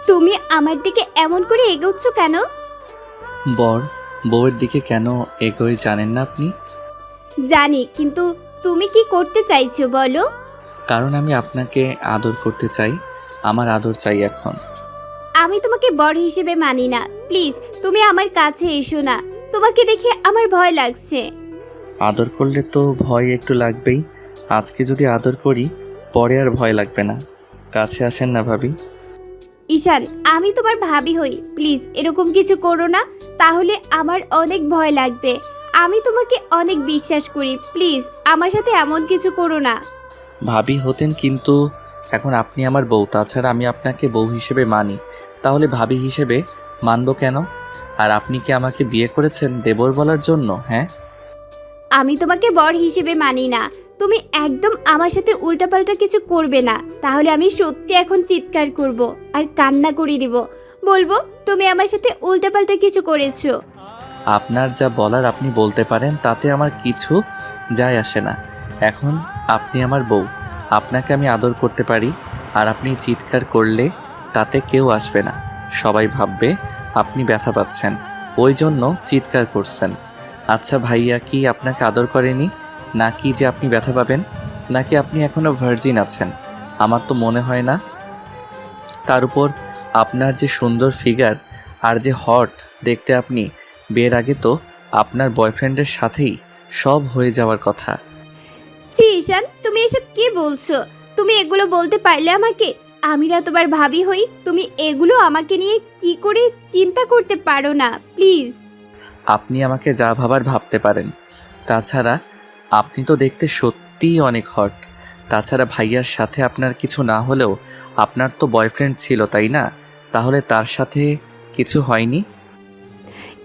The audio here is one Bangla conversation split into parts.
তুমি আমার দিকে এমন করে এগোচ্ছ কেন? বর বউয়ের দিকে কেন এগোয় জানেন না আপনি? জানি, কিন্তু তুমি কি করতে চাইছো বলো? কারণ আমি আপনাকে আদর করতে চাই। আমার আদর চাই এখন। আমি তোমাকে বর হিসেবে মানি না। প্লিজ তুমি আমার কাছে এসো না। তোমাকে দেখে আমার ভয় লাগছে। আদর করলে তো ভয় একটু লাগবেই। আজকে যদি আদর করি পরে আর ভয় লাগবে না। কাছে আসেন না ভাবি। ঈশান, আমি তোমার ভাবি হই, প্লিজ এরকম কিছু করো না, তাহলে আমার অনেক ভয় লাগবে। আমি তোমাকে অনেক বিশ্বাস করি, প্লিজ আমার সাথে এমন কিছু করো না। ভাবি হতেন, কিন্তু এখন আপনি আমার বউ। তাছাড়া আমি আপনাকে বউ হিসেবে মানি, তাহলে ভাবি হিসেবে মানবো কেন? আর আপনি কি আমাকে বিয়ে করেছেন দেবর বলার জন্য? হ্যাঁ, আমি তোমাকে বর হিসেবে মানি না। তুমি একদম আমার সাথে উল্টাপাল্টা কিছু করবে না, তাহলে আমি সত্যি এখন চিৎকার করব আর কান্না করে দিব। বলবো তুমি আমার সাথে উল্টাপাল্টা কিছু করেছো। আপনার যা বলার আপনি বলতে পারেন, তাতে আমার কিছু যায় আসে না। এখন আপনি আমার বউ, আপনাকে আমি আদর করতে পারি। আর আপনি চিৎকার করলে তাতে কেউ আসবে না। সবাই ভাববে আপনি ব্যথা পাচ্ছেন, ওই জন্য চিৎকার করছেন। আচ্ছা ভাইয়া কি আপনাকে আদর করেনি? নাকি যে আপনি ব্যথা পাবেন? নাকি আপনি এখনও ভার্জিন আছেন? আমার তো মনে হয় না। তার উপর আপনার যে সুন্দর ফিগার আর যে হট দেখতে আপনি, বিয়ের আগে তো আপনার বয়ফ্রেন্ডের সাথেই সব হয়ে যাওয়ার কথা। ছি ঈশান, তুমি এসব কি বলছো? তুমি এগুলো বলতে পারলে আমাকে? আমি না তোমার ভাবি হই, তুমি এগুলো আমাকে নিয়ে কি করে চিন্তা করতে পারো না, প্লিজ। আপনি আমাকে যা ভাবার ভাবতে পারেন। তাছাড়া আপনি তো দেখতে সত্যিই অনেক হট। তাছাড়া ভাইয়ার সাথে আপনার কিছু না হলেও আপনার তো বয়ফ্রেন্ড ছিল, তাই না? তাহলে তার সাথে কিছু হয়নি?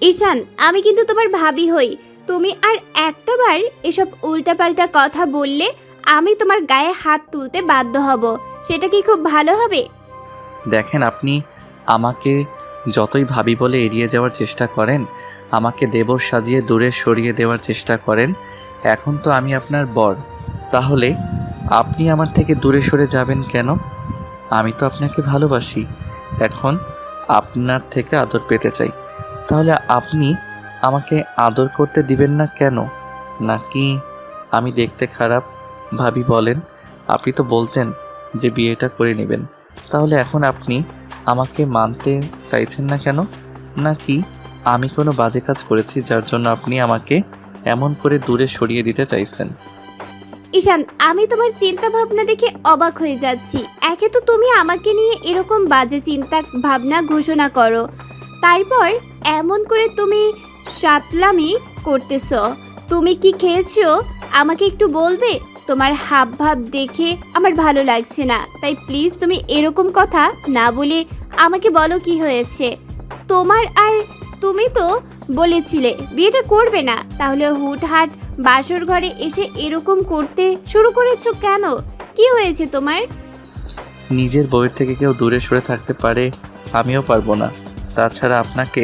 ঈশান, আমি কিন্তু তোমার ভাবি হই। তুমি আর একটাবার এসব উল্টাপাল্টা কথা বললে আমি তোমার গায়ে হাত তুলতে বাধ্য হব। সেটা কি খুব ভালো হবে? দেখেন, আপনি আমাকে যতই ভাবি বলে এড়িয়ে যাওয়ার চেষ্টা করেন, আমাকে দেবর সাজিয়ে দূরে সরিয়ে দেওয়ার চেষ্টা করেন, এখন তো আমি আপনার বর। তাহলে আপনি আমার থেকে দূরে সরে যাবেন কেন? আমি তো আপনাকে ভালোবাসি। এখন আপনার থেকে আদর পেতে চাই। তাহলে আপনি আমাকে আদর করতে দিবেন না কেন? নাকি আমি দেখতে খারাপ? ভাবি বলেন, আপনি তো বলতেন যে বিয়েটা করে নেবেন। তাহলে এখন আপনি আমাকে মানতে চাইছেন না কেন? নাকি আমি কোনো বাজে কাজ করেছি যার জন্য আপনি আমাকে এমন করে দূরে সরিয়ে দিতে চাইছেন? ঈশান, আমি তোমার চিন্তা ভাবনা দেখে অবাক হয়ে যাচ্ছি। একে তো তুমি আমাকে নিয়ে এরকম বাজে চিন্তা ভাবনা ঘোষণা করো, তারপর এমন করে তুমি সাতলামি করতেছো। তুমি কি খেয়েছো আমাকে একটু বলবে? তোমার হাব ভাব দেখে আমার ভালো লাগছে না, তাই প্লিজ তুমি এরকম কথা না বলে আমাকে বলো কি হয়েছে তোমার। আর তুমি তো বলেছিলে বিয়েটা করবে না, তাহলে হুটহাট বাসর ঘরে এসে এরকম করতে শুরু করেছো কেন? কি হয়েছে তোমার? নিজের বউয়ের থেকে কেউ দূরে সরে থাকতে পারে, আমিও পারবো না। তাছাড়া আপনাকে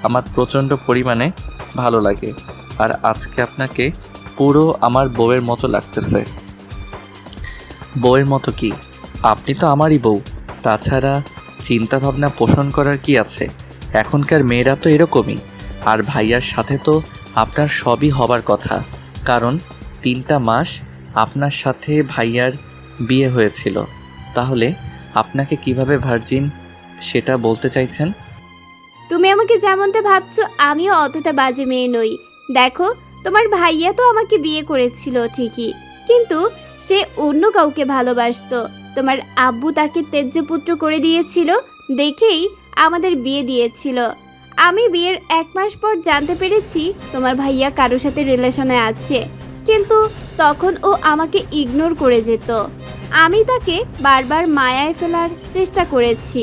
আমার প্রচণ্ড পরিমাণে ভালো লাগে। আর আজকে আপনাকে পুরো আমার বউয়ের মতো লাগতেছে। বউয়ের মতো কি? আপনি তো আমারই বউ। তাছাড়া চিন্তাভাবনা পোষণ করার কি আছে? এখনকার মেয়েরা তো এরকমই। আর ভাইয়ার সাথে তো আপনার সবই হবার কথা, কারণ 3টা মাস আপনার সাথে ভাইয়ার বিয়ে হয়েছিল। তাহলে আপনাকে কিভাবে ভার্জিন সেটা বলতে চাইছেন? তুমি আমাকে যেমনটা ভাবছো আমিও অতটা বাজে মেয়ে নই। দেখো, তোমার ভাইয়া তো আমাকে বিয়ে করেছিল ঠিকই, কিন্তু সে অন্য কাউকে ভালোবাসতো। তোমার আব্বু তাকে ত্যায্যপুত্র করে দিয়েছিল, দেখেই আমাদের বিয়ে দিয়েছিল। আমি বিয়ের 1 মাস পর জানতে পেরেছি তোমার ভাইয়া কারোর সাথে রিলেশনে আছে, কিন্তু তখন ও আমাকে ইগনোর করে যেত। আমি তাকে বারবার মায়ায় ফেলার চেষ্টা করেছি,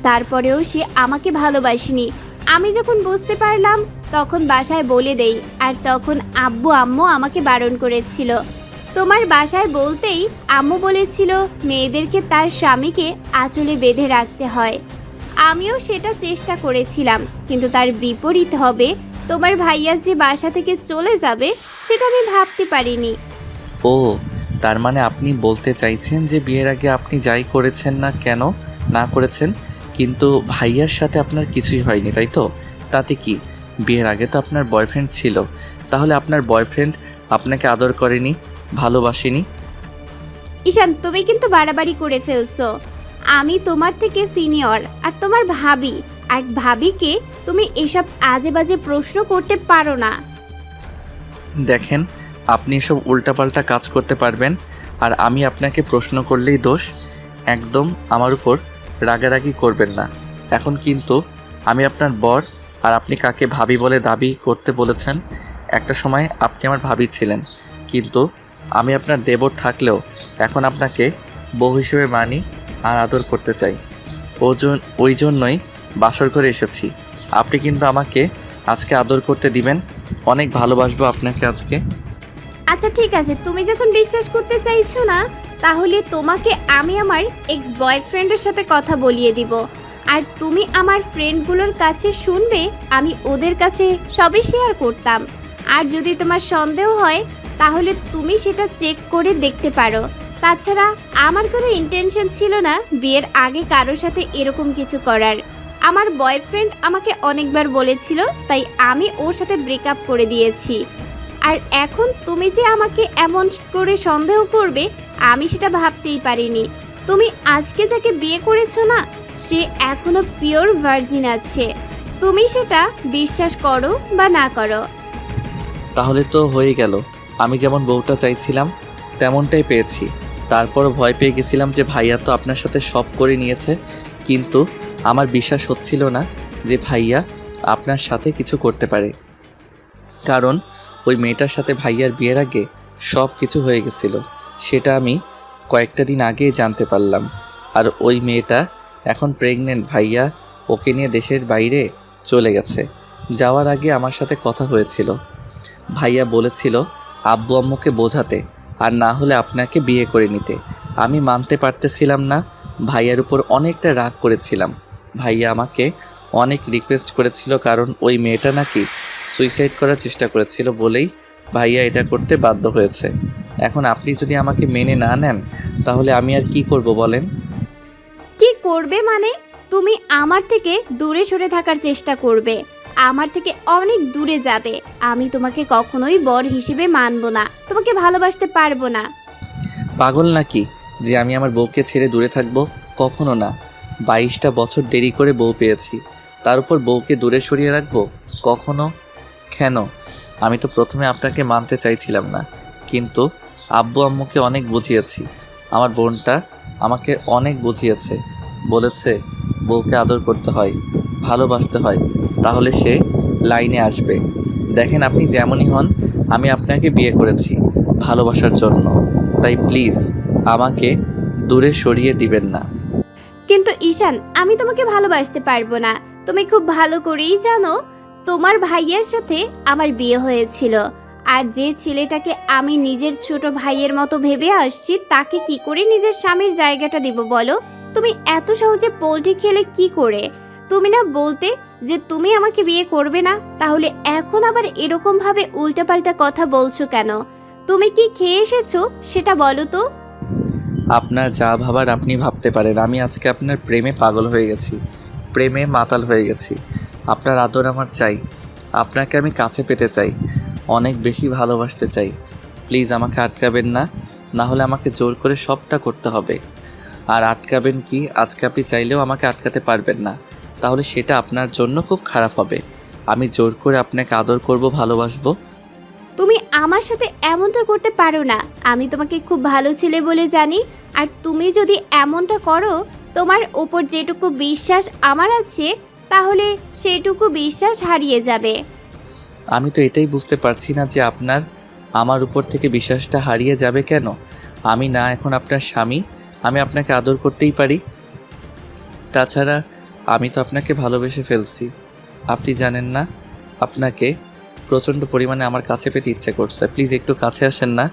তারপরেও সে আমাকে ভালোবাসেনি। আমি যখন বুঝতে পারলাম তখন বাসায় বলে দেই, আর তখন আব্বু আম্মু আমাকে বারণ করেছিল। তোমার বাসায় বলতেই আম্মু বলেছিল মেয়েদেরকে তার স্বামীকে আঁচলে বেঁধে রাখতে হয়। আমিও সেটা চেষ্টা করেছিলাম, কিন্তু তার বিপরীত হবে। তোমার ভাইয়া যে বাসা থেকে চলে যাবে সেটা আমি ভাবতে পারিনি। ও, তার মানে আপনি বলতে চাইছেন যে বিয়ের আগে আপনি যাই করেছেন না কেন না করেছেন, কিন্তু ভাইয়ার সাথে আপনার কিছুই হয়নি, তাই তো? তাতে কি? বিয়ের আগে তো আপনার বয়ফ্রেন্ড ছিল, তাহলে আপনার বয়ফ্রেন্ড আপনাকে আদর করেনি, ভালোবাসেনি? ঈশান, তুমি কিন্তু বাড়াবাড়ি করে ফেলছো। আমি তোমার থেকে সিনিয়র আর তোমার ভাবি, আর ভাবিকে তুমি এসব আজে বাজে প্রশ্ন করতে পারো না। দেখেন, আপনি এসব উল্টাপাল্টা কাজ করতে পারবেন, আর আমি আপনাকে প্রশ্ন করলেই দোষ। একদম আমার উপর রাগারাগি করবেন না। এখন কিন্তু আমি আপনার বর, আর আপনি কাকে ভাবি বলে দাবি করতে বলেছেন? একটা সময় আপনি আমার ভাবি ছিলেন, কিন্তু আমি আপনার দেবর থাকলেও এখন আপনাকে বউ হিসেবে মানি আর আদর করতে চাই। ওই জন্যই বাসর করে এসেছি। আপনি কিন্তু আমাকে আজকে আদর করতে দিবেন। অনেক ভালোবাসবো আপনাকে আজকে। আচ্ছা ঠিক আছে, তুমি যখন বিশ্বাস করতে চাইছো না, তাহলে তোমাকে আমি আমার এক্স বয়ফ্রেন্ডের সাথে কথা বলিয়ে দিব। আর তুমি আমার ফ্রেন্ডগুলোর কাছে শুনবে, আমি ওদের কাছে সবই শেয়ার করতাম। আর যদি তোমার সন্দেহ হয়, তাহলে তুমি সেটা চেক করে দেখতে পারো। তাছাড়া আমার কোনো ইন্টেনশন ছিল না বিয়ের আগে কারোর সাথে এরকম কিছু করার। আমার বয়ফ্রেন্ড আমাকে অনেকবার বলেছিল, তাই আমি ওর সাথে ব্রেকআপ করে দিয়েছি। আর এখন তুমি যে আমাকে এমন করে সন্দেহ করবে, আমি সেটা ভাবতেই পারিনি। তুমি আজকে যাকে বিয়ে করেছো না, সে এখনো পিওর ভার্জিন আছে। তুমি সেটা বিশ্বাস করো বা না করো। তাহলে তো হয়ে গেল। আমি যেমন বউটা চাইছিলাম তেমনটাই পেয়েছি। তারপরও ভয় পেয়ে গেছিলাম যে ভাইয়া তো আপনার সাথে সব করে নিয়েছে, কিন্তু আমার বিশ্বাস হচ্ছিল না যে ভাইয়া আপনার সাথে কিছু করতে পারে। কারণ ওই মেয়েটার সাথে ভাইয়ার বিয়ের আগে সব কিছু হয়ে গেছিল, সেটা আমি কয়েকটা দিন আগেই জানতে পারলাম। আর ওই মেয়েটা এখন প্রেগনেন্ট। ভাইয়া ওকে নিয়ে দেশের বাইরে চলে গেছে। যাওয়ার আগে আমার সাথে কথা হয়েছিল। ভাইয়া বলেছিল আব্বু আম্মুকে বোঝাতে, আর না হলে আপনাকে বিয়ে করে নিতে। আমি মানতে পারতেছিলাম না, ভাইয়ার উপর অনেকটা রাগ করেছিলাম। ভাইয়া আমাকে অনেক রিকোয়েস্ট করেছিল, কারণ ওই মেয়েটা নাকি সুইসাইড করার চেষ্টা করেছিল বলেই ভাইয়া এটা করতে বাধ্য হয়েছে। এখন আপনি যদি আমাকে মেনে না নেন, তাহলে আমি আর কি করব বলেন? কি করবে মানে? তুমি আমার থেকে দূরে সরে থাকার চেষ্টা করবে, আমার থেকে অনেক দূরে যাবে। আমি তোমাকে কখনোই বর হিসেবে মানবো না, তোমাকে ভালোবাসতে পারবো না। পাগল নাকি যে আমি আমার বউকে ছেড়ে দূরে থাকবো? কখনো না। 22টা বছর দেরি করে বউ পেয়েছি, তার উপর বউকে দূরে সরিয়ে রাখবো? কখনো। কেন? আমি তো প্রথমে আপনাকে মানতে চাইছিলাম না, কিন্তু আব্বু আম্মুকে অনেক বুঝিয়েছি। আমার বোনটা আমাকে অনেক বুঝিয়েছে, বলেছে বউকে আদর করতে হয়, ভালোবাসতে হয়, তাহলে সে লাইনে আসবে। দেখেন, আপনি যেমনই হন, আমি আপনাকে বিয়ে করেছি ভালোবাসার জন্য। তাই প্লিজ আমাকে দূরে সরিয়ে দিবেন না। কিন্তু ঈশান, আমি তোমাকে ভালোবাসতে পারবো না। তুমি খুব ভালো করেই জানো তোমার ভাইয়ের সাথে আমার বিয়ে হয়েছিল। আর যে ছেলেটাকে আমি নিজের ছোট ভাইয়ের মতো ভেবে আসছি, তাকে কি করে নিজের স্বামীর জায়গাটা দিব বলো? তুমি এত সহজে পোল্ট্রি খেলে কি করে? তুমি না বলতে যে তুমি আমাকে বিয়ে করবে না, তাহলে এখন আবার এরকম ভাবে উল্টাপাল্টা কথা বলছো কেন? তুমি কি খেয়ে এসেছো সেটা বলো তো। আপনার যা ভাবার আপনি ভাবতে পারেন। আমি আজকে আপনার প্রেমে পাগল হয়ে গেছি, প্রেমে মাতাল হয়ে গেছি। আপনার আদর আমার চাই, আপনাকে আমি কাছে পেতে চাই, অনেক বেশি ভালোবাসতে চাই। প্লিজ আমাকে আটকাবেন না, না হলে আমাকে জোর করে সবটা করতে হবে। আর আটকাবেন কি, আজকে আপনি চাইলেও আমাকে আটকাতে পারবেন না, তাহলে সেটা আপনার জন্য খুব খারাপ হবে। আমি জোর করে আপনাকে আদর করব, ভালোবাসবো। তুমি আমার সাথে এমনটা করতে পারো না। আমি তোমাকে খুব ভালো ছেলে বলে জানি। আর তুমি যদি এমনটা করো, তোমার ওপর যেটুকু বিশ্বাস আমার আছে, তাহলে সেটুকু বিশ্বাস হারিয়ে যাবে। আমি তো এটাই বুঝতে পারছি না যে আপনার আমার উপর থেকে বিশ্বাসটা হারিয়ে যাবে কেন। আমি না এখন আপনার স্বামী, আমি আপনাকে আদর করতেই পারি। তাছাড়া আমি তো আপনাকে ভালোবেসে ফেলছি। আপনি জানেন না, আপনাকে প্রচণ্ড পরিমাণে আমার কাছে পেতে ইচ্ছে করছে। প্লিজ একটু কাছে আসেন না,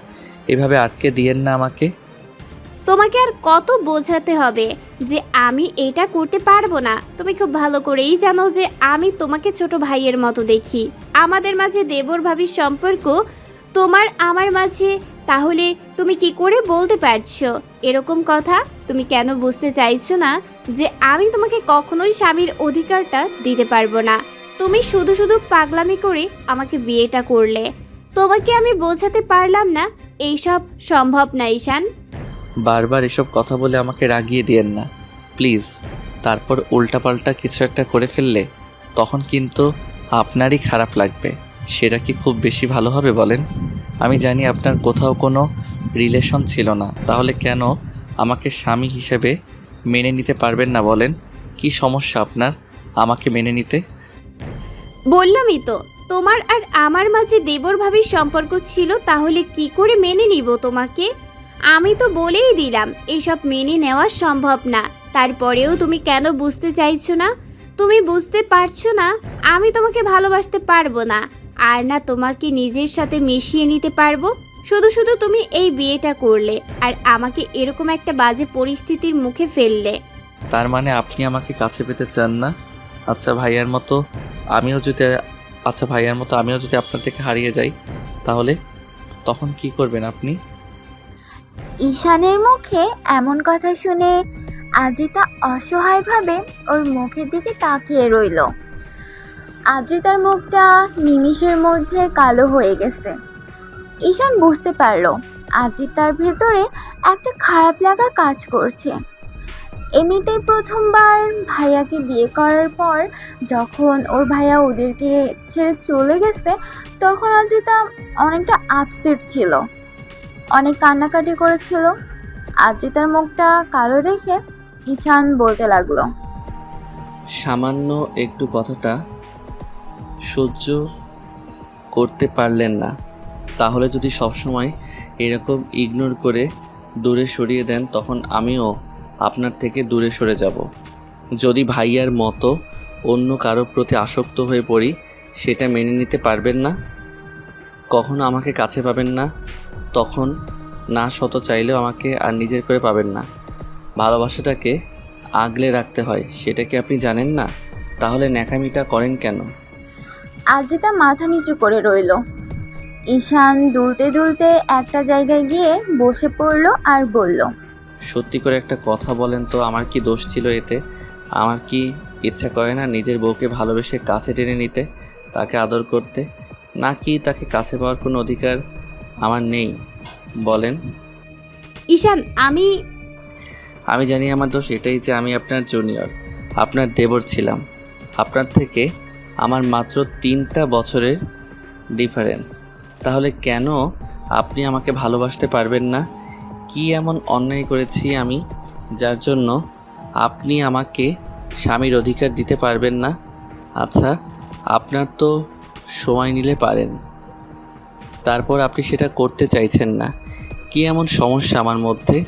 এভাবে আটকে দিয়েন না আমাকে। তোমাকে আর কত বোঝাতে হবে যে আমি এটা করতে পারবো না? তুমি খুব ভালো করেই জানো যে আমি তোমাকে ছোট ভাইয়ের মতো দেখি। আমাদের মাঝে দেবর ভাবির সম্পর্ক, তোমার আমার মাঝে। তাহলে তুমি কি করে বলতে পারছো এরকম কথা? তুমি কেন বুঝতে চাইছো না যে আমি তোমাকে কখনোই স্বামীর অধিকারটা দিতে পারবো না। তুমি শুধু শুধু পাগলামি করে আমাকে বিয়েটা করলে। তোমাকে আমি বোঝাতে পারলাম না এইসব সম্ভব না ঈশান। বারবার এসব কথা বলে আমাকে রাগিয়ে দিয়েন না প্লিজ। তারপর উল্টাপাল্টা কিছু একটা করে ফেললে তখন কিন্তু আপনারই খারাপ লাগবে। সেটা কি খুব বেশি ভালো হবে বলেন? আমি জানি আপনার কোথাও কোনো রিলেশন ছিল না, তাহলে কেন আমাকে স্বামী হিসেবে মেনে নিতে পারবেন না বলেন? কি সমস্যা আপনার আমাকে মেনে নিতে? বললামই তো, তোমার আর আমার মাঝে দেবর ভাবির সম্পর্ক ছিল, তাহলে কি করে মেনে নিব তোমাকে? আমি তো বলেই দিলাম এসব মেনে নেওয়া সম্ভব না। তারপরেও তুমি কেন বুঝতে চাইছো না? তুমি বুঝতে পারছো না আমি তোমাকে ভালোবাসতে পারবো না, আর না তোমাকে নিজের সাথে মিশিয়ে নিতে পারবো। শুধু শুধু তুমি এই বিয়েটা করলে আর আমাকে এরকম একটা বাজে পরিস্থিতির মুখে ফেললে। তার মানে আপনি আমাকে কাছে পেতে চান না? আচ্ছা ভাইয়ার মতো আমিও যদি আপনার থেকে হারিয়ে যাই, তাহলে তখন কি করবেন আপনি? ঈশানের মুখে এমন কথা শুনে আদ্রিতা অসহায়ভাবে ওর মুখের দিকে তাকিয়ে রইল। আদ্রিতার মুখটা নিমিষের মধ্যে কালো হয়ে গেছে। ঈশান বুঝতে পারল আদ্রিতার ভেতরে একটা খারাপ লাগা কাজ করছে। এমনিতেই প্রথমবার ভাইয়াকে বিয়ে করার পর যখন ওর ভাইয়া ওদেরকে ছেড়ে চলে গেছে, তখন আদ্রিতা অনেকটা আপসেট ছিল, অনেক কান্নাকাটি করেছিল। আদ্রিতার মুখটা কালো দেখে ঈশান বলতে লাগলো, সামান্য একটু কথাটা সহ্য করতে পারলেন না? তাহলে যদি সবসময় এরকম ইগনোর করে দূরে সরিয়ে দেন, তখন আমিও আপনার থেকে দূরে সরে যাব। যদি ভাইয়ার মতো অন্য কারোর প্রতি আসক্ত হয়ে পড়ি, সেটা মেনে নিতে পারবেন না? কখনো আমাকে কাছে পাবেন না, তখন না শত চাইলেও আমাকে আর নিজের করে পাবেন না। ভালোবাসাটাকে আগলে রাখতে হয়, সেটা কি আপনি জানেন না? তাহলে ন্যাকামিটা করেন কেন? আদ্রিতা মাথা নিচু করে রইল। ঈশান দুলতে দুলতে একটা জায়গায় গিয়ে বসে পড়ল আর বলল, সত্যি করে একটা কথা বলেন তো, আমার কি দোষ ছিল এতে? আমার কি ইচ্ছা করে না নিজের বউকে ভালোবেসে কাছে টেনে নিতে, তাকে আদর করতে? নাকি তাকে কাছে পাওয়ার কোনো অধিকার আমার নেই বলেন? ঈশান, আমি জানি আমার দোষ এটাই যে আমি আপনার জুনিয়র, আপনার দেবর ছিলাম। আপনার থেকে আমার মাত্র 3টা বছরের ডিফারেন্স। তাহলে কেন আপনি আমাকে ভালোবাসতে পারবেন না? কি এমন অন্যায় করেছি আমি যার জন্য আপনি আমাকে স্বামীর অধিকার দিতে পারবেন না? আচ্ছা, আপনার তো সময় নিলে পারেন, তারপর আপনি সেটা করতে চাইছেন না। কি এমন সমস্যা আমার মধ্যে?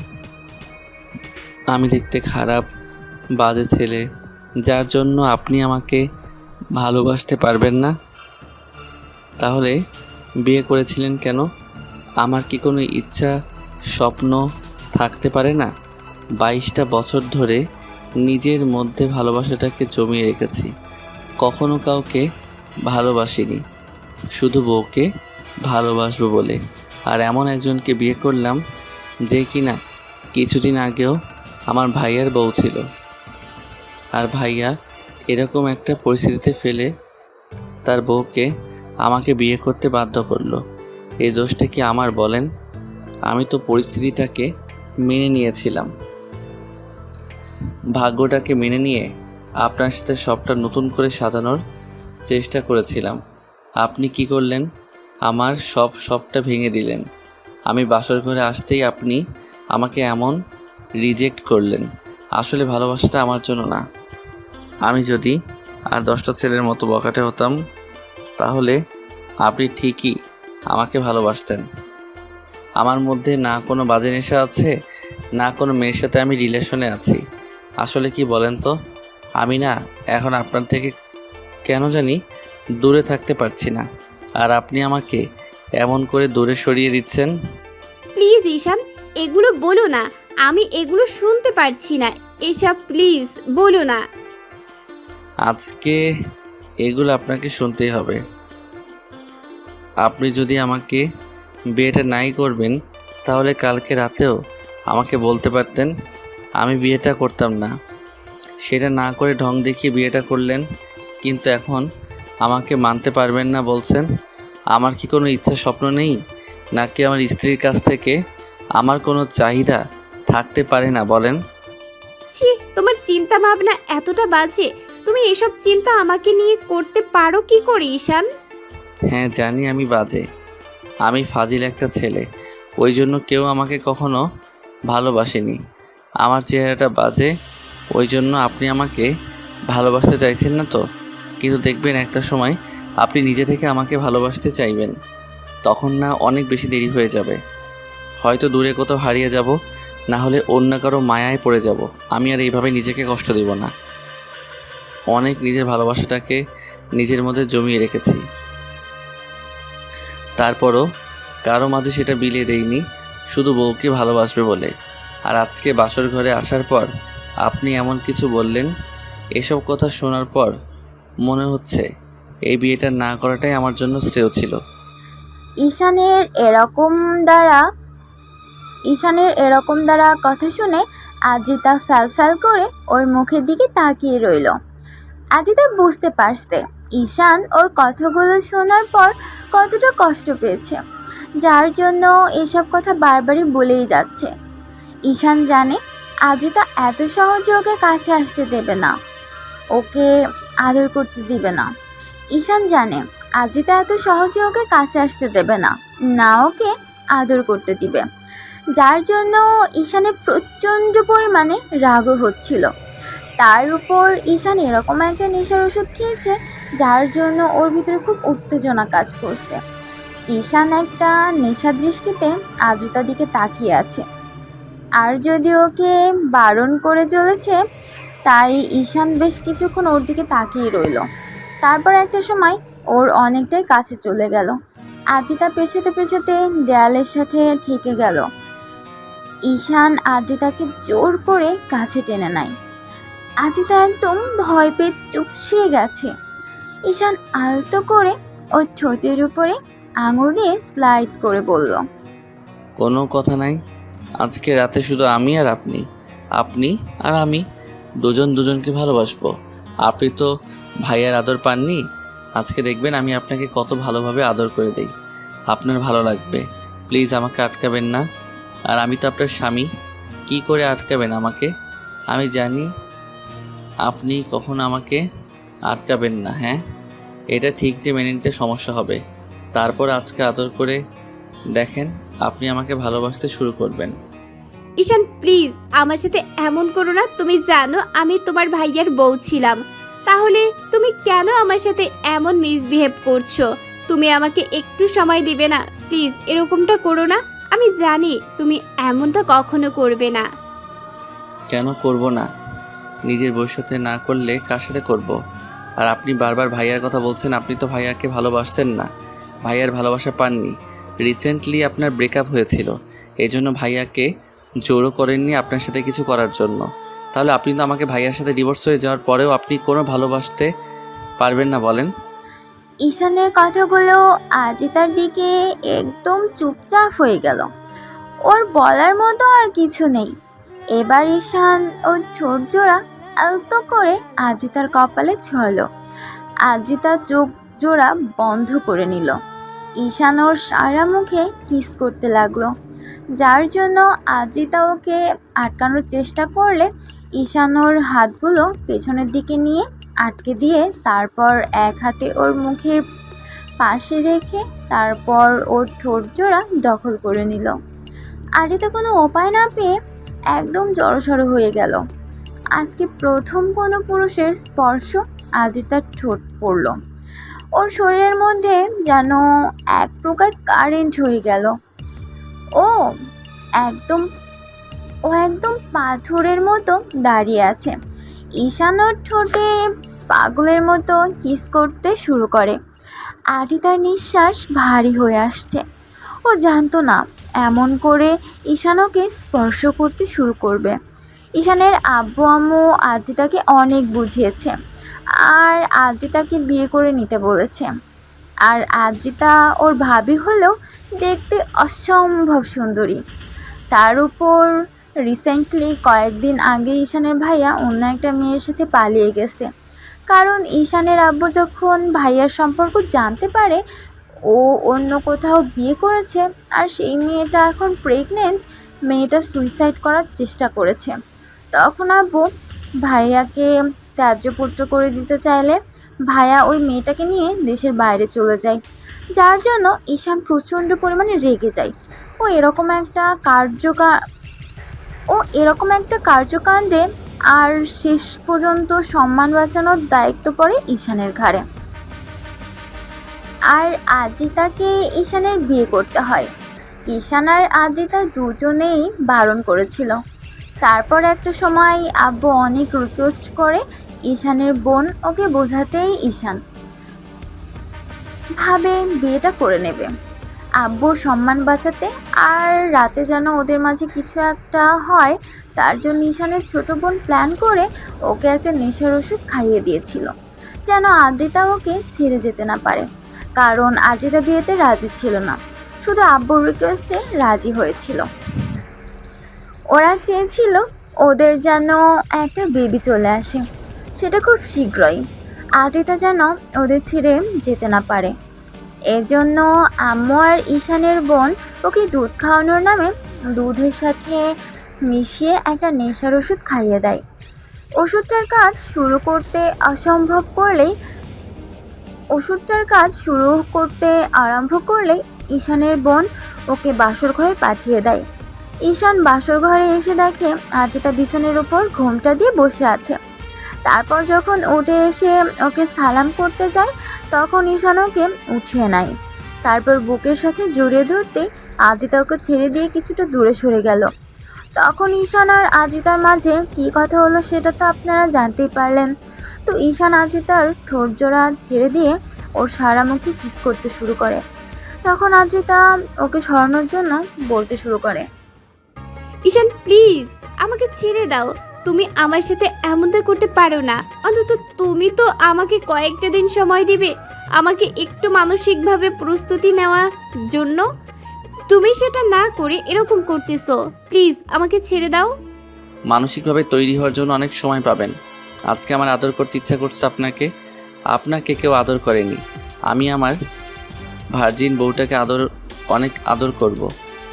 আমি দেখতে খারাপ, বাজে ছেলে, যার জন্য আপনি আমাকে ভালোবাসতে পারবেন না? তাহলে বিয়ে করেছিলেন কেন? আমার কি কোনো ইচ্ছা, স্বপ্ন থাকতে পারে না? 22টা বছর ধরে নিজের মধ্যে ভালোবাসাটাকে জমিয়ে রেখেছি। কখনো কাউকে ভালোবাসিনি, শুধু বউকে ভালোবাসবো বলে। আর এমন একজনকে বিয়ে করলাম যে কিনা কিছুদিন আগেও আমার ভাইয়ার বউ ছিল। আর ভাইয়া এরকম একটা পরিস্থিতিতে ফেলে তার বউকে আমাকে বিয়ে করতে বাধ্য করলো। এই দোষটা কি আমার বলেন? আমি তো পরিস্থিতিটাকে মেনে নিয়েছিলাম, ভাগ্যটাকে মেনে নিয়ে আপনার সাথে সবটা নতুন করে সাজানোর চেষ্টা করেছিলাম। আপনি কি করলেন? আমার সবটা ভেঙে দিলেন। আমি বাসর ঘরে আসতেই আপনি আমাকে এমন রিজেক্ট করলেন। আসলে ভালোবাসাটা আমার জন্য না। আমি যদি আর 10টা ছেলের মতো বকাটে হতাম, তাহলে আপনি ঠিকই আমাকে ভালোবাসতেন। আমার মধ্যে না কোনো বাজে নেশা আছে, না কোনো মেয়ের সাথে আমি রিলেশনে আছি। আসলে কি বলেন তো, আমি না এখন আপনার থেকে কেন জানি দূরে থাকতে পারছি না। আর আপনি আমাকে এমন করে দূরে সরিয়ে দিচ্ছেন। প্লিজ ঈশান, এগুলো বলো না, আমি এগুলো শুনতে পারছি না। এসব প্লিজ বলো না। আজকে এগুলো আপনাকে শুনতেই হবে। আপনি যদি আমাকে বিয়েটা নাই করবেন, তাহলে কালকে রাতেও আমাকে বলতে পারতেন, আমি বিয়েটা করতাম না। সেটা না করে ঢং দেখিয়ে বিয়েটা করলেন, কিন্তু এখন আমাকে মানতে পারবেন না বলছেন? আমার কি কোনো ইচ্ছা স্বপ্ন নেই, নাকি আমার স্ত্রীর কাছ থেকে আমার কোনো চাহিদা থাকতে পারে না বলেন? ছি, তোমার চিন্তা ভাবনা এতটা বাজে। তুমি এসব চিন্তা আমাকে নিয়ে করতে পারো কি করে ঈশান? হ্যাঁ জানি আমি বাজে, আমি ফাজিল একটা ছেলে, ওই জন্য কেউ আমাকে কখনো ভালোবাসেনি। আমার চেহারাটা বাজে, ওই জন্য আপনি আমাকে ভালোবাসতে চাইছেন না তো? কিন্তু দেখবেন একটা সময় আপনি নিজে থেকে আমাকে ভালোবাসতে চাইবেন, তখন না অনেক বেশি দেরি হয়ে যাবে। হয়তো দূরে কোথাও হারিয়ে যাব, না হলে অন্য কারো মায়ায় পড়ে যাব। আমি আর এইভাবে নিজেকে কষ্ট দেব না। অনেক নিজের ভালোবাসাটাকে নিজের মধ্যে জমিয়ে রেখেছি, তারপরও কারো মাঝে সেটা বিলিয়ে দেইনি, শুধু বউকে ভালোবাসবে বলে। আর আজকে বাসর ঘরে আসার পর আপনি এমন কিছু বললেন, এসব কথা শোনার পর মনে হচ্ছে এই বিয়েটা না করাটাই আমার জন্য শ্রেয় ছিল। ঈশানের এরকম দ্বারা কথা শুনে আদ্রিতা ফ্যাল করে ওর মুখের দিকে তাকিয়ে রইল। আদ্রিতা বুঝতে পারছে ঈশান ওর কথাগুলো শোনার পর কতটা কষ্ট পেয়েছে, যার জন্য এসব কথা বারবারই বলেই যাচ্ছে। ঈশান জানে আদ্রিতা এত সহজে ওকে কাছে আসতে দেবে না, ওকে আদর করতে দিবে না। ঈশান জানে আদ্রিতা এত সহজে ওকে কাছে আসতে দেবে না, না ওকে আদর করতে দিবে, যার জন্য ঈশানের প্রচণ্ড পরিমাণে রাগও হচ্ছিল। তার উপর ঈশান এরকম একটা নেশার ওষুধ খেয়েছে, যার জন্য ওর ভিতরে খুব উত্তেজনা কাজ করছে। ঈশান একটা নেশা দৃষ্টিতে আদ্রিতার দিকে তাকিয়ে আছে, আর যদি ওকে বারণ করে চলেছে, তাই ঈশান বেশ কিছুক্ষণ ওর দিকে তাকিয়ে রইল। তারপর একটা সময় ওর অনেকটাই কাছে চলে গেল। আদ্রিতা পেছাতে দেয়ালের সাথে ঠেকে গেল। ঈশান আদ্রিতাকে জোর করে কাছে টেনে নেয়। আদ্রিতা একদম ভয় পেয়ে চুপসে গেছে। ঈশান আলতো করে ওর ঠোঁটের উপরে আঙুল দিয়ে স্লাইড করে বলল, কোনো কথা নাই, আজকে রাতে শুধু আমি আর আপনি, আপনি আর আমি দুজন দুজনকে ভালোবাসবো। আপনি তো ভাইয়ার আদর পাননি, আজকে দেখবেন আমি আপনাকে কত ভালোভাবে আদর করে দেই, আপনার ভালো লাগবে। প্লিজ আমাকে আটকাবেন না। আর আমি তো আপনার স্বামী, কি করে আটকাবেন আমাকে? আমি জানি আপনি কখনো আমাকে আটকাবেন না। হ্যাঁ, এটা ঠিক যে মেনে নিতে সমস্যা হবে, তারপর আজকে আদর করে দেখেন আপনি আমাকে ভালোবাসতে শুরু করবেন। ঈশান প্লিজ আমার সাথে এমন করো না। তুমি জানো আমি তোমার ভাইয়ার বউ ছিলাম, তাহলে তুমি কেন আমার সাথে এমন মিসবিহেভ করছো? তুমি আমাকে একটু সময় দিবে না? প্লিজ এরকমটা করো না। আমি জানি তুমি এমনটা কখনো করবে না। কেন করব না? নিজের বউর সাথে না করলে কার সাথে করব? আর আপনি বারবার ভাইয়ার কথা বলছেন, আপনি তো ভাইয়াকে ভালোবাসতেন না, ভাইয়ার ভালোবাসা পাননি। রিসেন্টলি আপনার ব্রেকআপ হয়েছিল, এই জন্য ভাইয়াকে জোরও করেননি আপনার সাথে কিছু করার জন্য। তাহলে আপনি তো আমাকে ভাইয়ার সাথে ডিভোর্স হয়ে যাওয়ার পরেও আপনি কোনো ভালোবাসতে পারবেন না বলেন? ঈশানের কথাগুলো আদ্রিতার দিকে একদম চুপচাপ হয়ে গেল। ওর বলার মতো আর কিছু নেই। এবার ঈশান ওর ঠোঁট জোড়া আলতো করে আদ্রিতার কপালে ছড়ল। আদ্রিতার চোখ জোড়া বন্ধ করে নিল। ঈশান ওর সারা মুখে কিস করতে লাগলো, যার জন্য আদ্রিতা ওকে আটকানোর চেষ্টা করলে ঈশান ওর হাতগুলো পেছনের দিকে নিয়ে আটকে দিয়ে তারপর এক হাতে ওর মুখের পাশে রেখে তারপর ওর ঠোঁট জোড়া দখল করে নিল। আদ্রিতা কোনো উপায় না পেয়ে একদম জড়সড় হয়ে গেল। আজকে প্রথম কোনো পুরুষের স্পর্শ আদ্রিতার ঠোঁট পড়ল। ওর শরীরের মধ্যে যেন এক প্রকার কারেন্ট হয়ে গেল। ও একদম পাথরের মতো দাঁড়িয়ে আছে। ঈশান ওর ঠোঁটে পাগলের মতো কিস করতে শুরু করে। আদ্রিতার নিঃশ্বাস ভারী হয়ে আসছে। ও জানতো না এমন করে ঈশান ওকে স্পর্শ করতে শুরু করবে। ঈশানের আব্বু আম্মু আদ্রিতাকে অনেক বুঝিয়েছে আর আদ্রিতাকে বিয়ে করে নিতে বলেছে। আর আদ্রিতা ওর ভাবি হলেও দেখতে অসম্ভব সুন্দরী। তার উপর রিসেন্টলি কয়েকদিন আগে ঈশানের ভাইয়া অন্য একটা মেয়ের সাথে পালিয়ে গেছে। কারণ ঈশানের আব্বু যখন ভাইয়ার সম্পর্ক জানতে পারে ও অন্য কোথাও বিয়ে করেছে আর সেই মেয়েটা এখন প্রেগনেন্ট, মেয়েটা সুইসাইড করার চেষ্টা করেছে। তখন আব্বু ভাইয়াকে ত্যায্যপুত্র করে দিতে চাইলে ভাইয়া ওই মেয়েটাকে নিয়ে দেশের বাইরে চলে যায়, যার জন্য ঈশান প্রচণ্ড পরিমাণে রেগে যায়। ও এরকম একটা কার্যকাণ্ডে আর শেষ পর্যন্ত সম্মান বাঁচানোর দায়িত্ব পড়ে ঈশানের ঘাড়ে। আর আদ্রিতাকে ঈশানের বিয়ে করতে হয়। ঈশান আর আদ্রিতা দুজনেই বারণ করেছিল। তারপর একটা সময় আব্বু অনেক রিকোয়েস্ট করে ঈশানের বোন ওকে বোঝাতেই ঈশান ভাবে বিয়েটা করে নেবে আব্বুর সম্মান বাঁচাতে। আর রাতে যেন ওদের মাঝে কিছু একটা হয় তার জন্য ঈশানের ছোট বোন প্ল্যান করে ওকে একটা নেশার ওষুধ খাইয়ে দিয়েছিল, যেন আদ্রিতা ওকে ছেড়ে যেতে না পারে। কারণ আদ্রিতা বিয়েতে রাজি ছিল না, শুধু আব্বুর রিকোয়েস্টে রাজি হয়েছিল। ওরা চেয়েছিল ওদের যেন একটা বেবি চলে আসে, সেটা খুব শীঘ্রই। আদ্রিতা যেন ওদের ছেড়ে যেতে না পারে। এজন্য আম্মু আর ঈশানের বোন ওকে দুধ খাওয়ানোর নামে দুধের সাথে মিশিয়ে একটা নেশার ওষুধ খাইয়ে দেয়। ওষুধটার কাজ শুরু করতে আরম্ভ করলেই ঈশানের বোন ওকে বাসর ঘরে পাঠিয়ে দেয়। ঈশান বাসর ঘরে এসে দেখে আদ্রিতা বিছানার উপর ঘোমটা দিয়ে বসে আছে। তারপর যখন উঠে এসে ওকে সালাম করতে যায় তখন ঈশান ওকে উঠিয়ে নেয়। তারপর বুকের সাথে জড়িয়ে ধরতে আদ্রিতা ওকে ছেড়ে দিয়ে কিছুটা দূরে সরে গেল। তখন ঈশান আর আদ্রিতার মাঝে কী কথা হলো সেটা তো আপনারা জানতেই পারলেন। তো ঈশান আদ্রিতার ঠোঁট জোড়া ছেড়ে দিয়ে ওর সারা মুখে কিস করতে শুরু করে। তখন আদ্রিতা ওকে সরানোর জন্য বলতে শুরু করে, ঈশান প্লিজ আমাকে ছেড়ে দাও, তুমি আমার সাথে এমনটা করতে পারো না। অন্তত তুমি তো আমাকে কয়েকটা দিন সময় দিবে, আমাকে একটু মানসিকভাবে প্রস্তুতি নেওয়ার জন্য। তুমি সেটা না করে এরকম করতেছো, প্লিজ আমাকে ছেড়ে দাও। মানসিকভাবে তৈরি হওয়ার জন্য অনেক সময় পাবেন। আজকে আমার আদর করতে ইচ্ছা করছে আপনাকে কেউ আদর করেনি। আমি আমার ভার্জিন বউটাকে অনেক আদর করব,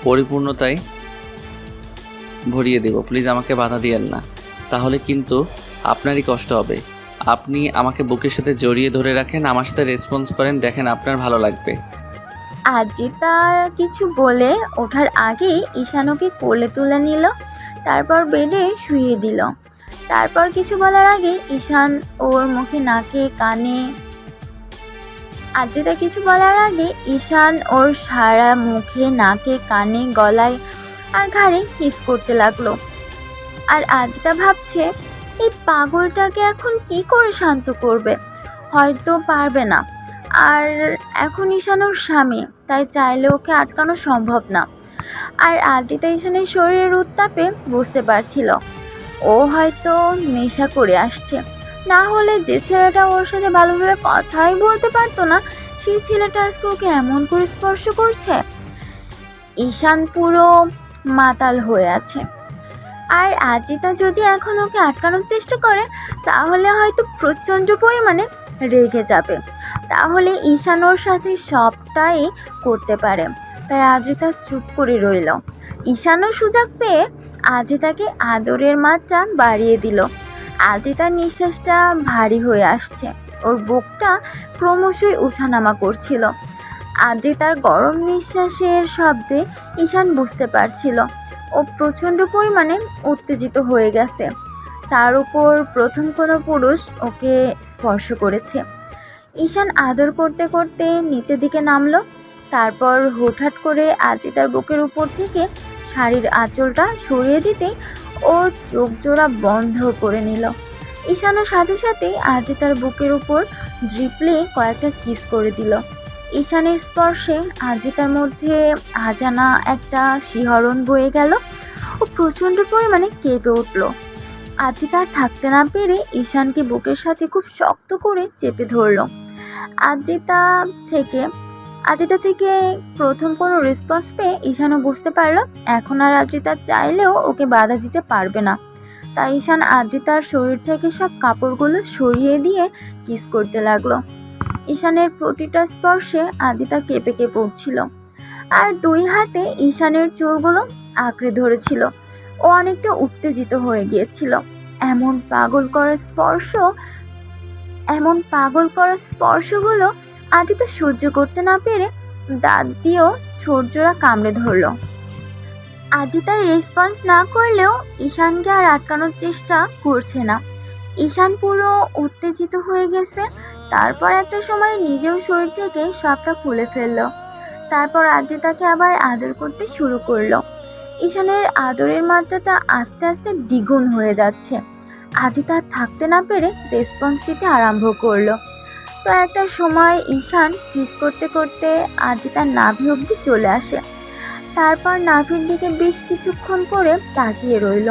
পরিপূর্ণতায় ভরিয়ে দেব। প্লিজ আমাকে বাধা দিয়েন না, তাহলে কিন্তু আপনারই কষ্ট হবে। আপনি আমাকে বুকের সাথে জড়িয়ে ধরে রাখেন, আমার সাথে রেসপন্স করেন, দেখেন আপনার ভালো লাগবে। আদ্রিতার কিছু বলে ওঠার আগেই ঈশান ওকে কোলে তুলে নিল, তারপর বেডে শুইয়ে দিল। তারপর কিছু বলার আগে ঈশান ওর মুখে নাকে কানে আদ্রিতা কিছু বলার আগে ঈশান ওর সারা মুখে নাকে কানে গলায় আর ঘাড়ে কিস করতে লাগলো। আর আদ্রিতা ভাবছে এই পাগলটাকে এখন কি করে শান্ত করবে, হয়তো পারবে না। আর এখন ঈশান ওর স্বামী, তাই চাইলে ওকে আটকানো সম্ভব না। আর আদ্রিতা ঈশানের শরীরের উত্তাপে বুঝতে পারছিল ও হয়তো নেশা করে আসছে, না হলে যে ছেলেটা ওর সাথে ভালোভাবে কথাই বলতে পারতো না সেই ছেলেটা আজকে ওকে এমন করে স্পর্শ করছে। ঈশান পুরো মাতাল হয়ে আছে। আর আদ্রিতা যদি এখন ওকে আটকানোর চেষ্টা করে তাহলে হয়তো প্রচণ্ড পরিমাণে রেগে যাবে, তাহলে ঈশান ওর সাথে সবটাই করতে পারে। তাই আদ্রিতা চুপ করে রইল। ঈশানও সুযোগ পেয়ে আদ্রিতাকে আদরের মাত্রা বাড়িয়ে দিল। আদ্রিতার নিঃশ্বাসটা ভারী হয়ে আসছে, ওর বুকটা ক্রমশই ওঠানামা করছিল। আদ্রিতার গরম নিঃশ্বাসের শব্দে ঈশান বুঝতে পারছিল ও প্রচণ্ড পরিমাণে উত্তেজিত হয়ে গেছে। তার উপর প্রথম কোনো পুরুষ ওকে স্পর্শ করেছে। ঈশান আদর করতে করতে নিচের দিকে নামলো। তারপর হঠাৎ করে আদ্রিতার বুকের উপর থেকে শাড়ির আঁচলটা সরিয়ে দিতে ওর চোখ জোড়া বন্ধ করে নিল। ঈশানও সাথে সাথে আদ্রিতার বুকের উপর ড্রিপলি কয়েকটা কিস করে দিল। ঈশানের স্পর্শে আদ্রিতার মধ্যে আজানা একটা শিহরণ বয়ে গেল। ও প্রচণ্ড পরিমাণে কেঁপে উঠল। আদ্রিতা আর থাকতে না পেরে ঈশানকে বুকের সাথে খুব শক্ত করে চেপে ধরল। আদ্রিতা থেকে আদ্রিতা থেকে প্রথম কোনো রেসপন্স পেয়ে ঈশানও বুঝতে পারলো এখন আর আদ্রিতা চাইলেও ওকে বাধা দিতে পারবে না। তাই ঈশান আদ্রিতার শরীর থেকে সব কাপড়গুলো সরিয়ে দিয়ে কিস করতে লাগলো। ঈশানের প্রতিটা স্পর্শে আদ্রিতা কেঁপে কেঁপে উঠছিল আর দুই হাতে ঈশানের চুলগুলো আঁকড়ে ধরেছিল। ও অনেকটা উত্তেজিত হয়ে গিয়েছিল। এমন পাগল করা স্পর্শগুলো আদ্রিতা সহ্য করতে না পেরে দাঁত দিয়েও ঠোঁট জোড়া কামড়ে ধরল। আদ্রিতার রেসপন্স না করলেও ঈশানকে আর আটকানোর চেষ্টা করছে না। ঈশান পুরো উত্তেজিত হয়ে গেছে। তারপর একটা সময় নিজেও শরীর থেকে সবটা খুলে ফেললো। তারপর আদ্রিতাকে আবার আদর করতে শুরু করলো। ঈশানের আদরের মাত্রাটা আস্তে আস্তে দ্বিগুণ হয়ে যাচ্ছে। আদ্রিতা থাকতে না পেরে রেসপন্স দিতে আরম্ভ করলো। তো একটা সময় ঈশান কিস করতে করতে আদ্রিতার নাভি অবধি চলে আসে। তারপর নাভির দিকে বেশ কিছুক্ষণ পরে তাকিয়ে রইল।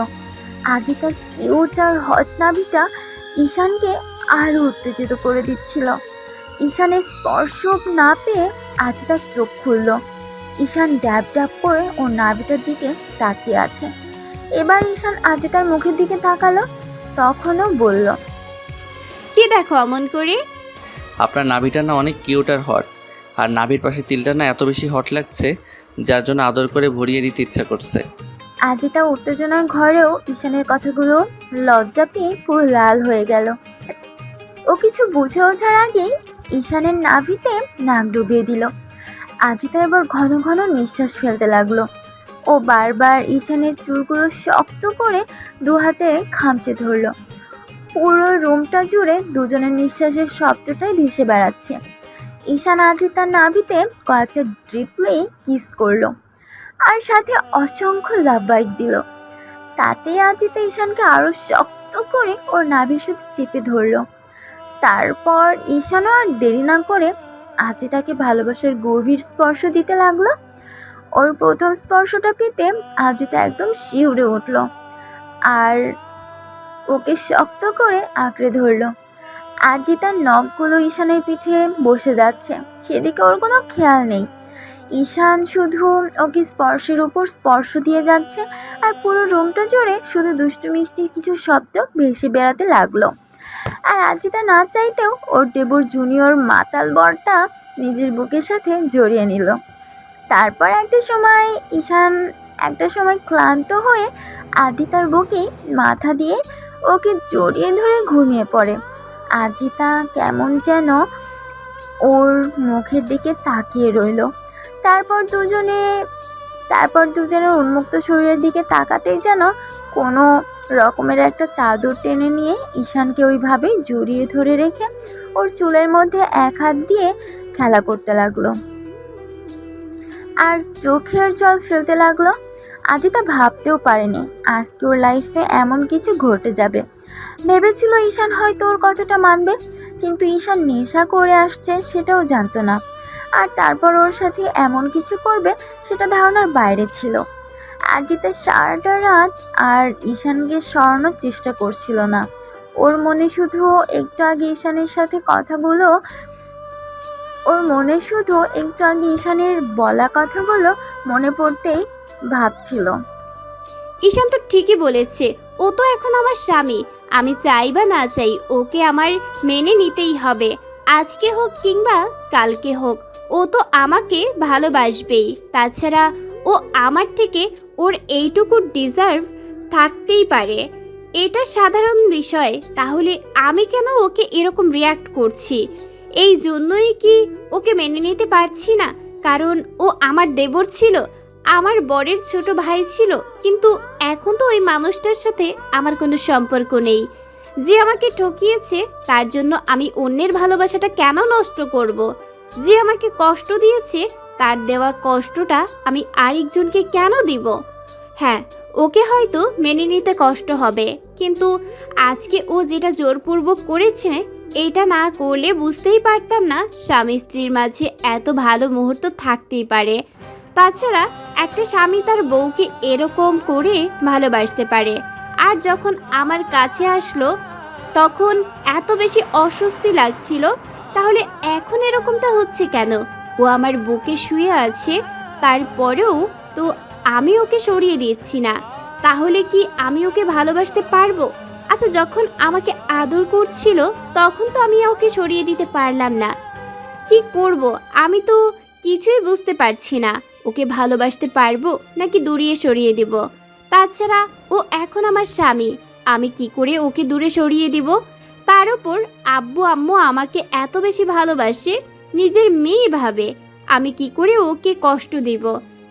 আদ্রিতার কিউট আর হট নাভিটা ঈশানকে আরো উত্তেজিত করে দিচ্ছিল। ঈশানের স্পর্শ না পেয়ে আদ্রিতার চোখ খুলল। ঈশান ড্যাব ড্যাব করে ওর নাভিটার দিকে তাকিয়ে আছে। এবার ঈশান আদ্রিতার মুখের দিকে তাকালো। তখনও বলল, কি দেখো অমন করে? আপনার নাভিটা না অনেক কিউট আর হট, আর নাভির পাশে তিলটা না এত বেশি হট লাগছে যার জন্য আদর করে ভরিয়ে দিতে ইচ্ছা করছে। আদ্রিতা উত্তেজনার ঘরেও ঈশানের কথাগুলো লজ্জা পেয়ে পুরো লাল হয়ে গেল। ও কিছু বুঝে ওঠার আগেই ঈশানের নাভিতে নাক ডুবিয়ে দিল। আদ্রিতা এবার ঘন ঘন নিঃশ্বাস ফেলতে লাগলো। ও বারবার ঈশানের চুলগুলো শক্ত করে দু হাতে খামচে ধরল। পুরো রুমটা জুড়ে দুজনের নিঃশ্বাসের শব্দটাই ভেসে বেড়াচ্ছে। ঈশান আদ্রিতার নাভিতে কয়েকটা ড্রিপলি কিস করলো আর সাথে অসংখ্য লাভ বাইট দিল। তাতেই আদ্রিতা ঈশানকে আরো শক্ত করে ওর নাভির সাথে চেপে ধরল। তারপর ঈশানও আর দেরি না করে আদ্রিতাকে ভালোবাসার গভীর স্পর্শ দিতে লাগলো। ওর প্রথম স্পর্শটা পেতে আদ্রিতা একদম শিউরে উঠল আর ওকে শক্ত করে আঁকড়ে ধরল। আদ্রিতার নখগুলো ঈশানের পিঠে বসে যাচ্ছে, সেদিকে ওর কোনো খেয়াল নেই। ঈশান শুধু ওকে স্পর্শের উপর স্পর্শ দিয়ে যাচ্ছে আর পুরো রুমটা জুড়ে শুধু দুষ্টু মিষ্টির কিছু শব্দ ভেসে বেড়াতে লাগলো। আর আদ্রিতা না চাইতেও ওর দেবর জুনিয়র মাতাল বরটা নিজের বুকের সাথে জড়িয়ে নিল। তারপর ঈশান একটা সময় ক্লান্ত হয়ে আদ্রিতার বুকে মাথা দিয়ে ওকে জড়িয়ে ধরে ঘুমিয়ে পড়ে। আদ্রিতা কেমন যেন ওর মুখের দিকে তাকিয়ে রইল। তারপর দুজনের উন্মুক্ত শরীরের দিকে তাকাতেই যেন কোনো রকমের একটা চাদর টেনে নিয়ে ঈশানকে ওইভাবে জড়িয়ে ধরে রেখে ওর চুলের মধ্যে এক হাত দিয়ে খেলা করতে লাগলো আর চোখের জল ফেলতে লাগলো। আদ্রিতা ভাবতেও পারেনি আজকে ওর লাইফে এমন কিছু ঘটে যাবে। ভেবেছিল ঈশান হয়তো ওর কথাটা মানবে, কিন্তু ঈশান নেশা করে আসছে সেটাও জানতো না। আর তারপর ওর সাথে এমন কিছু করবে সেটা ধারণার বাইরে ছিল। আদ্রিতা সারাটা রাত আর ঈশানকে সরানোর চেষ্টা করছিল না। ওর মনে শুধু একটু আগে ঈশানের বলা কথাগুলো মনে পড়তেই ভাবছিল, ঈশান তো ঠিকই বলেছে, ও তো এখন আমার স্বামী। আমি চাই বা না চাই ওকে আমার মেনে নিতেই হবে। আজকে হোক কিংবা কালকে হোক, ও তো আমাকে ভালোবাসবেই। তাছাড়া ও আমার থেকে ওর এইটুকু ডিজার্ভ থাকতেই পারে, এটা সাধারণ বিষয়। তাহলে আমি কেন ওকে এরকম রিয়াক্ট করছি? এই জন্যই কি ওকে মেনে নিতে পারছি না? কারণ ও আমার দেবর ছিল, আমার বরের ছোট ভাই ছিল। কিন্তু এখন তো ওই মানুষটার সাথে আমার কোনো সম্পর্ক নেই। যে আমাকে ঠকিয়েছে তার জন্য আমি অন্যের ভালোবাসাটা কেন নষ্ট করব? যে আমাকে কষ্ট দিয়েছে তার দেওয়া কষ্টটা আমি আরেকজনকে কেন দিব? হ্যাঁ, ওকে হয়তো মেনে নিতে কষ্ট হবে, কিন্তু আজকে ও যেটা জোরপূর্বক করেছে, এইটা না করলে বুঝতেই পারতাম না স্বামী স্ত্রীর মাঝে এত ভালো মুহূর্ত থাকতেই পারে। তাছাড়া একটা স্বামী তার বউকে এরকম করে ভালোবাসতে পারে। আর যখন আমার কাছে আসলো তখন এত বেশি অস্বস্তি লাগছিল, তাহলে এখন এরকমটা হচ্ছে কেন? ও আমার বুকে শুয়ে আছে, তারপরেও তো আমি ওকে সরিয়ে দিচ্ছি না। তাহলে কি আমি ওকে ভালোবাসতে পারবো? আচ্ছা, যখন আমাকে আদর করছিল তখন তো আমি ওকে সরিয়ে দিতে পারলাম না। কি করব? আমি তো কিছুই বুঝতে পারছি না। ওকে ভালোবাসতে পারবো নাকি দূরিয়ে সরিয়ে দিব? তাছাড়া ও এখন আমার স্বামী, আমি কি করে ওকে দূরে সরিয়ে দিব? তার উপর আব্বু আম্মু আমাকে এত বেশি ভালোবাসে, নিজের মেয়ে ভাবে। আমি কি করে ওকে কষ্ট দিব?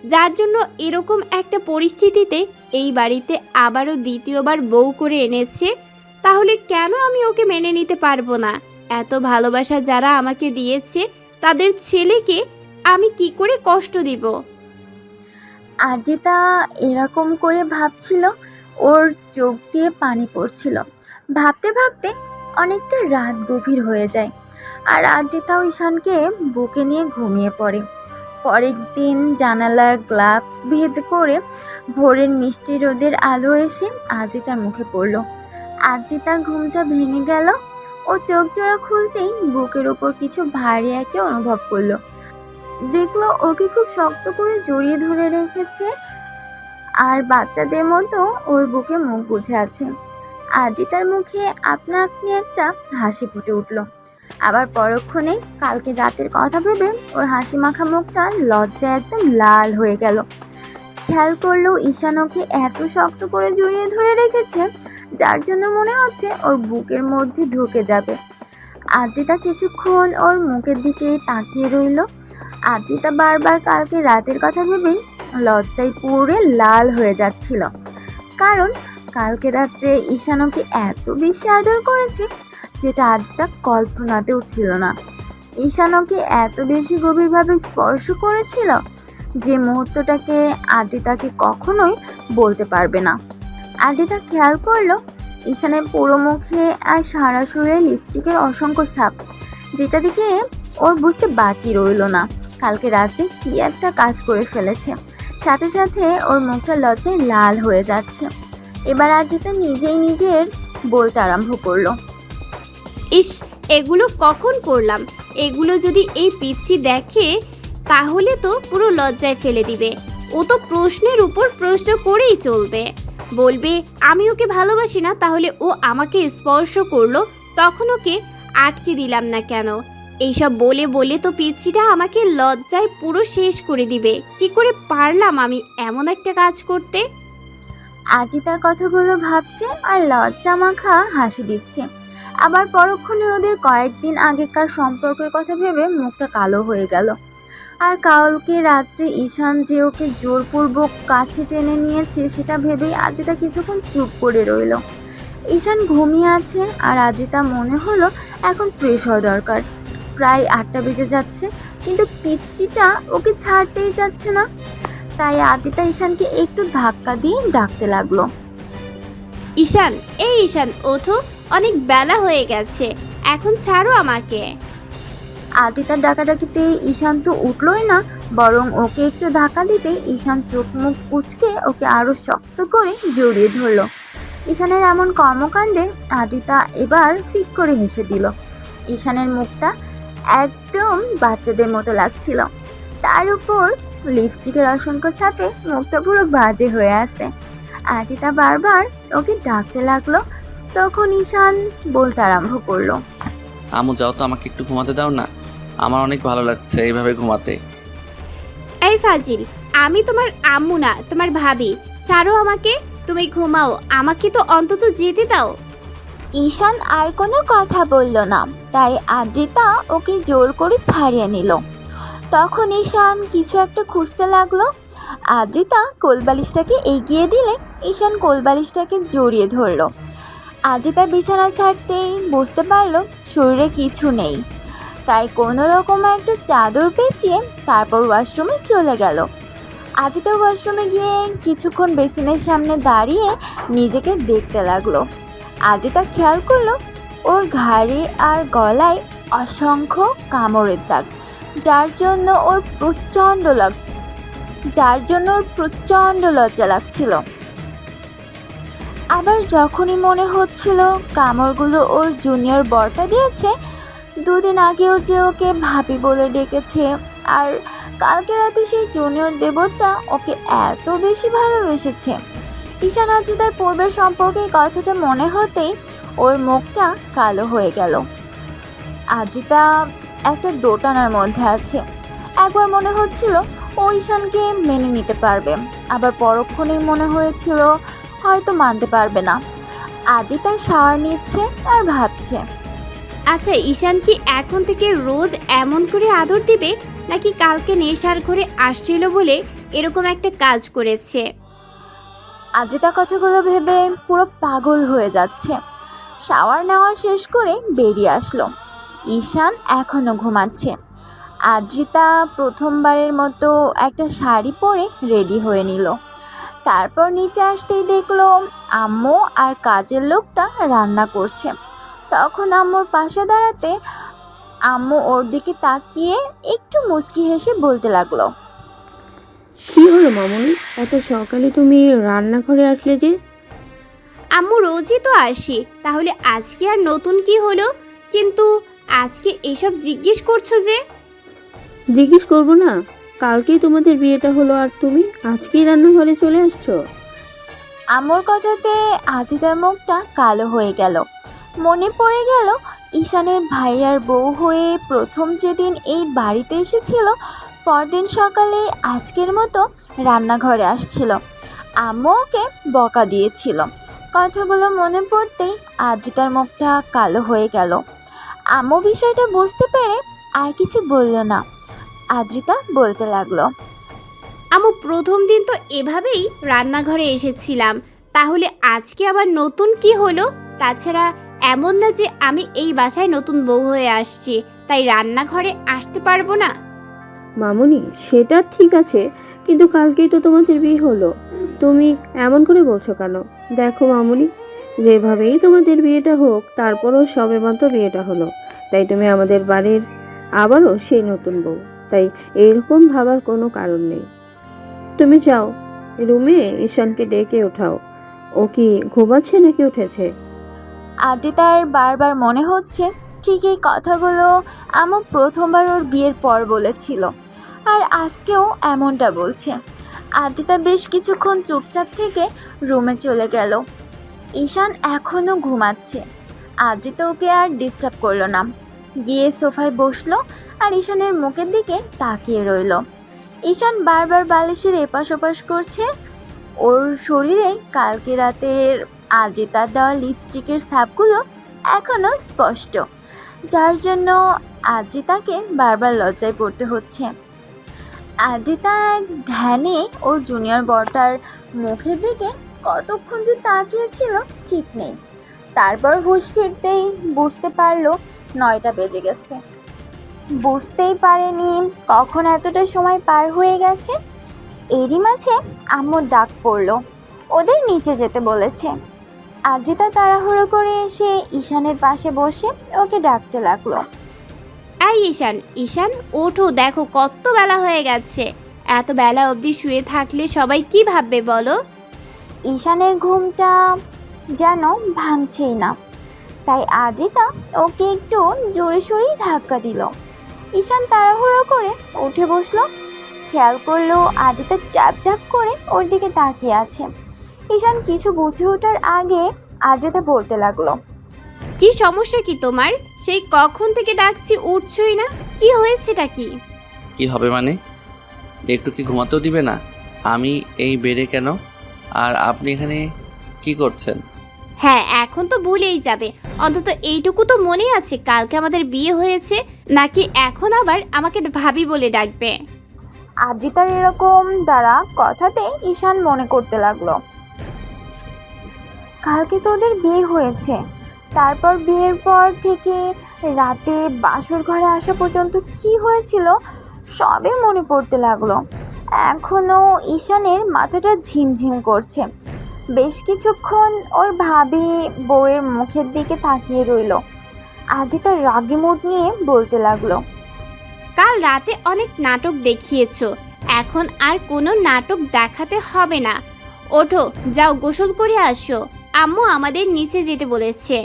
যার জন্য এরকম একটা পরিস্থিতিতে এই বাড়িতে আবারও দ্বিতীয়বার বউ করে এনেছে। তাহলে কেন আমি ওকে মেনে নিতে পারবো না? এত ভালোবাসা যারা আমাকে দিয়েছে তাদের ছেলেকে আমি কি করে কষ্ট দিব? আদ্রিতা এরকম করে ভাবছিল, ওর চোখ দিয়ে পানি পড়ছিল। ভাবতে ভাবতে অনেকটা রাত গভীর হয়ে যায়, আর আদ্রিতাও ঈশানকে বুকে নিয়ে ঘুমিয়ে পড়ে। পরের দিন জানালার গ্লাভস ভেদ করে ভোরের মিষ্টি রোদের আলো এসে আদ্রিতার মুখে পড়ল। আদ্রিতা ঘুমটা ভেঙে গেল। ও চোখ জোড়া খুলতেই বুকের উপর কিছু ভারী একটা অনুভব করলো। দেখলো ওকে খুব শক্ত করে জড়িয়ে ধরে রেখেছে, আর বাচ্চাদের মতো ওর বুকে মুখ বুজে আছে। আদ্রিতার মুখে আপনা আপনি একটা হাসি ফুটে উঠল। আবার পরক্ষণে কালকে রাতের কথা ভেবে ওর হাসি মাখা মুখটা লজ্জায় একদম লাল হয়ে গেল। খেয়াল করলেও ঈশান ওকে এত শক্ত করে জড়িয়ে ধরে রেখেছে, যার জন্য মনে হচ্ছে ওর বুকের মধ্যে ঢুকে যাবে। আদ্রিতা কিছুক্ষণ ওর মুখের দিকে তাকিয়ে রইল। আদ্রিতা বারবার কালকে রাতের কথা ভেবেই লজ্জায় পুড়ে লাল হয়ে যাচ্ছিল, কারণ কালকে রাত্রে ঈশান ওকে এত বেশি আদর করেছে যেটা আদ্রিতা কল্পনাতেও ছিল না। ঈশান ওকে এত বেশি গভীরভাবে স্পর্শ করেছিল যে মুহূর্তটাকে আদ্রিতাকে কখনোই বলতে পারবে না। আদ্রিতা খেয়াল করলো ঈশানের পুরো মুখে আর সারা শরীরে লিপস্টিকের অসংখ্য ছাপ, যেটা দিকে ওর বুঝতে বাকি রইল না কালকে রাত্রে কি একটা কাজ করে ফেলেছে। সাথে সাথে ওর মুখটা লজ্জায় লাল হয়ে যাচ্ছে। এবার আদ্রিতা নিজেই নিজের বলতে আরম্ভ করলো, ইস, এগুলো কখন করলাম? এগুলো যদি এই পিচ্চি দেখে তাহলে তো পুরো লজ্জায় ফেলে দিবে। ও তো প্রশ্নের উপর প্রশ্ন করেই চলবে, বলবে আমি ওকে ভালোবাসি না, তাহলে ও আমাকে স্পর্শ করলো তখন ওকে আটকে দিলাম না কেন? এইসব বলে বলে তো পিচ্চিটা আমাকে লজ্জায় পুরো শেষ করে দিবে। কি করে পারলাম আমি এমন একটা কাজ করতে? আদ্রিতার কথাগুলো ভাবছে আর লজ্জা মাখা হাসি দিচ্ছে। আবার পরক্ষণে ওদের কয়েকদিন আগেকার সম্পর্কের কথা ভেবে মুখটা কালো হয়ে গেল। আর কালকে রাত্রে ঈশান যে ওকে জোরপূর্বক কাছে টেনে নিয়েছে সেটা ভেবেই আদ্রিতা কিছুক্ষণ চুপ করে রইল। ঈশান ঘুমিয়ে আছে আর আদ্রিতা মনে হলো এখন ফ্রেশ হওয়া দরকার। প্রায় 8টা বেজে যাচ্ছে, কিন্তু পিচ্চিটা ওকে ছাড়তেই যাচ্ছে না। তাই আদ্রিতা ঈশানকে একটু ধাক্কা দিয়ে ডাকতে লাগলো, ঈশান, এই ঈশান, ওঠো, অনেক বেলা হয়ে গেছে, এখন ছাড়ো আমাকে। আদ্রিতার ডাকাডাকিতে ঈশান তো উঠলই না, বরং ওকে একটু ধাক্কা দিতেই ঈশান চোখ মুখ কুঁচকে ওকে আরো শক্ত করে জড়িয়ে ধরলো। ঈশানের এমন কর্মকাণ্ডে আদ্রিতা এবার ফিক করে হেসে দিল। ঈশানের মুখটা একদম বাচ্চাদের মতো লাগছিল, তার উপর লিপস্টিকের অসংখ্য ছাপে মুখটা পুরো বাজে হয়ে আছে। আদ্রিতা বারবার ওকে ডাকতে লাগলো, তখন ঈশান বলতে আরম্ভ করলো, আমু যাও তো, আমাকে একটু ঘুমাতে দাও না, আমার অনেক ভালো লাগছে এইভাবে ঘুমাতে। এই ফাজিল, আমি তোমার আম্মু না, তোমার ভাবি। ছাড়ো আমাকে, তুমি ঘুমাও, আমাকে তো অন্তত যেতে দাও। ঈশান আর কোনো কথা বলল না, তাই আদ্রিতা ওকে জোর করে ছাড়িয়ে নিল। তখন ঈশান কিছু একটা খুঁজতে লাগলো। আদ্রিতা কোলবালিশটাকে এগিয়ে দিলে ঈশান কোলবালিশটাকে জড়িয়ে ধরলো। আদ্রিতা বিছানা ছাড়তেই বুঝতে পারলো শরীরে কিছু নেই, তাই কোনো রকম একটা চাদর পেঁচিয়ে তারপর ওয়াশরুমে চলে গেল। আদ্রিতা ওয়াশরুমে গিয়ে কিছুক্ষণ বেসিনের সামনে দাঁড়িয়ে নিজেকে দেখতে লাগলো। আদ্রিতা খেয়াল করলো ওর ঘাড়ে আর গলায় অসংখ্য কামড়ের দাগ, যার জন্য ওর প্রচণ্ড লজ্জা লাগছিল। আবার যখনই মনে হচ্ছিল কামড়গুলো ওর জুনিয়র বরটা দিয়েছে, 2 দিন আগেও যে ওকে ভাবি বলে ডেকেছে আর কালকে রাতে সেই জুনিয়র দেবরটা ওকে এত বেশি ভালোবেসেছে। ঈশান আদ্রিতার পূর্বের সম্পর্কে এই কথাটা মনে হতেই ওর মুখটা কালো হয়ে গেল। আদ্রিতা একটা দোটানার মধ্যে আছে। একবার মনে হচ্ছিল ও ঈশানকে মেনে নিতে পারবে, আবার পরক্ষণেই মনে হয়েছিল হয়তো মানতে পারবে না। আদ্রিতা শাওয়ার নিচ্ছে আর ভাবছে, আচ্ছা, ঈশান কি এখন থেকে রোজ এমন করে আদর দিবে, নাকি কালকে নেশার ঘরে আসছিল বলে এরকম একটা কাজ করেছে? আদ্রিতা কথাগুলো ভেবে পুরো পাগল হয়ে যাচ্ছে। শাওয়ার নেওয়া শেষ করে বেরিয়ে আসলো। ঈশান এখনো ঘুমাচ্ছে। আদ্রিতা প্রথমবারের মতো একটা শাড়ি পরে রেডি হয়ে নিল। তারপর নিচে আসতেই দেখলো আম্মু আর কাজের লোকটা রান্না করছে। তখন আম্মুর পাশে দাঁড়াতে আম্মু ওর দিকে তাকিয়ে একটু মুচকি হেসে বলতে লাগলো, কি হলো মামুনি, এত সকালে তুমি রান্নাঘরে আসলে যে? আম্মু রোজই তো আসি, তাহলে আজকে আর নতুন কি হলো? কিন্তু আজকে এসব জিজ্ঞেস করছো যে? জিজ্ঞেস করবো না? কালকেই তোমাদের বিয়েটা হলো আর তুমি আজকেই রান্নাঘরে চলে আসছো। আম্মুর কথাতে আদ্রিতার মুখটা কালো হয়ে গেল। মনে পড়ে গেল ঈশানের ভাইয়ার বউ হয়ে প্রথম যেদিন এই বাড়িতে এসেছিল, পরদিন সকালে আজকের মতো রান্নাঘরে আসছিল। আম্মু ওকে বকা দিয়েছিল। কথাগুলো মনে পড়তেই আদ্রিতার মুখটা কালো হয়ে গেল। আম্মু বিষয়টা বুঝতে পেরে আর কিছু বলল না। আদ্রিতা বলতে লাগলো, আম্মু প্রথম দিন তো এভাবেই রান্নাঘরে এসেছিলাম, তাহলে আজকে আবার নতুন কি হলো? তাছাড়া এমন না যে আমি এই বাসায় নতুন বউ হয়ে আসছি, তাই রান্নাঘরে আসতে পারবো না। মামুনি সেটা ঠিক আছে, কিন্তু কালকেই তো তোমাদের বিয়ে হলো, তুমি এমন করে বলছো কেন? দেখো মামুনি, যেভাবেই তোমাদের বিয়েটা হোক, তারপরও সবেমাত্র বিয়েটা হলো, তাই তুমি আমাদের বাড়ির আবারও সেই নতুন বউ, তাই এরকম ভাবার কোনো কারণ নেই। তুমি যাও রুমে ঈশানকে ডেকে ওঠাও। ও কি ঘুমাচ্ছে নাকি উঠেছে? আদ্রিতার বারবার মনে হচ্ছে ঠিক এই কথাগুলো আম্মু প্রথমবার ওর বিয়ের পর বলেছিল, আর আজকেও এমনটা বলছে। আদ্রিতা বেশ কিছুক্ষণ চুপচাপ থেকে রুমে চলে গেল। ঈশান এখনও ঘুমাচ্ছে। আদ্রিতা ওকে আর ডিস্টার্ব করলো না, গিয়ে সোফায় বসলো আর ঈশানের মুখের দিকে তাকিয়ে রইল। ঈশান বারবার বালিশের এপাশ ওপাশ করছে। ওর শরীরে কালকে রাতের আদ্রিতার দেওয়া লিপস্টিকের ছাপগুলো এখনও স্পষ্ট, যার জন্য আদ্রিতাকে বারবার লজ্জায় পড়তে হচ্ছে। আদ্রিতা এক ধ্যানে ওর জুনিয়র বরটার মুখের দিকে কতক্ষণ যে তাকিয়েছিল ঠিক নেই। তারপর হুঁশ ফিরতেই বুঝতে পারলো 9টা বেজে গেছে। বুঝতেই পারেনি কখন এতটা সময় পার হয়ে গেছে। এরই মাঝে আম্মুর ডাক পড়লো, ওদের নিচে যেতে বলেছে। আদ্রিতা তাড়াহুড়ো করে এসে ঈশানের পাশে বসে ওকে ডাকতে লাগলো, এই ঈশান, ঈশান ওঠো, দেখো কত বেলা হয়ে গেছে। এত বেলা অবধি শুয়ে থাকলে সবাই কি ভাববে বলো? ঈশানের ঘুমটা যেন ভাঙছেই না, তাই আদ্রিতা ওকে একটু জোরে সোরেই ধাক্কা দিল। ঈশান তাড়াহুড়ো করে উঠে বসলো। খেয়াল করলো আদ্রিতা ট্যাপ ট্যাপ করে ওর দিকে তাকিয়ে আছে। ঈশান কিছু বুঝে ওঠার আগে আদ্রিতা বলতে লাগলো, কি সমস্যা কি তোমার? সেই কখন থেকে ডাকছি উঠছই না, কি হয়েছেটা কি? কি হবে মানে? একটু কি ঘুমাতেও দিবে না? আমি এই বেডে কেন? আর আপনি এখানে কি করছেন? হ্যাঁ, এখন তো ভুলেই যাবে। অন্তত এইটুকু তো মনে আছে কালকে আমাদের বিয়ে হয়েছে, নাকি এখন আবার আমাকে ভাবি বলে ডাকবে? আদ্রিতার এরকম দ্বারা কথাতে ঈশান মনে করতে লাগলো, কালকে তো ওদের বিয়ে হয়েছে। তারপর বিয়ের পর থেকে রাতে বাসর ঘরে আসা পর্যন্ত কি হয়েছিল সবই মনে পড়তে লাগলো। এখনও ঈশানের মাথাটা ঝিমঝিম করছে। বেশ কিছুক্ষণ ওর ভাবি বউয়ের মুখের দিকে তাকিয়ে রইল। আদ্রিতা রাগী মুড নিয়ে বলতে লাগলো, কাল রাতে অনেক নাটক দেখিয়েছো, এখন আর কোনো নাটক দেখাতে হবে না। ওঠো, যাও গোসল করে আসো। আম্মু আমাদের নিচে যেতে বলেছে।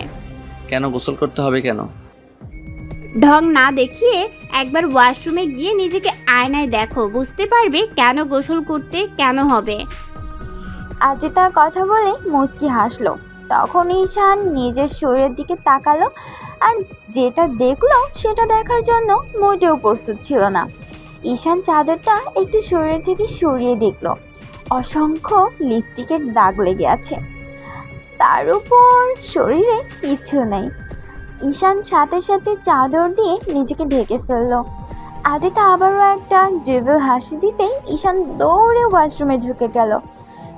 কেন গোসল করতে হবে কেন? ঢং না দেখিয়ে একবার ওয়াশরুমে গিয়ে নিজেকে আয়নায় দেখো, বুঝতে পারবে কেন গোসল করতে কেন হবে। আদ্রিতার কথা বলে মুচকি হাসলো। তখন ঈশান নিজের শরীরের দিকে তাকালো, আর যেটা দেখলো সেটা দেখার জন্য মোটেও প্রস্তুত ছিল না। ঈশান চাদরটা একটু শরীর থেকে সরিয়ে দেখলো অসংখ্য লিপস্টিকের দাগ লেগে আছে, তার উপর শরীরে কিছু নেই। ঈশান সাথে সাথে চাদর দিয়ে নিজেকে ঢেকে ফেললো। আদিতা আবারও একটা ডেভিল হাসি দিতেই ঈশান দৌড়ে ওয়াশরুমে ঢুকে গেল।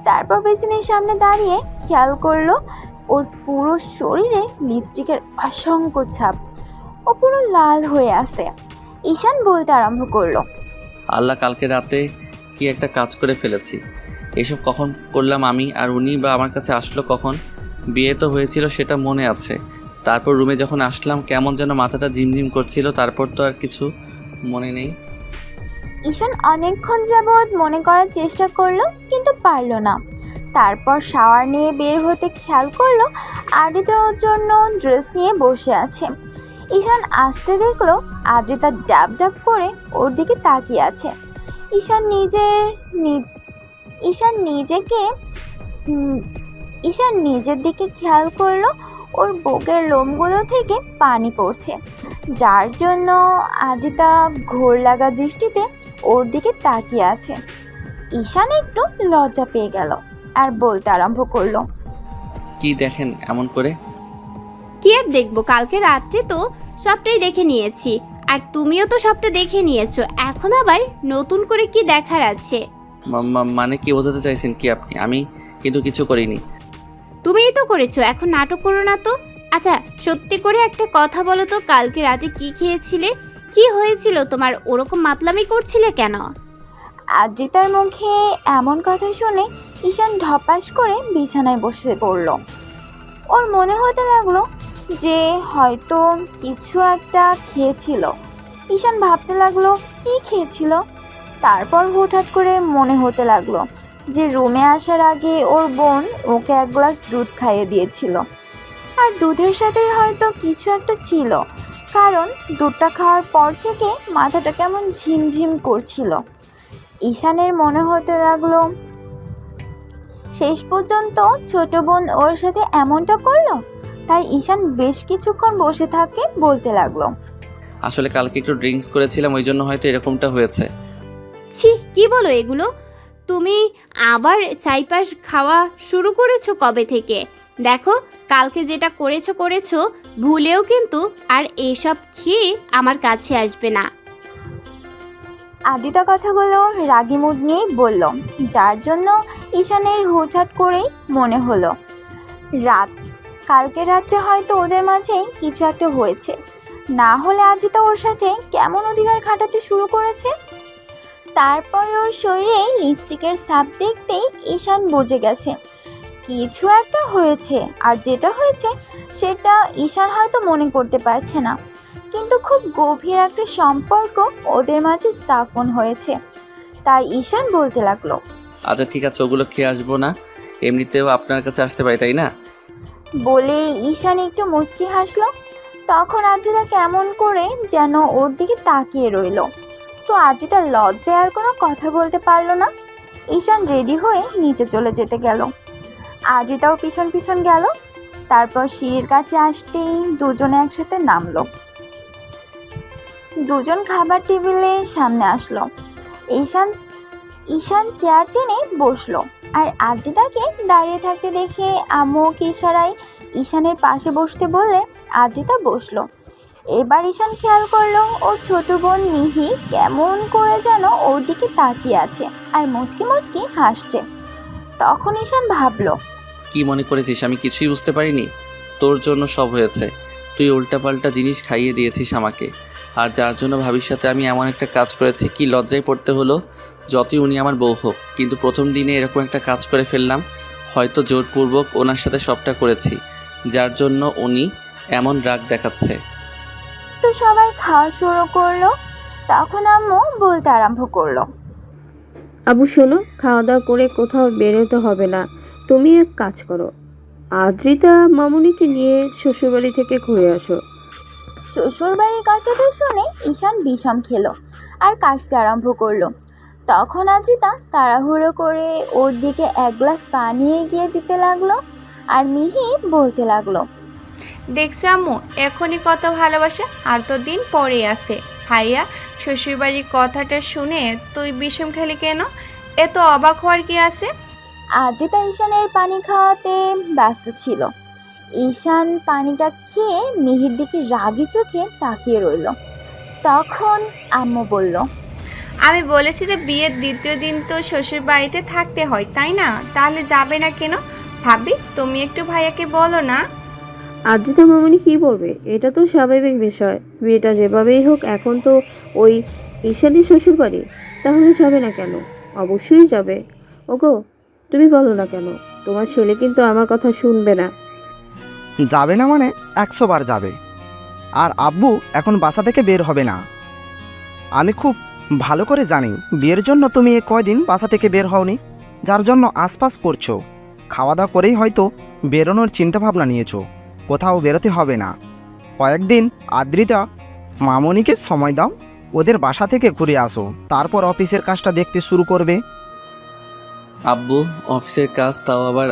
তারপর বেসিনের সামনে দাঁড়িয়ে খেয়াল করলো ওর পুরো শরীরে লিপস্টিকের অসংখ্য ছাপ, ও পুরো লাল হয়ে আছে। ঈশান বলতে আরম্ভ করলো, আল্লাহ, কালকে রাতে কি একটা কাজ করে ফেলেছি। এসব কখন করলাম আমি, আর উনি বা আমার কাছে আসলো কখন? বিয়ে তো হয়েছিল সেটা মনে আছে, তারপর রুমে যখন আসলাম কেমন যেন মাথাটা ঝিমঝিম করছিল, তারপর তো আর কিছু মনে নেই। ঈশান অনেকক্ষণ যাবৎ মনে করার চেষ্টা করলো কিন্তু পারলো না। তারপর শাওয়ার নিয়ে বের হতে খেয়াল করলো আদ্রিতার জন্য ড্রেস নিয়ে বসে আছে। ঈশান আসতে দেখলো আদ্রিতা ডাব ডাব করে ওর দিকে তাকিয়ে আছে। ঈশান নিজের দিকে খেয়াল করলো ওর বুকের লোমগুলো থেকে পানি পড়ছে, যার জন্য আদ্রিতা ঘোর লাগা দৃষ্টিতে ওর দিকে তাকিয়ে আছে। ঈশান একটু লজ্জা পেয়ে গেল আর বলতে আরম্ভ করলো, কি দেখেন এমন করে? কি আর দেখবো, কালকে রাত্রে তো সবটাই দেখে নিয়েছি, আর তুমিও তো সবটা দেখে নিয়েছো, এখন আবার নতুন করে কি দেখার আছে? মানে কি বোঝাতে চাইছেন কি আপনি? আমি কিন্তু কিছু করিনি। তুমিই তো করেছো, এখন নাটক করো না তো। আচ্ছা সত্যি করে একটা কথা বলো তো, কালকে রাতে কি খেয়েছিলে, কি হয়েছিল তোমার, ওরকম মাতলামি করছিলে কেন? আদ্রিতার মুখে এমন কথা শুনে ঈশান ধপাস করে বিছানায় বসে পড়ল। ওর মনে হতে লাগলো যে হয়তো কিছু একটা খেয়েছিল। ঈশান ভাবতে লাগলো কি খেয়েছিল। তারপর হঠাৎ করে মনে হতে লাগলো যে রুমে আসার আগে ওর বোন ওকে এক গ্লাস দুধ খাইয়ে দিয়েছিল, আর দুধের সাথে হয়তো কিছু একটা ছিল, কারণ দুধটা খাওয়ার পর থেকে মাথাটা কেমন ঝিমঝিম করছিল। ঈশানের মনে হতে লাগলো শেষ পর্যন্ত ছোট বোন ওর সাথে এমনটা করলো। তাই ঈশান বেশ কিছুক্ষণ বসে থাকে বলতে লাগলো, আসলে কালকে একটু ড্রিঙ্কস করেছিলাম, ওই জন্য হয়তো এরকমটা হয়েছে। ছি, কি বলো এগুলো? তুমি আবার চাইপাশ খাওয়া শুরু করেছো কবে থেকে? দেখো কালকে যেটা করেছো করেছো, ভুলেও কিন্তু আর এসব খেয়ে আমার কাছে আসবে না। আদিতা কথাগুলো রাগী মুড নিয়েই বলল, যার জন্য ঈশানের হঠাৎ করেই মনে হলো কালকে রাত্রে হয়তো ওদের মাঝে কিছু একটা হয়েছে, না হলে আদিতা ওর সাথে কেমন অধিকার খাটাতে শুরু করেছে। তারপর ওর শরীরে লিপস্টিকের ছাপ দেখতেই ঈশান বুঝে গেছে কিছু একটা হয়েছে, আর যেটা হয়েছে সেটা ঈশান হয়তো মনে করতে পারছে না, কিন্তু খুব গভীর একটা সম্পর্ক ওদের মাঝে স্থাপন হয়েছে। তাই ঈশান বলতে লাগলো, আচ্ছা ঠিক আছে, ওগুলো খেয়ে আসবো না, এমনিতেও আপনার কাছে আসতে পারি তাই না? বলে ঈশান একটু মুচকি হাসলো। তখন আদ্রিতা কেমন করে যেন ওর দিকে তাকিয়ে রইল। তো আদ্রিতার লজ্জায় আর কোনো কথা বলতে পারলো না। ঈশান রেডি হয়ে নিচে চলে যেতে গেল, আদ্রিতাও পিছন পিছন গেল। তারপর সিঁড়ির কাছে আসতেই দুজনে একসাথে নামলো। দুজন খাবার টেবিলের সামনে আসলো। ঈশান চেয়ার টেনে বসলো, আর আদ্রিতাকে দাঁড়িয়ে থাকতে দেখে আম্মু ওকে ইশারায় ঈশানের পাশে বসতে বললে আদ্রিতা বসলো। এবার ঈশান খেয়াল করলো ওর ছোট বোন মিহি কেমন করে যেন ওর দিকে তাকিয়ে আছে আর মুচকি মুচকি হাসছে। তখন ঈশান ভাবলো, কি মনে করেছিস আমি কিছুই বুঝতে পারিনি? তোর জন্য সব হয়েছে, তুই উল্টাপাল্টা জিনিস খাইয়ে দিয়েছিস আমাকে, আর যার জন্য ভাবির সাথে আমি এমন একটা কাজ করেছি, কি লজ্জায় পড়তে হলো। যতই উনি আমার বউ হোক, কিন্তু প্রথম দিনে এরকম একটা কাজ করে ফেললাম। হয়তো জোরপূর্বক ওনার সাথে সবটা করেছি, যার জন্য উনি এমন রাগ দেখাচ্ছে। তো সবাই খাওয়া শুরু করলো। তখন আম্মু বলতে আরম্ভ করলো, আবু শোনো, খাওয়া দাওয়া করে কোথাও বেরোতে হবে না। তুমি এক কাজ করো, আদ্রিতা মামুনিকে নিয়ে শ্বশুরবাড়ি থেকে ঘুরে আসো। শ্বশুরবাড়ির কথাটা শুনে ঈশান বিষম খেলো আর কাশতে আরম্ভ করলো। তখন আদ্রিতা তাড়াহুড়ো করে ওর দিকে এক গ্লাস পানি এগিয়ে দিতে লাগলো আর মিহি বলতে লাগলো, দেখছো আম্মু, এখনই কত ভালোবাসা আর তো দিন পরে আছে। ভাইয়া শ্বশুরবাড়ির কথাটা শুনে তুই বিষম খেলি কেন? এত অবাক হওয়ার কি আছে? আদ্রিতা ঈশানের পানি খাওয়াতে ব্যস্ত ছিল। ঈশান পানিটা খেয়ে মিহির দিকে রাগি চোখে তাকিয়ে রইল। তখন আম্মু বলল, আমি বলেছি যে বিয়ের দ্বিতীয় দিন তো শ্বশুর বাড়িতে থাকতে হয়, তাই না? তাহলে যাবে না কেন? ভাবি, তুমি একটু ভাইয়াকে বলো না। আদ্রিতা মামনি কি বলবে? এটা তো স্বাভাবিক বিষয়। বিয়েটা যেভাবেই হোক এখন তো ওই ঈশানী শ্বশুর বাড়ি, তাহলে যাবে না কেন? অবশ্যই যাবে। ওগো, তুমি বলো না কেন? তোমার ছেলে কিন্তু আমার কথা শুনবে না। যাবে না মানে 100 বার যাবে। আর আব্বু এখন বাসা থেকে বের হবে না। আমি খুব ভালো করে জানি বিয়ের জন্য তুমি এ কয়দিন বাসা থেকে বের হওনি, যার জন্য আশপাশ করছো। খাওয়া দাওয়া করেই হয়তো বেরোনোর চিন্তাভাবনা নিয়েছো। কোথাও বেরোতে হবে না। কয়েকদিন আদ্রিতা মামনিকে সময় দাও, ওদের বাসা থেকে ঘুরে আসো, তারপর অফিসের কাজটা দেখতে শুরু করবে। আব্বু, অফিসের কাজ তাও আবার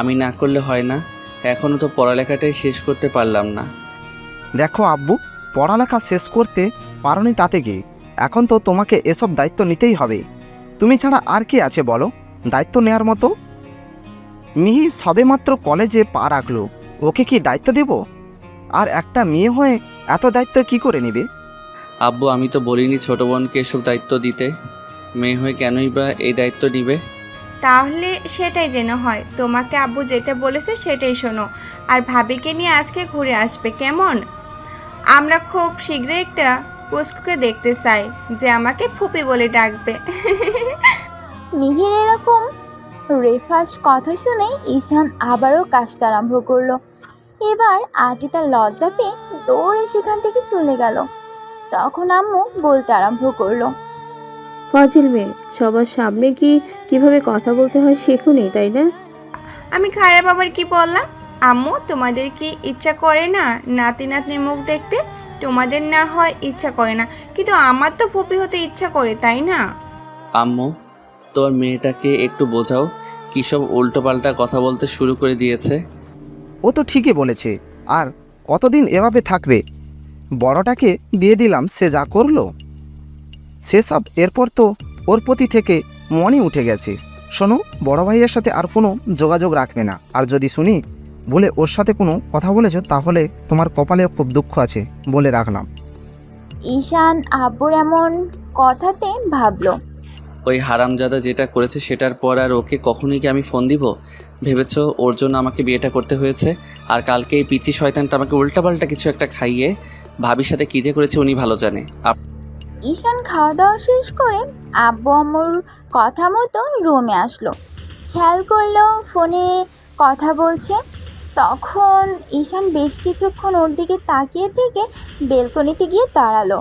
আমি না করলে হয় না? এখনও তো পড়ালেখাটাই শেষ করতে পারলাম না। দেখো আব্বু, পড়ালেখা শেষ করতে পারোনি তাতে কি? এখন তো তোমাকে এসব দায়িত্ব নিতেই হবে। তুমি ছাড়া আর কে আছে বলো দায়িত্ব নেওয়ার মতো? মিহি সবেমাত্র কলেজে পা রাখলো, ওকে কি দায়িত্ব দেব? আর একটা মেয়ে হয়ে এত দায়িত্ব কি করে নেবে? আব্বু, আমি তো বলিনি ছোট বোনকে এসব দায়িত্ব দিতে। মেয়ে হয়ে কেনই বা এই দায়িত্ব নিবে? তাহলে সেটাই যেন হয়। তোমাকে আব্বু যেটা বলেছে সেটাই শোনো। আর ভাবিকে নিয়ে আজকে ঘুরে আসবে, কেমন? আমরা খুব শীঘ্রই একটা পুষ্কুকে দেখতে চাই যে আমাকে ফুপি বলে ডাকবে। মিহির এরকম রেফাস কথা শুনে ঈশান আবারও কাশতে আরম্ভ করলো। এবার আদ্রিতা লজ্জা পেয়ে দৌড়ে সেখান থেকে চলে গেল। তখন আম্মু বলতে আরম্ভ করলো, ফাজিল মেয়ে, সবার সামনে কি কিভাবে কথা বলতে হয় শেখোনি, তাই না? আমি খারাপ আবার কি বললাম? আম্মু, তোমাদের কি ইচ্ছা করে না নাতি নাতনির মুখ দেখতে? তোমাদের না হয় ইচ্ছা করে না, কিন্তু আমার তো ফুপি হতে ইচ্ছা করে, তাই না? আম্মু, তোর মেয়েটাকে একটু বোঝাও, কী সব উল্টোপাল্টা কথা বলতে শুরু করে দিয়েছে। ও তো ঠিকই বলেছে। আর কতদিন এভাবে থাকবে? বড়টাকে বিয়ে দিলাম, সে যা করলো সেসব এরপর তো ওর প্রতি থেকে মনই উঠে গেছে। শোনো, বড় ভাইয়ের সাথে আর কোনো যোগাযোগ রাখবে না। আর যদি শুনি বলে ওর সাথে কোনো কথা বলেছো, তাহলে তোমার কপালে খুব দুঃখ আছে বলে রাখলাম। ঈশান আব্বুর এমন কথাতে ভাবলো, ওই হারামজাদা যেটা করেছে সেটার পর আর ওকে কখনোই কি আমি ফোন দিব? ভেবেছো ওর জন্য আমাকে বিয়েটা করতে হয়েছে? আর কালকে এই পিচি শয়তানটা আমাকে উল্টাপাল্টা কিছু একটা খাইয়ে ভাবির সাথে কী যে করেছে উনি ভালো জানে। ঈশান খাওয়া দাওয়া শেষ করে আব্বু আম্মুর কথা মতো রুমে আসলো। খেয়াল করলো ফোনে কথা বলছে। তখন ঈশান বেশ কিছুক্ষণ ওর দিকে তাকিয়ে থেকে বেলকনিতে গিয়ে দাঁড়ালো।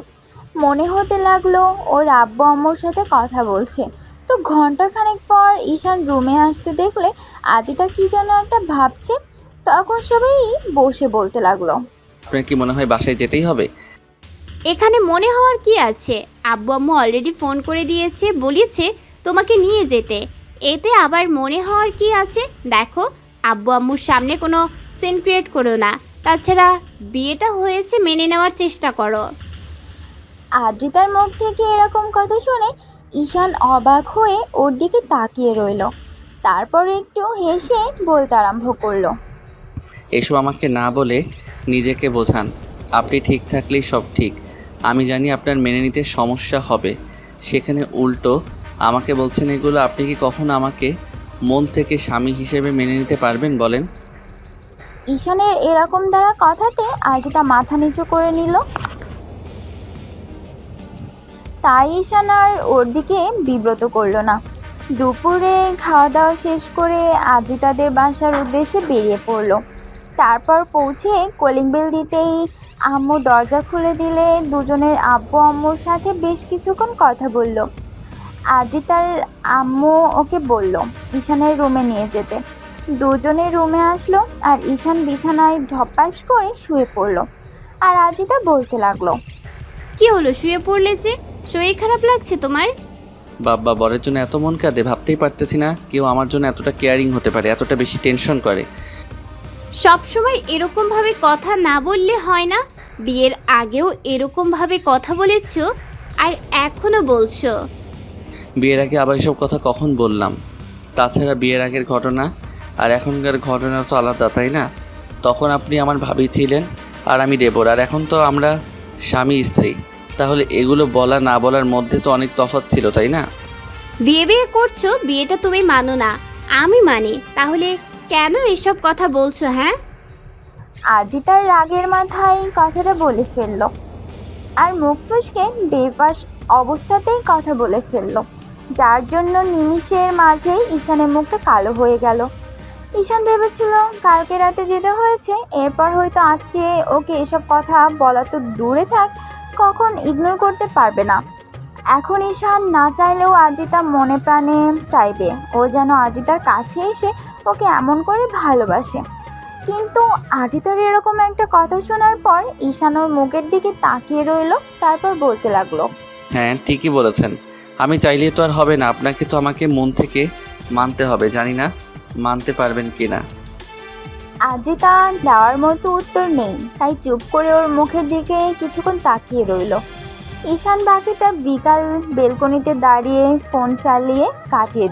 মনে হতে লাগলো ওর আব্বু আম্মুর সাথে কথা বলছে। তো ঘন্টাখানেক পর ঈশান রুমে আসতে দেখলে আদিতা কি যেন একটা ভাবছে। তখন সবাই বসে বলতে লাগলো, আপনার কি মনে হয় বাসায় যেতেই হবে? এখানে মনে হওয়ার কি আছে? আব্বু আম্মু অলরেডি ফোন করে দিয়েছে, বলেছে তোমাকে নিয়ে যেতে। এতে আবার মনে হওয়ার কি আছে? দেখো, আব্বু আম্মুর সামনে কোনো সিন ক্রিয়েট করো না। তাছাড়া বিয়েটা হয়েছে, মেনে নেওয়ার চেষ্টা করো। আদ্রিতার মুখ থেকে এরকম কথা শুনে ঈশান অবাক হয়ে ওর দিকে তাকিয়ে রইল। তারপর একটু হেসে বলতে আরম্ভ করলো, এসব আমাকে না বলে নিজেকে বোঝান। আপনি ঠিক থাকলেই সব ঠিক। আমি জানি আপনার মেনে নিতে সমস্যা হবে, সেখানে উল্টো আমাকে বলছেন এগুলো। আপনি কি কখনো আমাকে মন থেকে স্বামী হিসেবে মেনে নিতে পারবেন বলেন? ঈশানের এরকম দ্বারা কথাতে আদ্রিতা মাথা নিচু করে নিল। তাই ঈশান আর ওর দিকে বিব্রত করলো না। দুপুরে খাওয়া দাওয়া শেষ করে আদ্রিতাদের বাসার উদ্দেশ্যে বেরিয়ে পড়লো। তারপর পৌঁছে কলিং বেল দিতেই আম্মু দরজা খুলে দিলে দুজনের আব্বু আম্মুর সাথে বেশ কিছুক্ষণ কথা বলল। আদ্রিতার আম্মু ওকে বলল ঈশানের রুমে নিয়ে যেতে। দুজনে রুমে আসলো আর ঈশান বিছানায় ধপাস করে শুয়ে পড়ল। আর আদ্রিতা বলতে লাগলো। কি হলো, শুয়ে পড়লে যে? শরীর খারাপ লাগছে তোমার? বাবা, বরের জন্য এত মন কাঁদে, ভাবতেই পারতেছি না কেউ আমার জন্য এতটা কেয়ারিং হতে পারে, এতটা বেশি টেনশন করে। সবসময় এরকম ভাবে কথা না বললে হয় না? বিয়ের আগেও এরকম ভাবে কথা বলেছো আর এখনো বলছো। বিয়ের আগে আবার এসব কথা কখন বললাম? তাছাড়া বিয়ের আগের ঘটনা আর এখনকার ঘটনা তো আলাদা, তাই না? তখন আপনি আমার ভাবি ছিলেন আর আমি দেবর, আর এখন তো আমরা স্বামী স্ত্রী। তাহলে এগুলো বলা না বলার মধ্যে তো অনেক তফাৎ ছিল, তাই না? বিয়ে করছো, বিয়েটা তুমি মানো না, আমি মানি, তাহলে কেন এসব কথা বলছো? হ্যাঁ, আদ্রিতার রাগের মাথায় কথাটা বলে ফেললো আর মুখ ফসকে বেপাস অবস্থাতেই কথা বলে ফেললো, যার জন্য নিমিষের মাঝেই ঈশানের মুখটা কালো হয়ে গেল। ঈশান ভেবেছিল কালকে রাতে যেটা হয়েছে এরপর হয়তো আজকে ওকে এসব কথা বলা তো দূরে থাক, কখন ইগনোর করতে পারবে না। এখন ঈশান না চাইলেও আদ্রিতা মনে প্রাণে চাইবে ও যেন আদ্রিতার কাছে এসে ওকে এমন করে ভালোবাসে। কিন্তু আদ্রিতার এরকম একটা কথা শোনার পর ঈশান ওর মুখের দিকে তাকিয়ে রইল, তারপর বলতে লাগলো। হ্যাঁ, ঠিকই বলেছেন। আমি চাইলে তো আর হবে না, আপনাকে তো আমাকে মন থেকে মানতে হবে। জানি না মানতে পারবেন কি না। আদ্রিতা দেওয়ার মতো উত্তর নেই, তাই চুপ করে ওর মুখের দিকে কিছুক্ষণ তাকিয়ে রইল। ঈশান বাকিটা বিকাল বেলকনিতে দাঁড়িয়ে ফোন চালিয়ে কাটিয়ে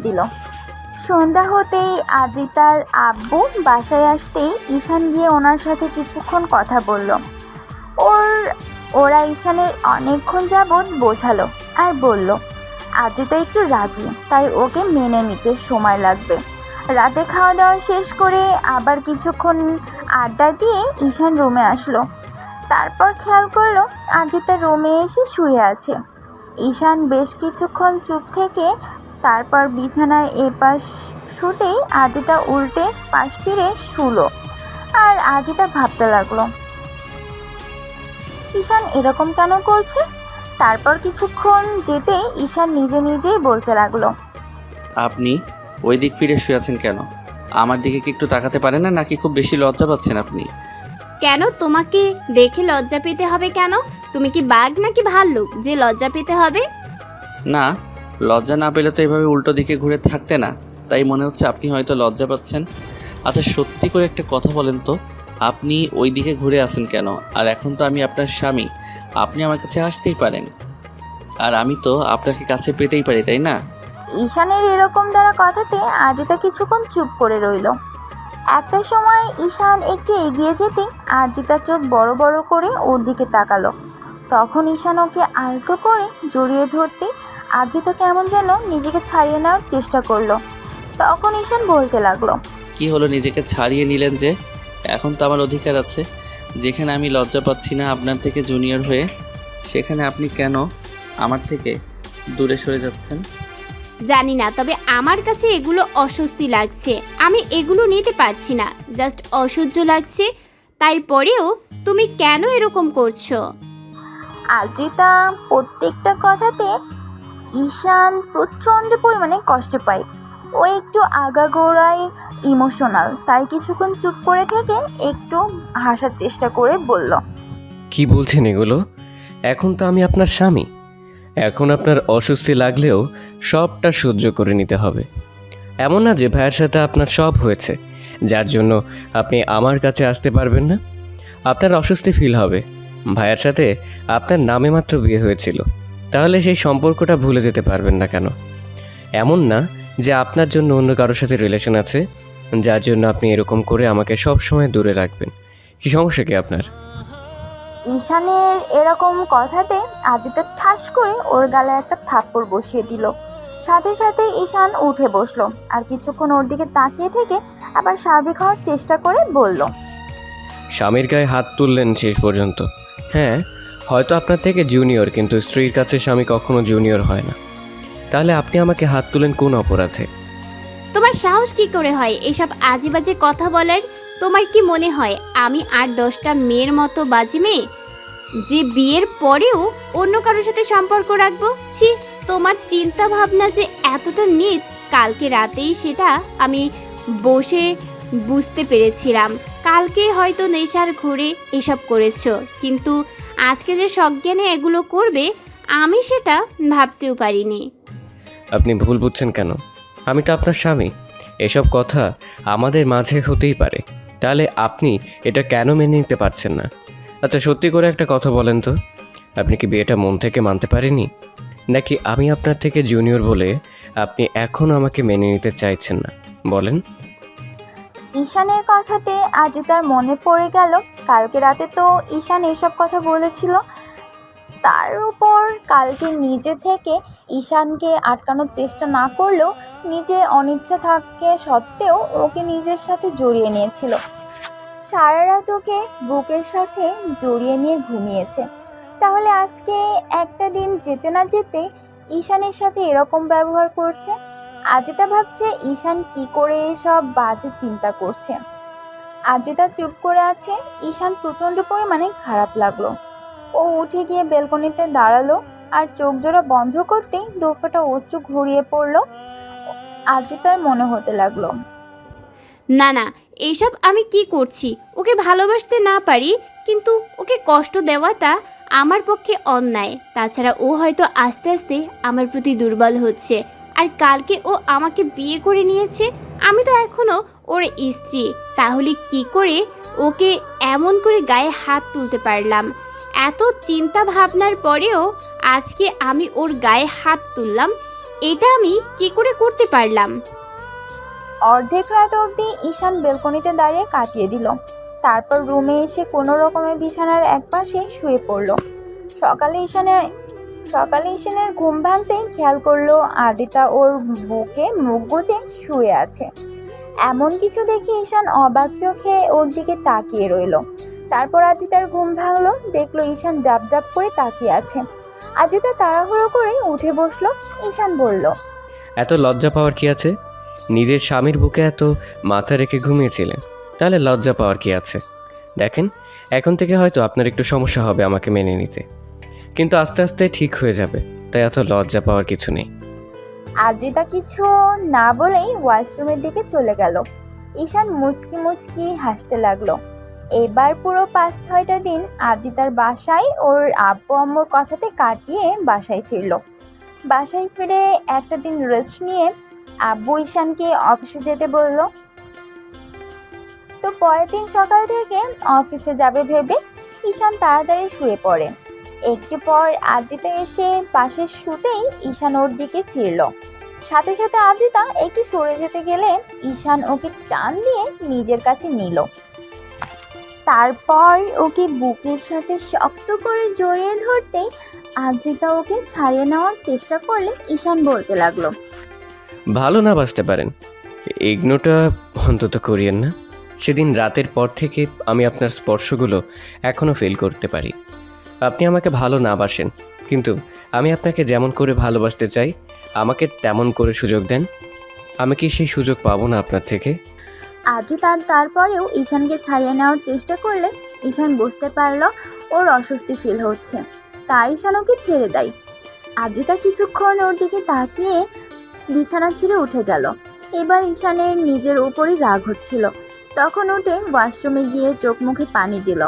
দিল। সন্ধ্যা হতেই আদ্রিতার আব্বু বাসায় আসতেই ঈশান গিয়ে ওনার সাথে কিছুক্ষণ কথা বলল। ওরা ঈশানের অনেকক্ষণ যাবৎ বোঝালো আর বলল আদ্রিতা একটু রাগী, তাই ওকে মেনে নিতে সময় লাগবে। রাতে খাওয়া দাওয়া শেষ করে আবার কিছুক্ষণ আড্ডা দিয়ে ঈশান রুমে আসলো। তারপর খেয়াল করলো আদ্রিতা রুমে এসে শুয়ে আছে। ঈশান বেশ কিছুক্ষণ চুপ থেকে তারপর বিছানার এপাশ শুতেই আদ্রিতা উল্টে পাশ ফিরে শুলো। আর আদ্রিতা ভাবতে লাগলো ঈশান এরকম কেন করছে। তারপর কিছুক্ষণ যেতেই ঈশান নিজে নিজেই বলতে লাগলো, আপনি ওই দিক ফিরে শুয়ে আছেন কেন? আমার দিকে কি একটু তাকাতে পারেন না, নাকি খুব বেশি লজ্জা পাচ্ছেন আপনি? কেন তোমাকে দেখে লজ্জা পেতে হবে কেন? তুমি কি বাঘ নাকি ভাল্লুক যে লজ্জা পেতে হবে? না, লজ্জা না পেলে তো এভাবে উল্টো দিকে ঘুরে থাকতে না, তাই মনে হচ্ছে আপনি হয়তো লজ্জা পাচ্ছেন। আচ্ছা, সত্যি করে একটা কথা বলেন তো, আপনি ওই দিকে ঘুরে আসেন কেন? আর এখন তো আমি আপনার স্বামী, আপনি আমার কাছে আসতেই পারেন, আর আমি তো আপনাকে কাছে পেতেই পারি, তাই না? ঈশানের এরকম দ্বারা কথাতে আদ্রিতা কিছুক্ষণ চুপ করে রইল। একটা সময় ঈশান একটু এগিয়ে যেতে আদ্রিতা চোখ বড় বড় করে ওর দিকে তাকালো। তখন ঈশান ওকে আলতো করে জড়িয়ে ধরতে আদ্রিতা কেমন যেন নিজেকে ছাড়িয়ে নেওয়ার চেষ্টা করলো। তখন ঈশান বলতে লাগলো, কি হলো, নিজেকে ছাড়িয়ে নিলেন যে? এখন তো আমার অধিকার আছে। যেখানে আমি লজ্জা পাচ্ছি না আপনার থেকে জুনিয়র হয়ে, সেখানে আপনি কেন আমার থেকে দূরে সরে যাচ্ছেন? জানি না, তবে আমার কাছে এগুলো অস্বস্তি লাগছে, আমি এগুলো নিতে পারছি না, জাস্ট অসহ্য লাগছে। তারপরেও তুমি কেন এরকম করছো? আদ্রিতা প্রত্যেকটা কথাতে ঈশান প্রচণ্ড পরিমাণে কষ্ট পায়। ও একটু আগাগোড়ায় ইমোশনাল, তাই কিছুক্ষণ চুপ করে থেকে একটু হাসার চেষ্টা করে বলল, কি বলছেন এগুলো? এখন তো আমি আপনার স্বামী, এখন আপনার অস্বস্তি লাগলেও সবটা সহ্য করে নিতে হবে। এমন না যে ভাইয়ের সাথে আপনার সব হয়েছে, যার জন্য আপনি আমার কাছে আসতে পারবেন না। আপনার অস্বস্তি ফিল হবে, ভাইয়ের সাথে আপনার নামে মাত্র বিয়ে হয়েছিল, তাহলে সেই সম্পর্কটা ভুলে যেতে পারবেন না কেন? এমন না যে আপনার জন্য অন্য কারোর সাথে রিলেশন আছে, যার জন্য আপনি এরকম করে আমাকে সব সময় দূরে রাখবেন। কি সমস্যা কি আপনার? ঈশানের এরকম কথাতে আদ্রিতা ঠাস করে ওর গালে একটা থাপ্পড় বসিয়ে দিল। সাথে সাথে ঈশান উঠে বসলো আর কিছুক্ষণ ওর দিকে তাকিয়ে থেকে আবার স্বাভাবিক হওয়ার চেষ্টা করে বলল, স্বামীর গায়ে হাত তুললেন শেষ পর্যন্ত। হ্যাঁ, হয়তো আপনার থেকে জুনিয়র, কিন্তু স্ত্রীর কাছে স্বামী কখনো জুনিয়র হয় না। তাহলে আপনি আমাকে হাত তুলেন কোন অপরাধে? তোমার সাহস কি করে হয় এসব আজে বাজে কথা বলার? তোমার কি মনে হয় আমি আর 10টা মেয়ের মতো বাজে মেয়ে যে বিয়ের পরেও অন্য কারোর সাথে সম্পর্ক রাখবো? ছি, তোমার চিন্তা ভাবনা যে এতটা নীচ, কালকে রাতেই সেটা আমি বসে বুঝতে পেরেছিলাম কালকে হয়তো নেশার ঘুরে এসব করেছো, কিন্তু আজকে যে সজ্ঞানে এগুলো করবে আমি সেটা ভাবতেও পারিনি। আপনি ভুল বুঝছেন কেন? আমি তো আপনার স্বামী। এসব কথা আমাদের মাঝে হতেই পারে, তাহলে আপনি এটা কেন মেনে নিতে পারছেন না? আচ্ছা, সত্যি করে একটা কথা বলেন তো, আপনি কি বিয়েটা মন থেকে মানতে পারেননি, নাকি আমি আপনার থেকে জুনিয়র বলে আপনি এখনও আমাকে মেনে নিতে চাইছেন না? বলেন। ঈশানের কথাতে আদ্রিতার মনে পড়ে গেল কালকে রাতে তো ঈশান এসব কথা বলেছিল। তার উপর কালকে নিজে থেকে ঈশানকে আটকানোর চেষ্টা না করলেও নিজে অনিচ্ছা থাকে সত্ত্বেও ওকে নিজের সাথে জড়িয়ে নিয়েছিল। সারা রাত ওকে বুকের সাথে জড়িয়ে নিয়ে ঘুমিয়েছে। তাহলে আজকে একটা দিন যেতে না যেতে ঈশানের সাথে এরকম ব্যবহার করছে। আদ্রিতা ভাবছে ঈশান কি করে এসব বাজে চিন্তা করছে। আদ্রিতা চুপ করে আছে। ঈশান প্রচণ্ড পরিমাণে খারাপ লাগলো। ও উঠে গিয়ে বেলকনিতে দাঁড়ালো আর চোখ জোড়া বন্ধ করতেই দোফাটা অশ্রু ঘুরিয়ে পড়লো। আদ্রিতার মনে হতে লাগলো, না না, এইসব আমি কি করছি? ওকে ভালোবাসতে না পারি, কিন্তু ওকে কষ্ট দেওয়াটা আমার পক্ষে অন্যায়। তাছাড়া ও হয়তো আস্তে আস্তে আমার প্রতি দুর্বল হচ্ছে। আর কালকে ও আমাকে বিয়ে করে নিয়েছে, আমি তো এখনও ওর স্ত্রী। তাহলে কি করে ওকে এমন করে গায়ে হাত তুলতে পারলাম? এত চিন্তা ভাবনার পরেও আজকে আমি ওর গায়ে হাত তুললাম, এটা আমি কি করে করতে পারলাম? অর্ধেক রাত অবধি ঈশান বেলকনিতে দাঁড়িয়ে কাটিয়ে দিল। তারপর রুমে এসে কোনো রকমে বিছানার একপাশে শুয়ে পড়ল। সকালে ঈশানের ঘুম ভাঙতেই খেয়াল করলো আদ্রিতা ওর বুকে মুখ গুজে শুয়ে আছে। এমন কিছু দেখে ঈশান অবাক চোখে ওর দিকে তাকিয়ে রইল। তারপর আদ্রিতার ঘুম ভাঙলো, দেখলো ঈশান ডাব ডাব করে তাকিয়ে আছে। আদ্রিতা তাড়াহুড়ো করে উঠে বসলো। ঈশান বলল, এত লজ্জা পাওয়ার কি আছে? নিজের স্বামীর বুকে এত মাথা রেখে ঘুমিয়েছিলেন, তাহলে লজ্জা পাওয়ার কি আছে? দেখেন, এখন থেকে হয়তো আপনার একটু সমস্যা হবে আমাকে মেনে নিতে, কিন্তু আস্তে আস্তে ঠিক হয়ে যাবে, তাই এত লজ্জা পাওয়ার কিছু নেই। আদ্রিতা কিছু না বলেই ওয়াশরুমের দিকে চলে গেল। ঈশান মুচকি মুচকি হাসতে লাগলো। এবার পুরো 5-6টা দিন আদ্রিতার বাসায় ওর আব্বু আম্মুর কথাতে কাটিয়ে বাসায় ফিরল। বাসায় ফিরে একটা দিন রেস্ট নিয়ে আব্বু ঈশানকে অফিসে যেতে বলল। তো পরের দিন সকাল থেকে অফিসে যাবে ভেবে ঈশান তাড়াতাড়ি শুয়ে পড়ে। একটু পর আদ্রিতা এসে পাশে শুতেই ঈশান ওর দিকে ফিরল। সাথে সাথে আদ্রিতা একটু সরে যেতে গেলে ঈশান ওকে টান দিয়ে নিজের কাছে নিল। তারপর ওকে বুকের সাথে শক্ত করে জড়িয়ে ধরতেই আদ্রিতা ওকে ছাড়িয়ে নেওয়ার চেষ্টা করলে ঈশান বলতে লাগলো, ভালো না বাসতে পারেন, ইগনোটা অন্তত করিয়েন না। সেদিন রাতের পর থেকে আমি আপনার স্পর্শগুলো এখনও ফিল করতে পারি। আপনি আমাকে ভালো না বাসেন, কিন্তু আমি আপনাকে যেমন করে ভালোবাসতে চাই আমাকে তেমন করে সুযোগ দেন। আমি কি সেই সুযোগ পাবো না আপনার থেকে? আদ্রিতা তারপরেও ঈশানকে ছাড়িয়ে নেওয়ার চেষ্টা করলে ঈশান বুঝতে পারল ওর অস্বস্তি ফিল হচ্ছে, তাই ঈশান ওকে ছেড়ে দেয়। আদ্রিতা কিছুক্ষণ ওর দিকে তাকিয়ে বিছানা ছেড়ে উঠে গেল। এবার ঈশানের নিজের উপরই রাগ হচ্ছিল। তখন উঠে ওয়াশরুমে গিয়ে চোখ মুখে পানি দিল।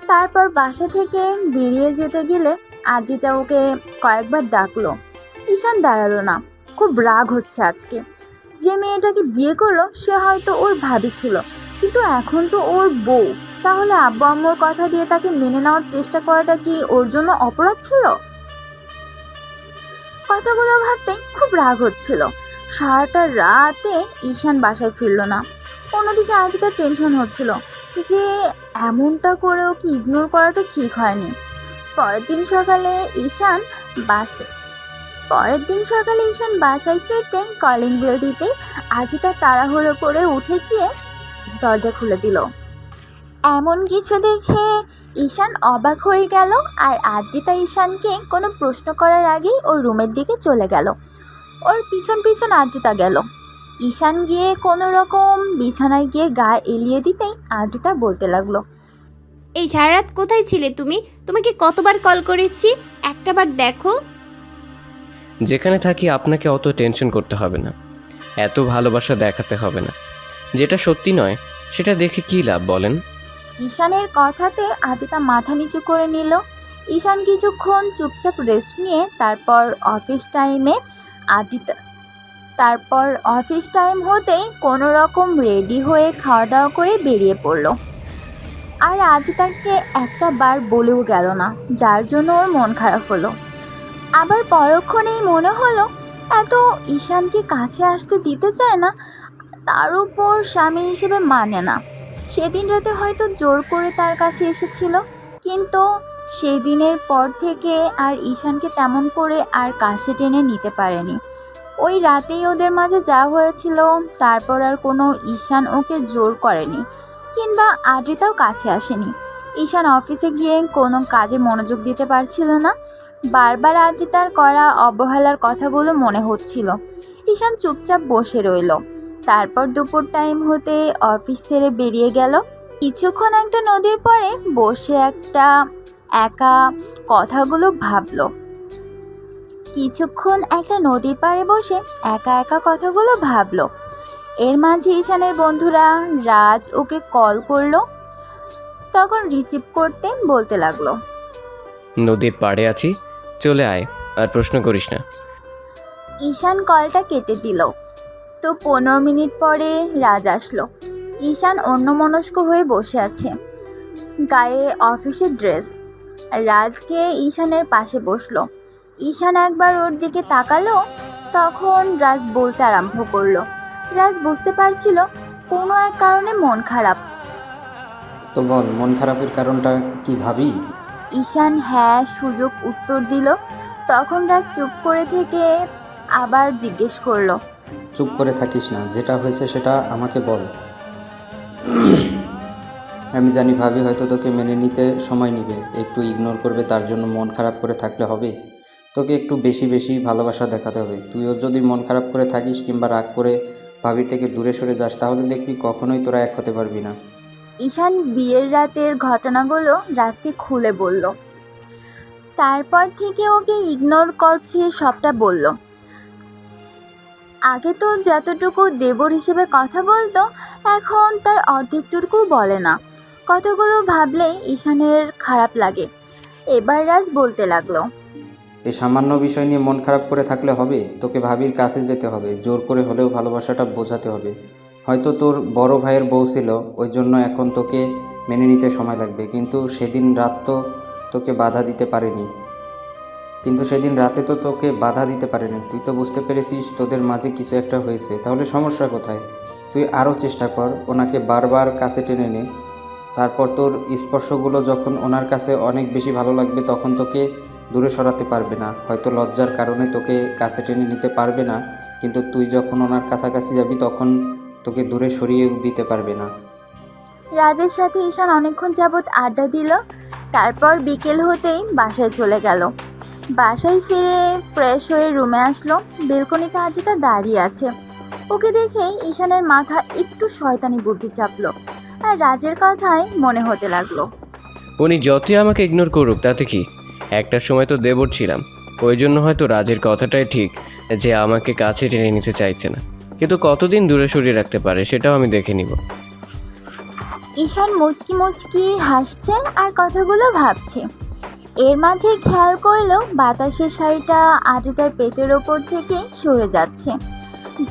তারপর বাসা থেকে বেরিয়ে যেতে গেলে আদ্রিতা ওকে কয়েকবার ডাকলো। ঈশান দাঁড়ালো না। খুব রাগ হচ্ছে আজকে। যে মেয়েটাকে বিয়ে করলো সে হয়তো ওর ভাবি ছিল, কিন্তু এখন তো ওর বউ। তাহলে আব্বু আম্মুর কথা দিয়ে তাকে মেনে নেওয়ার চেষ্টা করাটা কি ওর জন্য অপরাধ ছিল? কথাগুলো ভাবতেই খুব রাগ হচ্ছিল। সারাটা রাতে ঈশান বাসায় ফিরল না। অন্যদিকে আদ্রিতার টেনশন হচ্ছিল যে এমনটা করেও কি ইগনোর করাটা ঠিক হয়নি। পরের দিন সকালে ঈশান বাসায় ফিরতে কলিং বেল দিতেই আদ্রিতা তাড়াহুড়ো করে উঠে গিয়ে দরজা খুলে দিল। এমন কিছু দেখে ঈশান অবাক হয়ে গেল আর আদ্রিতা ঈশানকে কোনো প্রশ্ন করার আগেই ওর রুমের দিকে চলে গেল। ওর পিছন পিছন আদ্রিতা গেল। ঈশান গিয়ে কোনো রকম বিছানায় গিয়ে গা এলিয়ে দিতেই আদ্রিতা বলতে লাগলো, এই সারা রাত কোথায় ছিলে তুমি? তোমাকে কতবার কল করেছি, একটাবার দেখো। যেখানে থাকি আপনাকে অত টেনশন করতে হবে না, এত ভালোবাসা দেখাতে হবে না। যেটা সত্যি নয় সেটা দেখে কী লাভ বলেন? ঈশানের কথাতে আদিতা মাথা নিচু করে নিল। ঈশান কিছুক্ষণ চুপচাপ রেস্ট নিয়ে তারপর অফিস টাইম হতেই কোনো রকম রেডি হয়ে খাওয়া দাওয়া করে বেরিয়ে পড়লো। আর আদিতাকে একটা বার বলেও গেল না, যার জন্য ওর মন খারাপ হলো। আবার পরক্ষণেই মনে হলো এত ঈশানকে কাছে আসতে দিতে চায় না, তার উপর স্বামী হিসেবে মানে না। সেদিন রাতে হয়তো জোর করে তার কাছে এসেছিল, কিন্তু সেদিনের পর থেকে আর ঈশানকে তেমন করে আর কাছে টেনে নিতে পারেনি। ওই রাতেই ওদের মাঝে যা হয়েছিল, তারপর আর কোনো ঈশান ওকে জোর করেনি কিংবা আদ্রিতাও কাছে আসেনি। ঈশান অফিসে গিয়ে কোনো কাজে মনোযোগ দিতে পারছিল না। বারবার আদ্রিতার করা অবহেলার কথাগুলো মনে হচ্ছিল। ঈশান চুপচাপ বসে রইল। তারপর দুপুর টাইম হতে অফিস ছেড়ে বেরিয়ে গেল। কিছুক্ষণ একটা নদীর পাড়ে বসে একা কথাগুলো ভাবলো। এর মাঝে ঈশানের বন্ধুরা রাজ ওকে কল করলো। তখন রিসিভ করতে বলতে লাগলো, নদীর পাড়ে আছি, চলে আয়, আর প্রশ্ন করিস না। ঈশান কলটা কেটে দিল। তো 15 মিনিট পরে রাজ আসলো। ঈশান অন্যমনস্ক হয়ে বসে আছে, গায়ে অফিসের ড্রেস। রাজকে ঈশানের পাশে বসলো। ঈশান একবার ওর দিকে তাকালো, তখন রাজ বলতে আরম্ভ করলো। রাজ বুঝতে পারছিল কোনো এক কারণে মন খারাপ। তো বল, মন খারাপের কারণটা কি ভাবি? ঈশান হ্যাঁ সুযোগ উত্তর দিল। তখন রাজ চুপ করে থেকে আবার জিজ্ঞেস করলো, চুপ করে থাকিস না, যেটা হয়েছে সেটা আমাকে বল। আমি জানি ভাবি হয়তো তোকে মেনে নিতে সময় নেবে, একটু ইগনোর করবে, তার জন্য মন খারাপ করে থাকলে হবে? তোকে একটু বেশি বেশি ভালোবাসা দেখাতে হবে। তুইও যদি মন খারাপ করে থাকিস কিংবা রাগ করে ভাবি থেকে দূরে সরে যাস, তাহলে দেখবি কখনোই তোরা এক হতে পারবি না। ঈশান বিয়ের রাতের ঘটনাগুলো রাজকে খুলে বলল। তারপর থেকে ওকে ইগনোর করছে সবটা বলল। আগে তো যতটুকু দেবর হিসেবে কথা বলতো, এখন তার অর্ধেকটুকু বলে না। কথাগুলো ভাবলেই ঈশানের খারাপ লাগে। এবার রাজ বলতে লাগলো, এই সামান্য বিষয় নিয়ে মন খারাপ করে থাকলে হবে? তোকে ভাবির কাছে যেতে হবে, জোর করে হলেও ভালোবাসাটা বোঝাতে হবে। হয়তো তোর বড় ভাইয়ের বউ ছিল, ওই জন্য এখন তোকে মেনে নিতে সময় লাগবে, কিন্তু সেদিন রাতে তো তোকে বাধা দিতে পারেনি। তুই তো বুঝতে পেরেছিস তোদের মাঝে কিছু একটা হয়েছে, তাহলে সমস্যা কোথায়? তুই আরও চেষ্টা কর, ওনাকে বারবার কাছে টেনে নে। তারপর তোর স্পর্শগুলো যখন ওনার কাছে অনেক বেশি ভালো লাগবে, তখন তোকে দূরে সরাতে পারবে না। হয়তো লজ্জার কারণে তোকে কাছে টেনে নিতে পারবে না, কিন্তু তুই যখন ওনার কাছাকাছি যাবি তখন তোকে দূরে সরিয়ে দিতে পারবে না। রাজের সাথে ঈশান অনেকক্ষণ যাবৎ আড্ডা দিল। তারপর বিকেল হতেই বাসায় চলে গেল। বাসায় ফিরে ফ্রেশ হয়ে রুমে আসলো। বেলকনিতে আদ্রিতা দাঁড়িয়ে আছে। ওকে দেখেই ঈশানের মাথা একটু শয়তানি বুদ্ধি চাপলো, আর রাজের কথাই মনে হতে লাগলো। উনি যতই আমাকে ইগনোর করুক তাতে কি, একটা সময় তো দেবর ছিলাম, ওই জন্য হয়তো রাজের কথাটাই ঠিক যে আমাকে কাছে টেনে নিতে চাইছে না, কিন্তু কতদিন দূরে সরিয়ে রাখতে পারে সেটাও আমি দেখে নিব। ঈশান মুচকি মুচকি হাসছে আর কথাগুলো ভাবছে। এর মাঝে খেয়াল করলেও বাতাসের শাড়িটা আদ্রিতার পেটের ওপর থেকে সরে যাচ্ছে,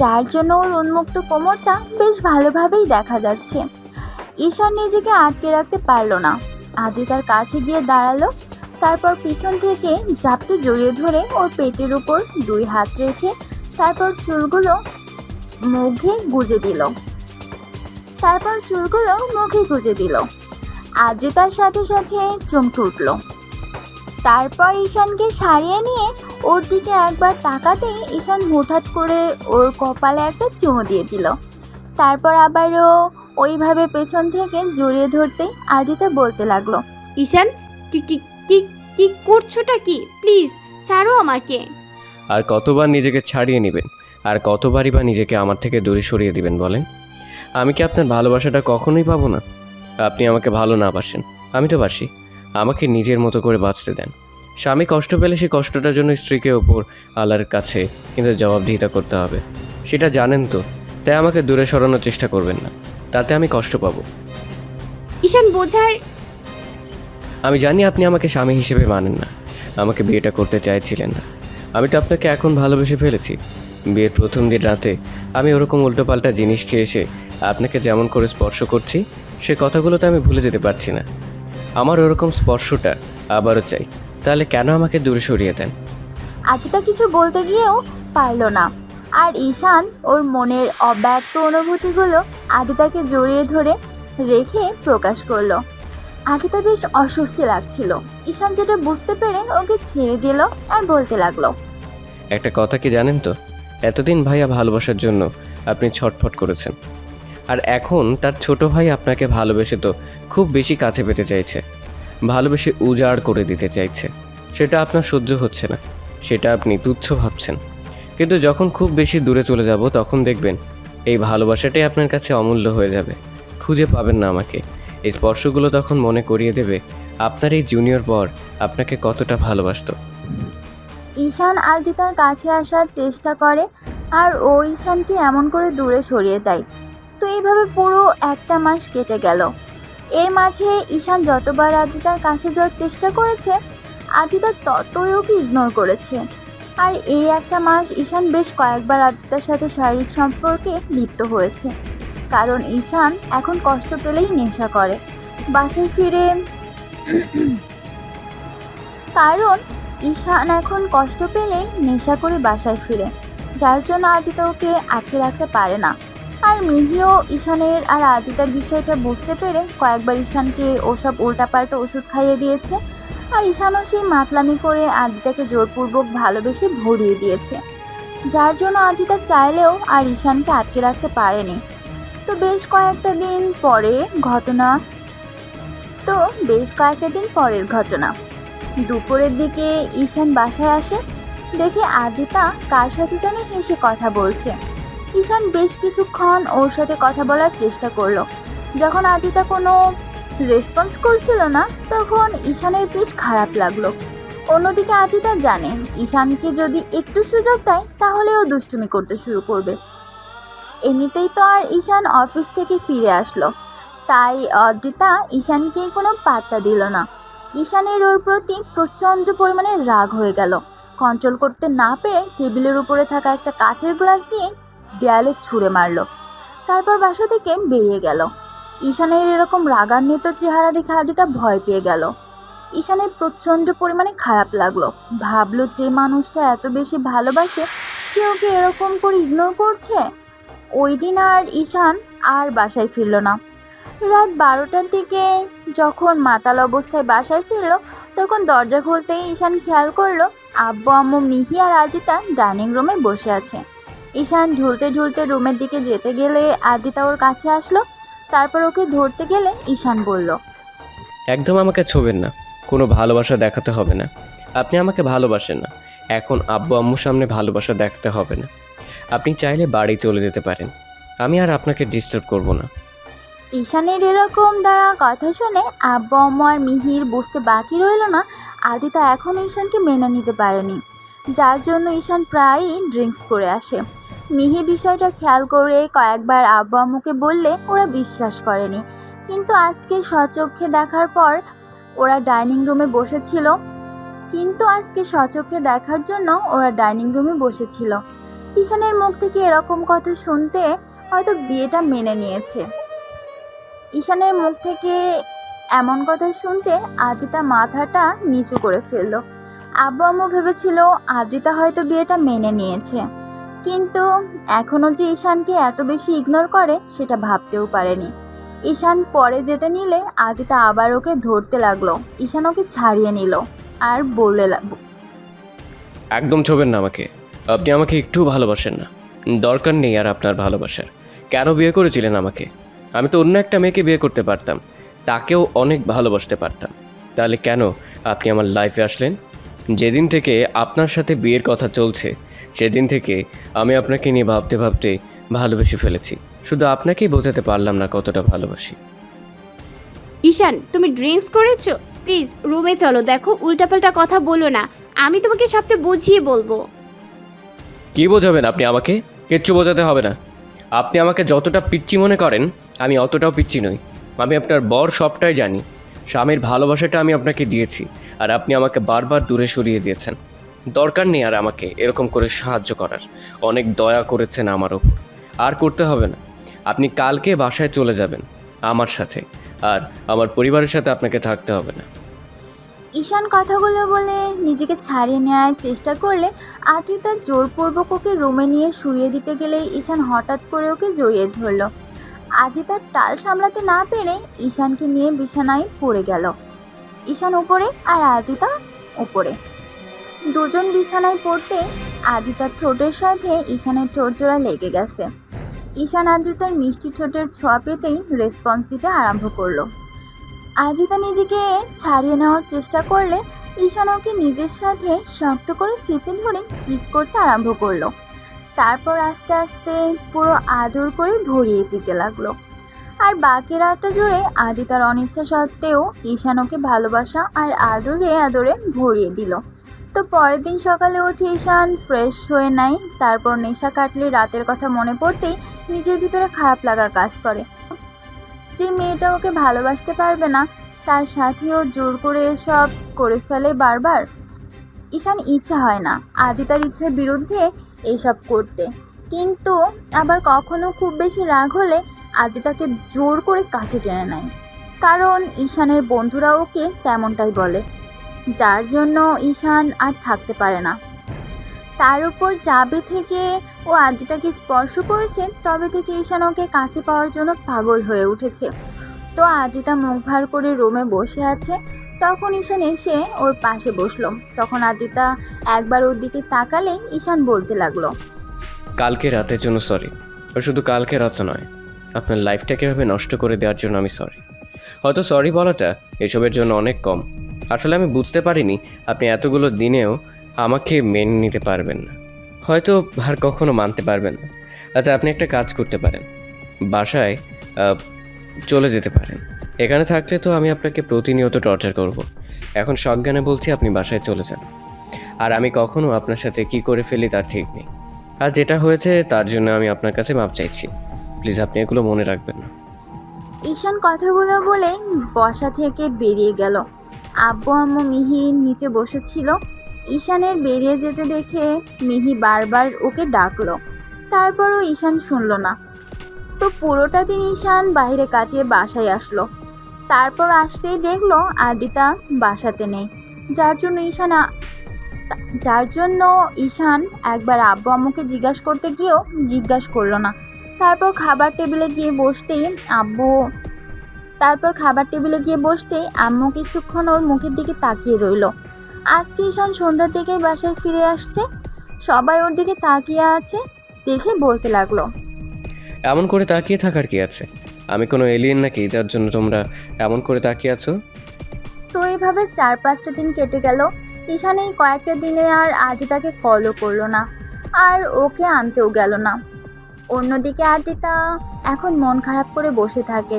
যার জন্য ওর উন্মুক্ত কোমরটা বেশ ভালোভাবেই দেখা যাচ্ছে। ঈশান নিজেকে আটকে রাখতে পারলো না। আদ্রিতার কাছে গিয়ে দাঁড়ালো, তারপর পিছন থেকে জাপটে জড়িয়ে ধরে ওর পেটের উপর 2 হাত রেখে তারপর চুলগুলো মুখে গুজে দিল। আদ্রিতার সাথে সাথে চমকে উঠল। তারপর ঈশানকে সারিয়ে নিয়ে ওর দিকে একবার তাকাতেই ঈশান হঠাৎ করে ওর কপালে একটা চুমু দিয়ে দিল। তারপর আবারও ওইভাবে পেছন থেকে জড়িয়ে ধরতেই আদ্রিতা বলতে লাগলো, ঈশান কি কি কি কি করছোটা কি? প্লিজ ছাড়ো আমাকে। আর কতবার নিজেকে ছাড়িয়ে নেবেন, আর কতবারই বা নিজেকে আমার থেকে দূরে সরিয়ে দিবেন বলেন? আমি কি আপনার ভালোবাসাটা কখনোই পাবো না? আপনি আমাকে ভালো না বাসেন, আমি তো বাসি। আমাকে নিজের মতো করে বাঁচতে দেন। স্বামী কষ্ট পেলে সেই কষ্টটার জন্য স্ত্রীকে ওপর আল্লাহর কাছে কিন্তু জবাবদিহিতা করতে হবে, সেটা জানেন তো। তাই আমাকে দূরে সরানোর চেষ্টা করবেন না, তাতে আমি কষ্ট পাবো। ঈশান বোঝার আমি জানি আপনি আমাকে স্বামী হিসেবে মানেন না, আমাকে বিয়েটা করতে চাইছিলেন না। আমি তো আপনাকে এখন ভালোবেসে ফেলেছি। বিয়ের প্রথম দিন রাতে আমি ওরকম উল্টোপাল্টা জিনিস খেয়ে এসে আপনাকে যেমন করে স্পর্শ করছি, সে কথাগুলো তো আমি ভুলে যেতে পারছি না। আমার ওরকম স্পর্শটা আবারও চাই। তাহলে কেন আমাকে দূরে সরিয়ে দেন? আদিতা কিছু বলতে গিয়েও পারল না। আর ঈশান ওর মনের অব্যক্ত অনুভূতিগুলো আদিতাকে জড়িয়ে ধরে রেখে প্রকাশ করলো। আদিতা বেশ অস্বস্তি লাগছিল। ঈশান যেটা বুঝতে পেরে ওকে ছেড়ে দিল আর বলতে লাগলো, একটা কথা কি জানেন তো, এতদিন ভাইয়া ভালোবাসার জন্য আপনি ছটফট করেছেন, আর এখন তার ছোট ভাই আপনাকে ভালোবেসে তো খুব বেশি কাছে পেতে চাইছে, ভালোবেসে উজাড় করে দিতে চাইছে। সেটা আপনার সহ্য হচ্ছে না, সেটা আপনি তুচ্ছ ভাবছেন। কিন্তু যখন খুব বেশি দূরে চলে যাব তখন দেখবেন এই ভালোবাসাটাই আপনার কাছে অমূল্য হয়ে যাবে। খুঁজে পাবেন না আমাকে। এই স্পর্শগুলো তখন মনে করিয়ে দেবে আপনার এই জুনিয়র বর আপনাকে কতটা ভালোবাসতো। ঈশান আদিতার কাছে আসার চেষ্টা করে আর ও ঈশানকে এমন করে দূরে সরিয়ে দেয়। তো এইভাবে পুরো একটা মাস কেটে গেল। এর মাঝে ঈশান যতবার আদিতার কাছে যাওয়ার চেষ্টা করেছে, আদিতা ততই ওকে ইগনোর করেছে। আর এই একটা মাস ঈশান বেশ কয়েকবার আদিতার সাথে শারীরিক সম্পর্কে লিপ্ত হয়েছে, কারণ ঈশান এখন কষ্ট পেলেই নেশা করে বাসায় ফিরে। কারণ ঈশান এখন কষ্ট পেলেই নেশা করে বাসায় ফিরে, যার জন্য আদিতা ওকে আটকে রাখতে পারে না। আর মিহিও ঈশানের আর আদিতার বিষয়টা বুঝতে পেরে কয়েকবার ঈশানকে ওসব উল্টাপাল্টা ওষুধ খাইয়ে দিয়েছে। আর ঈশানও সেই মাতলামি করে আদিতাকে জোরপূর্বক ভালোবেসে ভরিয়ে দিয়েছে, যার জন্য আদিতা চাইলেও আর ঈশানকে আটকে রাখতে পারেনি। তো বেশ কয়েকটা দিন পরের ঘটনা দুপুরের দিকে ঈশান বাসায় আসে, দেখে আদিতা কার সাথে যেন হেসে কথা বলছে। ঈশান বেশ কিছুক্ষণ ওর সাথে কথা বলার চেষ্টা করলো। যখন আদিতা কোনো রেসপন্স করছিল না, তখন ঈশানের বেশ খারাপ লাগলো। অন্যদিকে আদিতা জানে ঈশানকে যদি একটু সুযোগ দেয় তাহলে ও দুষ্টুমি করতে শুরু করবে। এমনিতেই তো আর ঈশান অফিস থেকে ফিরে আসলো, তাই আদিতা ঈশানকে কোনো পাত্তা দিল না। ঈশানের ওর প্রতি প্রচণ্ড পরিমাণে রাগ হয়ে গেল। কন্ট্রোল করতে না পেরে টেবিলের উপরে থাকা একটা কাচের গ্লাস দিয়ে দেয়ালে ছুঁড়ে মারল। তারপর বাসা থেকে বেরিয়ে গেল। ঈশানের এরকম রাগান্বিত চেহারা দেখে আদিতা ভয় পেয়ে গেল। ঈশানের প্রচণ্ড পরিমাণে খারাপ লাগলো। ভাবলো যে মানুষটা এত বেশি ভালোবাসে সে ওকে এরকম করে ইগনোর করছে। ওই দিন আর ঈশান আর বাসায় ফিরল না। রাত 12টার দিকে যখন মাতাল অবস্থায় বাসায় ফিরল, তখন দরজা খুলতেই ঈশান খেয়াল করলো আব্বু আম্মু মিহি আর আদিতা ডাইনিং রুমে বসে আছে। ঈশান ঢুলতে ঢুলতে রুমের দিকে যেতে গেলে আদিতা ওর কাছে আসলো। তারপর ওকে ধরতে গেলে ঈশান বলল, একদম আমাকে ছোবেন না, কোনো ভালোবাসা দেখাতে হবে না। আপনি আমাকে ভালোবাসেন না, এখন আব্বু আম্মুর সামনে ভালোবাসা দেখাতে হবে না। আপনি চাইলে বাড়ি চলে যেতে পারেন, আমি আর আপনাকে ডিস্টার্ব করব না। ঈশানের এরকম দ্বারা কথা শুনে আব্বু আম্মু আর মিহির বুঝতে বাকি রইল না আদিতা এখন ঈশানকে মেনে নিতে পারেনি, যার জন্য ঈশান প্রায়ই ড্রিঙ্কস করে আসে। মিহি বিষয়টা খেয়াল করে কয়েকবার আব্বু আম্মুকে বললে ওরা বিশ্বাস করেনি, কিন্তু আজকে সচক্ষে দেখার পর ওরা ডাইনিং রুমে বসেছিল। ঈশানের মুখ থেকে এরকম কথা শুনতে হয়তো বিয়েটা মেনে নিয়েছে। ঈশানের মুখ থেকে এমন কথা শুনতে আদিতা মাথাটা নিচু করে ফেলল। আব্বু আম্মু ভেবেছিল আদিতা হয়তো বিয়েটা মেনে নিয়েছে, কিন্তু এখনও যে ঈশানকে এত বেশি ইগনোর করে সেটা ভাবতেও পারেনি। ঈশান পরে যেতে নিলে আদিতা আবার ওকে ধরতে লাগলো। ঈশান ওকে ছাড়িয়ে নিল আর বললে একদম ছোবেন না আমাকে, আপনি আমাকে একটু ভালোবাসেন না, দরকার নেই আর আপনার ভালোবাসার। কেন বিয়ে করেছিলেন আমাকে? আমি তো অন্য একটা মেয়েকে বিয়ে করতে পারতাম, তাকেও অনেক ভালোবাসতে পারতাম। তাহলে কেন আপনি আমার লাইফে আসলেন? যেদিন থেকে আপনার সাথে বিয়ের কথা চলছে সেদিন থেকে আমি আপনাকে নিয়ে ভাবতে ভাবতে ভালোবেসে ফেলেছি। শুধু আপনাকেই বোঝাতে পারলাম না কতটা ভালোবাসি। ঈশান, তুমি ড্রিঙ্কস করেছো? প্লিজ রুমে চলো, দেখো উল্টাপাল্টা কথা বলো না, আমি তোমাকে সবটা বুঝিয়ে বলবো। কি বোঝাবেন আপনি আমাকে? কিচ্ছু বোঝাতে হবে না। আপনি আমাকে যতটা পিচ্চি মনে করেন আমি অতটাও পিচ্চি নই। আমি আপনার বর, সবটাই জানি। স্বামীর ভালোবাসাটা আমি আপনাকে দিয়েছি, আর আপনি আমাকে বারবার দূরে সরিয়ে দিয়েছেন। দরকার নেই আর আমাকে এরকম করে সাহায্য করার। অনেক দয়া করেছেন আমার ওপর, আর করতে হবে না। আপনি কালকে বাসায় চলে যাবেন আমার সাথে, আর আমার পরিবারের সাথে আপনাকে থাকতে হবে না। ঈশান কথাগুলো বলে নিজেকে ছাড়িয়ে নেওয়ার চেষ্টা করলে আদ্রিতা জোরপূর্বক ওকে রুমে নিয়ে শুইয়ে দিতে গেলেই ঈশান হঠাৎ করে ওকে জড়িয়ে ধরল। আদ্রিতার টাল সামলাতে না পেরে ঈশানকে নিয়ে বিছানায় পড়ে গেল। ঈশান উপরে আর আদ্রিতা উপরে। দুজন বিছানায় পড়তে আদ্রিতার ঠোঁটের সাথে ঈশানের ঠোঁট জোড়া লেগে গেছে। ঈশান আদ্রিতার মিষ্টি ঠোঁটের ছোঁয়া পেতেই রেসপন্স দিতে আরম্ভ করলো। আদ্রিতা নিজেকে ছাড়িয়ে নেওয়ার চেষ্টা করলে ঈশান ওকে নিজের সাথে শক্ত করে চেপে ধরে কিস করতে আরম্ভ করলো। তারপর আস্তে আস্তে পুরো আদর করে ভরিয়ে দিতে লাগলো। আর বাকি রাতটা জুড়ে আদ্রিতার অনিচ্ছা সত্ত্বেও ঈশান ওকে ভালোবাসা আর আদরে আদরে ভরিয়ে দিল। তো পরের দিন সকালে উঠে ঈশান ফ্রেশ হয়ে নেয়। তারপর নেশা কাটলে রাতের কথা মনে পড়তেই নিজের ভিতরে খারাপ লাগা কাজ করে। যে মেয়েটা ওকে ভালোবাসতে পারবে না তার সাথেও জোর করে এসব করে ফেলে বারবার। ঈশান ইচ্ছা হয় না আদ্রিতার ইচ্ছার বিরুদ্ধে এইসব করতে, কিন্তু আবার কখনো খুব বেশি রাগ হলে আদ্রিতাকে জোর করে কাছে টেনে নেয়, কারণ ঈশানের বন্ধুরা ওকে তেমনটাই বলে, যার জন্য ঈশান আর থাকতে পারে না। তার উপর যাবে থেকে ও আদ্রিতাকে স্পর্শ করেছে তবে থেকে ঈশান ওকে কাছে পাওয়ার জন্য পাগল হয়ে উঠেছে। তো আদ্রিতা মুখ ভার করে রুমে বসে আছে, তখন ঈশান এসে ওর পাশে বসলো। তখন আদ্রিতা একবার ওর দিকে তাকালে ঈশান বলতে লাগলো, কালকে রাতের জন্য সরি। আর শুধু কালকে রাত নয়, আপনার লাইফটাকে এভাবে নষ্ট করে দেওয়ার জন্য আমি সরি। হয়তো সরি বলাটা এসবের জন্য অনেক কম। আসলে আমি বুঝতে পারিনি আপনি এতগুলো দিনেও আমাকে মেনে নিতে পারবেন না, হয়তো আর কখনো মানতে পারবেন না। আচ্ছা, আপনি একটা কাজ করতে পারেন, বাসায় চলে যেতে পারেন। এখানে থাকলে তো আমি আপনাকে প্রতিনিয়ত টর্চার করব। এখন সজ্ঞানে বলছি আপনি বাসায় চলে যান। আর আমি কখনো আপনার সাথে কি করে ফেলি তার ঠিক নেই। আর যেটা হয়েছে তার জন্য আমি আপনার কাছে মাপ চাইছি। প্লিজ আপনি এগুলো মনে রাখবেন না। ঈশান কথাগুলো বলে বসা থেকে বেরিয়ে গেল। আব্বু আম্মু মিহি নিচে বসেছিল। ঈশানের বেরিয়ে যেতে দেখে মিহি বারবার ওকে ডাকলো, তারপরও ঈশান শুনলো না। তো পুরোটা দিন ঈশান বাইরে কাটিয়ে বাসায় আসলো। তারপর আসতেই দেখলো আদ্রিতা বাসাতে নেই, যার জন্য ঈশান একবার আব্বু আম্মুকে জিজ্ঞাসা করতে গিয়েও জিজ্ঞাসা করলো না। তারপর খাবার টেবিলে গিয়ে বসতেই আম্মু কিছুক্ষণ ওর মুখের দিকে তাকিয়ে রইলো। আজকে ঈশান সন্ধ্যার দিকে বাসায় ফিরে আসছে, সবাই ওর দিকে তাকিয়ে আছে দেখে বলতে লাগলো, এমন করে তাকিয়ে থাকার কি আছে? আমি কোনো এলিয়েন নাকি যার জন্য তোমরা এমন করে তাকিয়ে আছো? তো এইভাবে 4-5টা দিন কেটে গেল। ঈশান এই কয়েকটা দিনে আর আদ্রিতাকে কলও করলো না, আর ওকে আনতেও গেল না। অন্যদিকে আদ্রিতা এখন মন খারাপ করে বসে থাকে।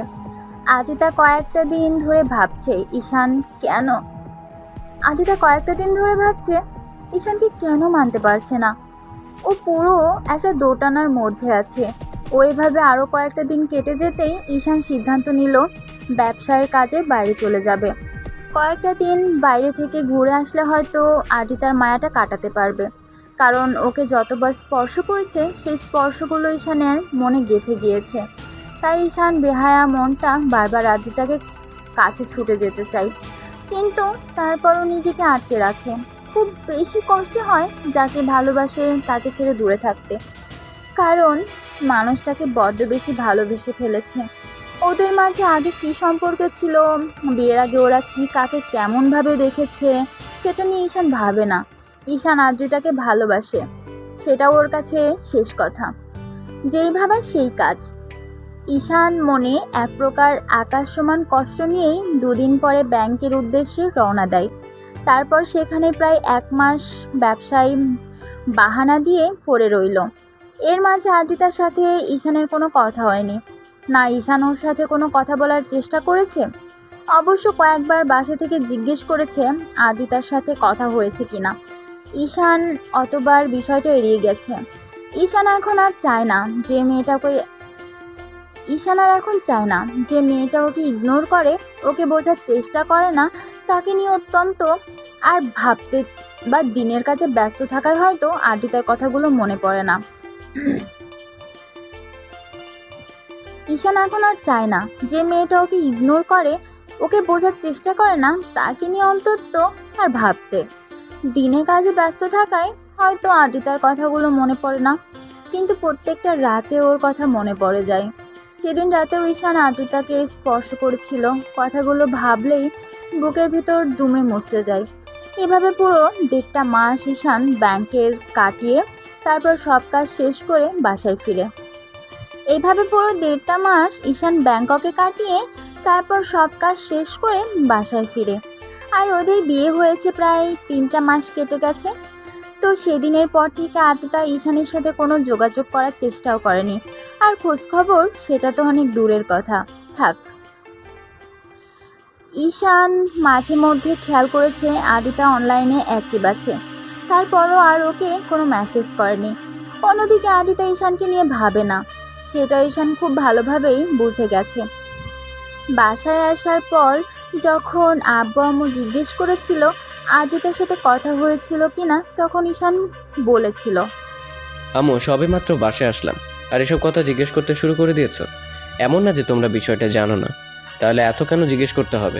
আদ্রিতা কয়েকটা দিন ধরে ভাবছে ঈশানকে কেন মানতে পারছে না। ও পুরো একটা দোটানার মধ্যে আছে। ও এভাবে আরও কয়েকটা দিন কেটে যেতেই ঈশান সিদ্ধান্ত নিল ব্যবসার কাজে বাইরে চলে যাবে। কয়েকটা দিন বাইরে থেকে ঘুরে আসলে হয়তো আদ্রিতার মায়াটা কাটাতে পারবে, কারণ ওকে যতবার স্পর্শ করেছে সেই স্পর্শগুলো ঈশানের মনে গেঁথে গিয়েছে। তাই ঈশান বেহায়া মনটা বারবার আদ্রিতাকে কাছে ছুটে যেতে চায়, কিন্তু তারপরও নিজেকে আটকে রাখে। খুব বেশি কষ্ট হয় যাকে ভালোবাসে তাকে ছেড়ে দূরে থাকতে, কারণ মানুষটাকে বড্ড বেশি ভালোবেসে ফেলেছে। ওদের মাঝে আগে কী সম্পর্ক ছিল, বিয়ের আগে ওরা কি কাকে কেমনভাবে দেখেছে সেটা নিয়ে ঈশান ভাবে না। ঈশান আদ্রিতাকে ভালোবাসে, সেটা ওর কাছে শেষ কথা। যেই ভাবা সেই কাজ। ঈশান মনে এক প্রকার আকাশ সমান কষ্ট নিয়েই 2 দিন পরে ব্যাংকের উদ্দেশ্যে রওনা দেয়। তারপর সেখানে প্রায় 1 মাস ব্যবসায়ী বাহানা দিয়ে পড়ে রইল। এর মাঝে আদ্রিতার সাথে ঈশানের কোনো কথা হয়নি, না ঈশান ওর সাথে কোনো কথা বলার চেষ্টা করেছে। অবশ্য কয়েকবার বাসা থেকে জিজ্ঞেস করেছে আদ্রিতার সাথে কথা হয়েছে কিনা। ঈশান অতবার বিষয়টা এড়িয়ে গেছে। ঈশান এখন আর চায় না যে মেয়েটাকে ঈশান আর এখন চায় না যে মেয়েটা ওকে ইগনোর করে, ওকে বোঝার চেষ্টা করে না, তাকে নিয়ে অত্যন্ত আর ভাবতে বা দিনের কাজে ব্যস্ত থাকায় হয়তো আদিতার কথাগুলো মনে পড়ে না। ঈশান এখন আর চায় না যে মেয়েটা ওকে ইগনোর করে, ওকে বোঝার চেষ্টা করে না, তাকে নিয়ে অন্তত আর ভাবতে। দিনে কাজে ব্যস্ত থাকায় হয়তো আদিতার কথাগুলো মনে পড়ে না, কিন্তু প্রত্যেকটা রাতে ওর কথা মনে পড়ে যায়। সেদিন রাতেও ঈশান আদিতাকে স্পর্শ করেছিল, কথাগুলো ভাবলেই বুকের ভিতর দুমড়ে মুচড়ে যায়। এভাবে পুরো 1.5 মাস ঈশান ব্যাংকের কাটিয়ে তারপর সব কাজ শেষ করে বাসায় ফিরে। এইভাবে পুরো 1.5 মাস ঈশান ব্যাংককে কাটিয়ে তারপর সব কাজ শেষ করে বাসায় ফিরে। আর ওদের বিয়ে হয়েছে প্রায় 3টা মাস কেটে গেছে। তো সেদিনের পর থেকে আদিতা ঈশানের সাথে কোনো যোগাযোগ করার চেষ্টাও করেনি। আর খোঁজখবর সেটা তো অনেক দূরের কথা, থাক। ঈশান মাঝে মধ্যে খেয়াল করেছে আদিতা অনলাইনে অ্যাক্টিভ আছে, তারপরও আর ওকে কোনো মেসেজ করেনি। অন্যদিকে আদিতা ঈশানকে নিয়ে ভাবে না, সেটা ঈশান খুব ভালোভাবেই বুঝে গেছে। বাসায় আসার পর যখন আব্বু আম্মু জিজ্ঞেস করেছিল আদিতার সাথে কথা হয়েছিল কিনা, তখন ঈশান বলেছিল, আম্মু সবে মাত্র বাসায় আসলাম আর এসব কথা জিজ্ঞেস করতে শুরু করে দিয়েছো। এমন না যে তোমরা বিষয়টা জানো না, তাহলে এত কেন জিজ্ঞেস করতে হবে?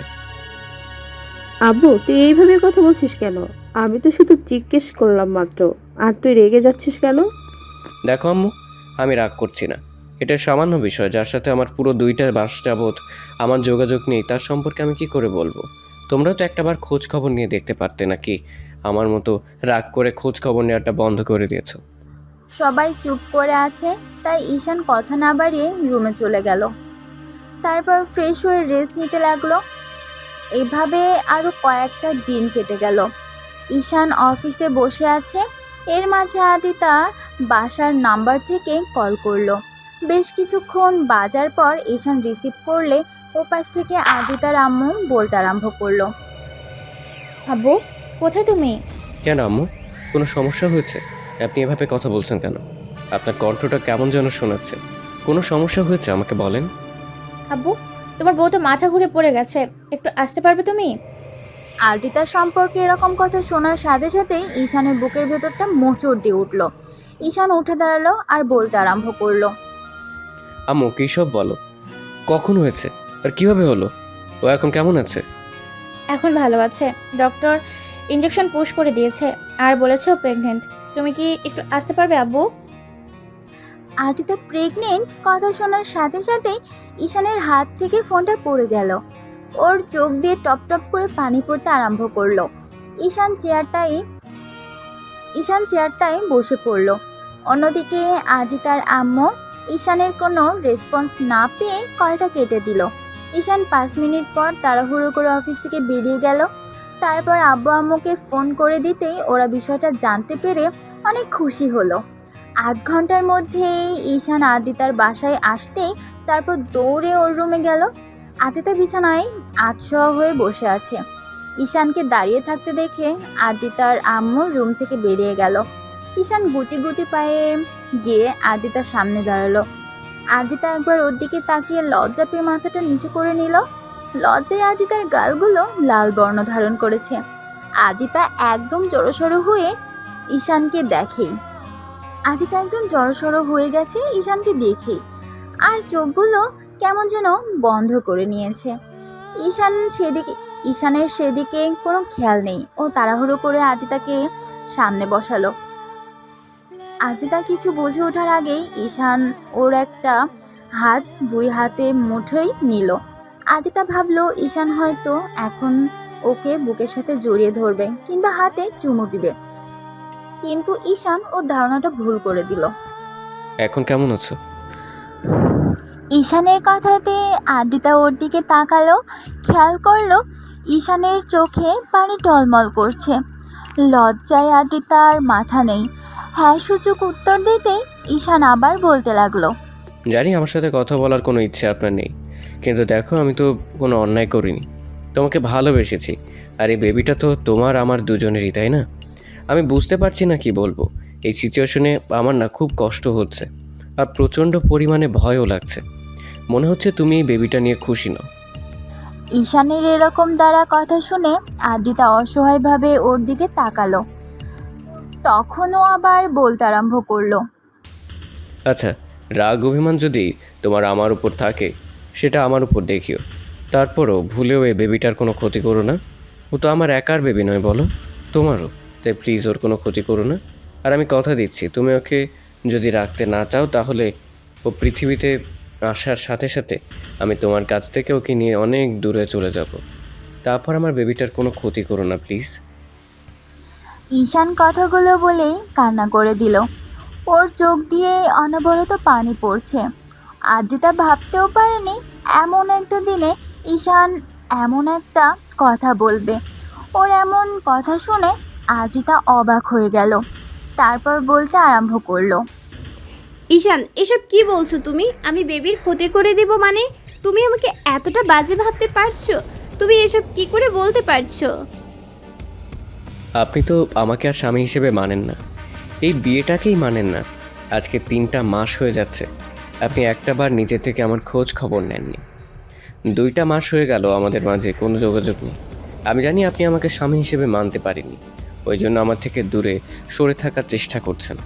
আব্বু, তুই এইভাবে কথা বলছিস কেন? আমি তো শুধু জিজ্ঞেস করলাম মাত্র, আর তুই রেগে যাচ্ছিস কেন? দেখো আম্মু, আমি রাগ করছি না। এটা সামান্য বিষয়, যার সাথে আমার পুরো 2টা মাস যাবৎ আমার যোগাযোগ নেই, তার সম্পর্কে আমি কি করে বলবো? তোমরা তো একটাবার খোঁজ খবর নিয়ে দেখতে পারতে নাকি? আমার মতো রাগ করে খোঁজ খবর নেওয়াটা বন্ধ করে দিয়েছো। সবাই চুপ করে আছে, তাই ঈশান কথা না বাড়িয়ে রুমে চলে গেল। তারপর ফ্রেশ হয়ে রেস্ট নিতে লাগলো। এভাবে আরও কয়েকটা দিন কেটে গেল। ঈশান অফিসে বসে আছে, এর মাঝে আদিতা বাসার নাম্বার থেকে কল করলো। বেশ কিছুক্ষণ বাজার পর ঈশান রিসিভ করলে ওপাশ থেকে আদিতার আম্মু বলতে আরম্ভ করলো, আব্বু, কোথায় তুমি? কেন আম্মু, কোনো সমস্যা হয়েছে? আপনি এভাবে কথা বলছেন কেন? আপনার কণ্ঠটা কেমন যেন শোনাচ্ছে। কোনো সমস্যা হয়েছে আমাকে বলেন। আব্বু, তোমার বউ তো মাথা ঘুরে পড়ে গেছে, একটু আসতে পারবে তুমি? আদিতার সম্পর্কে এরকম কথা শোনার সাথে সাথেই ঈশানের বুকের ভেতরটা মোচড় দিয়ে উঠল। ঈশান উঠে দাঁড়ালো আর বলতে আরম্ভ করলো, আম্মু কী সব বলো, কখন হয়েছে আর কিভাবে হলো? ও এখন কেমন আছে? এখন ভালো আছে, ডক্টর ইঞ্জেকশন পুশ করে দিয়েছে আর বলেছে ও প্রেগনেন্ট। তুমি কি একটু আসতে পারবে আব্বু? আদিতা প্রেগনেন্ট কথা শোনার সাথে সাথেই ঈশানের হাত থেকে ফোনটা পড়ে গেল। ওর চোখ দিয়ে টপ টপ করে পানি পড়তে আরম্ভ করলো। ঈশান চেয়ারটায় বসে পড়ল। অন্যদিকে আদিতার আম্মু ঈশানের কোনো রেসপন্স না পেয়ে কলটা কেটে দিল। ঈশান 5 মিনিট পর তাড়াহুড়ো করে অফিস থেকে বেরিয়ে গেল। তারপর আব্বু আম্মুকে ফোন করে দিতেই ওরা বিষয়টা জানতে পেরে অনেক খুশি হলো। আধ ঘন্টার মধ্যেই ঈশান আদিতার বাসায় আসতেই তারপর দৌড়ে ওর রুমে গেল। আদিতা বিছানায় আতশোয়া হয়ে বসে আছে। ঈশানকে দাঁড়িয়ে থাকতে দেখে আদিতার আম্মু রুম থেকে বেরিয়ে গেল। ঈশান গুটি গুটি পায়ে গিয়ে আদিতার সামনে দাঁড়ালো। আদিতা একবার ওর দিকে তাকিয়ে লজ্জা পেয়ে মাথাটা নিচু করে নিল। লজ্জায় আদিতার গালগুলো লাল বর্ণ ধারণ করেছে। আদিতা একদম জড়সড় হয়ে ঈশানকে দেখেই ঈশানকে দেখেই আর চোখগুলো কেমন যেন বন্ধ করে নিয়েছে। ঈশানের সেদিকে কোনো খেয়াল নেই। ও তাড়াহুড়ো করে আদিতাকে সামনে বসালো। আদিতা কিছু বুঝে ওঠার আগেই ঈশান ওর একটা হাত 2 হাতে মুঠোয় নিল। আদিতা ভাবলো ঈশান হয়তো এখন ওকে বুকের সাথে জড়িয়ে ধরবে কিংবা হাতে চুমু দিবে, কিন্তু ঈশান ওর ধারণাটা ভুল করে দিল। এখন কেমন আছো? ঈশানের কথাতে আদিতা ওর দিকে তাকালো, খেয়াল করলো ঈশানের চোখে পানি টলমল করছে। লজ্জায় আদিতার মাথা নেই। হ্যাঁ সূচক উত্তর দিতেই ঈশান আবার বলতে লাগলো, জানি আমার সাথে কথা বলার কোনো ইচ্ছে আপনার নেই, কিন্তু দেখো আমি তো কোনো অন্যায় করিনি, তোমাকে ভালোবেসেছি। আর এই বেবিটা তো তোমার আমার দুজনেরই, তাই না? আমি বুঝতে পারছি না কি বলবো, এই সিচুয়েশনে আমার না খুব কষ্ট হচ্ছে, আর প্রচণ্ড পরিমাণে ভয়ও লাগছে। মনে হচ্ছে তুমি এই বেবিটা নিয়ে খুশি নও। ঈশানের এরকম দ্বারা কথা শুনে আদ্রিতা অসহায়ভাবে ওর দিকে তাকালো। তখনও আবার বলতে আরম্ভ করলো। আচ্ছা, রাগ অভিমান যদি তোমার আমার উপর থাকে সেটা আমার উপর দেখিও, তারপরও ভুলেও এই বেবিটার কোনো ক্ষতি করো না। ও তো আমার একার বেবি নয় বলো, তোমারও। তাই প্লিজ ওর কোনো ক্ষতি করো না। আর আমি কথা দিচ্ছি, তুমি ওকে যদি রাখতে না চাও তাহলে ও পৃথিবীতে আসার সাথে সাথে আমি তোমার কাছ থেকে ওকে নিয়ে অনেক দূরে চলে যাব। তারপর আমার বেবিটার কোনো ক্ষতি করো না প্লিজ। ঈশান কথাগুলো বলেই কান্না করে দিল। ওর চোখ দিয়ে অনবরত পানি পড়ছে। আদ্রিতা ভাবতেও পারেনি এমন একটা দিনে ঈশান এমন একটা কথা বলবে। ওর এমন কথা শুনে আদ্রিতা অবাক হয়ে গেল। তারপর বলতে আরম্ভ করলো। ঈশান, এসব কি বলছো তুমি? আমি বেবির ক্ষতি করে দেব মানে? তুমি আমাকে এতটা বাজে ভাবতে পারছো? তুমি এসব কি করে বলতে পারছো? আপনি তো আমাকে আর স্বামী হিসেবে মানেন না, এই বিয়েটাকেই মানেন না। আজকে 3টা মাস হয়ে যাচ্ছে, আপনি একটা বার নিজে থেকে আমার খোঁজ খবর নেননি। 2টা মাস হয়ে গেল আমাদের মাঝে কোনো যোগাযোগ নেই। আমি জানি আপনি আমাকে স্বামী হিসেবে মানতে পারেননি, ওই জন্য আমার থেকে দূরে সরে থাকার চেষ্টা করছেন।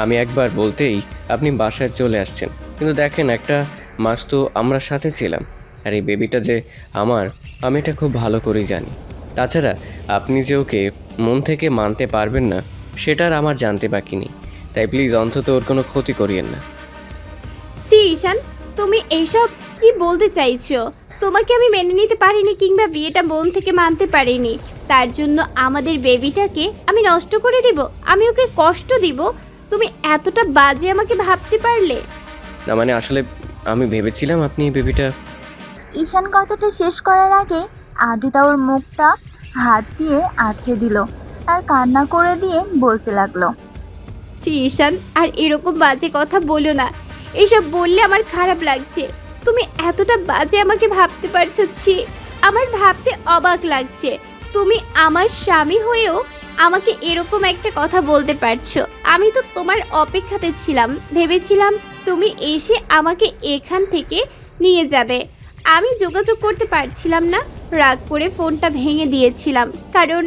আমি একবার বলতেই আপনি বাসায় চলে আসছেন, কিন্তু দেখেন একটা মাস তো আমরা সাথে ছিলাম। আর এই বেবিটা যে আমার, আমি এটা খুব ভালো করেই জানি। তাছাড়া আপনি যে ওকে মন থেকে মানতে পারবেন না সেটা আর আমার জানতে বাকি নেই। তাই প্লিজ অন্তত ওর কোনো ক্ষতি করিয়েন না। জি ঈশান, তুমি এইসব কি বলতে চাইছো? তোমাকে আমি মেনে নিতে পারিনি কিংবা বিয়েটা মন থেকে মানতে পারিনি, তার জন্য আমাদের বেবিটাকে আমি নষ্ট করে দিব, আমি ওকে কষ্ট দিব? তুমি এতটা বাজে আমাকে ভাবতে পারলে? না মানে আসলে আমি ভেবেছিলাম আপনি এই বেবিটা। ঈশান কথাটা শেষ করার আগে আদ্রিতা ওর মুখটা হাত দিয়ে আটকে দিল আর কান্না করে দিয়ে বলতে লাগলো। ছি ঈশান, আর এরকম বাজে কথা বলো না। এইসব বললে আমার খারাপ লাগছে। তুমি এতটা বাজে আমাকে ভাবতে পারছো? ছি, আমার ভাবতে অবাক লাগছে। তুমি আমার স্বামী হয়েও আমাকে এরকম একটা কথা বলতে পারছো। আমি তো তোমার অপেক্ষাতে ছিলাম, ভেবেছিলাম তুমি এসে আমাকে এখান থেকে নিয়ে যাবে। আমি যোগাযোগ করতে পারছিলাম না, রাগ করে ফোনটা ভেঙে দিয়েছিলাম, কারণ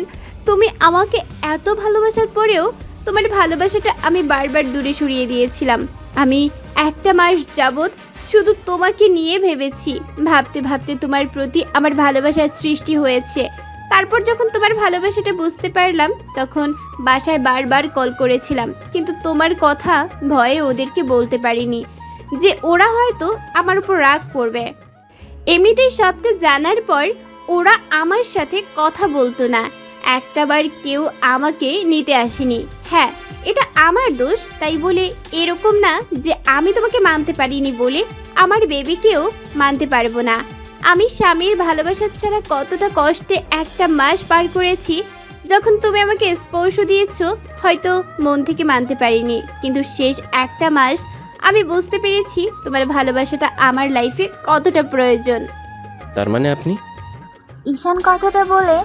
তুমি আমাকে এত ভালোবাসার পরেও তোমার ভালোবাসাটা আমি বারবার দূরে সরিয়ে দিয়েছিলাম। আমি একটা মাস যাবৎ শুধু তোমাকে নিয়ে ভেবেছি, ভাবতে ভাবতে তোমার প্রতি আমার ভালোবাসার সৃষ্টি হয়েছে। তারপর যখন তোমার ভালোবাসাটা বুঝতে পারলাম তখন বাসায় বারবার কল করেছিলাম, কিন্তু তোমার কথা ভয়ে ওদেরকে বলতে পারিনি যে ওরা হয়তো আমার উপর রাগ করবে। এমনিতেই সবটা জানার পর ওরা আমার সাথে কথা বলতো না, একটাবার কেউ আমাকে নিতে আসেনি। হ্যাঁ, এটা আমার দোষ, তাই বলে এরকম না যে আমি তোমাকে মানতে পারিনি বলে আমার বেবিকেও মানতে পারবো না। আমি স্বামীর ভালোবাসা ছাড়া কতটা কষ্টে একটা মাস পার করেছি। যখন তুমি আমাকে স্পর্শ দিয়েছো হয়তো মন থেকে মানতে পারিনি, কিন্তু শেষ একটা মাস আমি বুঝতে পেরেছি তোমার ভালোবাসাটা আমার লাইফে কতটা প্রয়োজন। তার মানে আপনি। ঈশান কথাটা বলে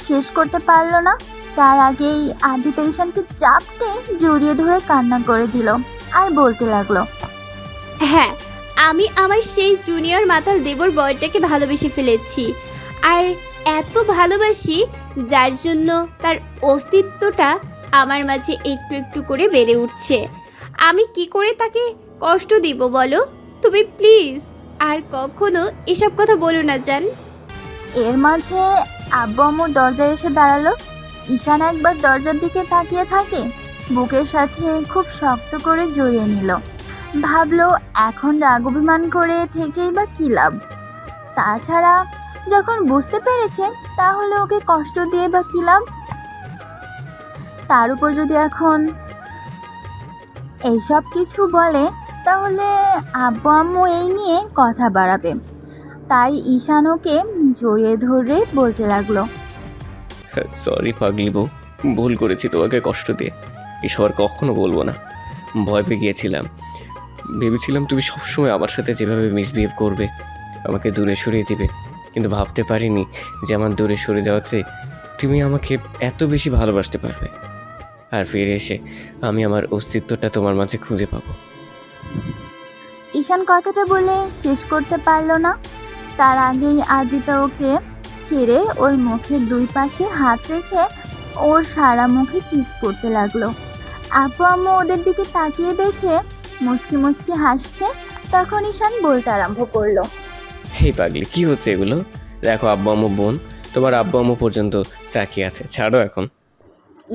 শেষ করতে পারলো না, তার আগেই আদ্রিতা ঈশানকে চাপটে জড়িয়ে ধরে কান্না করে দিল আর বলতে লাগলো। হ্যাঁ, আমি আমার সেই জুনিয়র মাতাল দেবর বয়টাকে ভালোবেসে ফেলেছি, আর এত ভালোবাসি যার জন্য তার অস্তিত্বটা আমার মাঝে একটু একটু করে বেড়ে উঠছে। আমি কি করে তাকে কষ্ট দিব বলো? তুমি প্লিজ আর কখনো এসব কথা বলো না জান। এর মাঝে আব্বু আম্মু দরজায় এসে দাঁড়ালো। ঈশান একবার দরজার দিকে তাকিয়ে থাকে, বুকের সাথে খুব শক্ত করে জড়িয়ে নিল। ভাবলো এখন রাগ অভিমান করে থেকেই বা কী লাভ, তাছাড়া যখন বুঝতে পেরেছে তাহলে ওকে কষ্ট দিয়ে বা কী লাভ। তার উপর যদি এখন এইসব কিছু বলে তাহলে আব্বু আম্মু এই নিয়ে কথা বাড়াবে। তাই ঈশান ওকে জড়িয়ে ধরে বলতে লাগলো। সরি পাগলি বউ, ভুল করেছি তোমাকে কষ্ট দিয়ে, এসব আর কখনো বলবো না। ভয় পেয়ে গিয়েছিলাম, ভেবেছিলাম তুমি সবসময় আমার সাথে যেভাবে মিসবিহেভ করবে, আমাকে দূরে সরিয়ে দিবে, কিন্তু ভাবতে পারিনি যে আমার দূরে সরে যাওয়াতে তুমি আমাকে এত বেশি ভালোবাসতে পারবে। আর ফিরে এসে আমি আমার অস্তিত্বটা তোমার মাঝে খুঁজে পাবো। ঈশান কথাটা বলে শেষ করতে পারল না। তার আগেই আদ্রিতা ওকে ছেড়ে ওর মুখের দুই পাশে হাত রেখে ওর সারা মুখে কিস করতে লাগলো। আপু আম্মু ওদের দিকে তাকিয়ে দেখে মুচকি মুচকি হাসছে। তখন ঈশান বলতে আরম্ভ করলো, হেই পাগলি, কি হচ্ছে এগুলো? দেখো আব্বু আম্মু বোন, তোমার আব্বু আম্মু পর্যন্ত তাকিয়ে আছে, ছাড়ো এখন।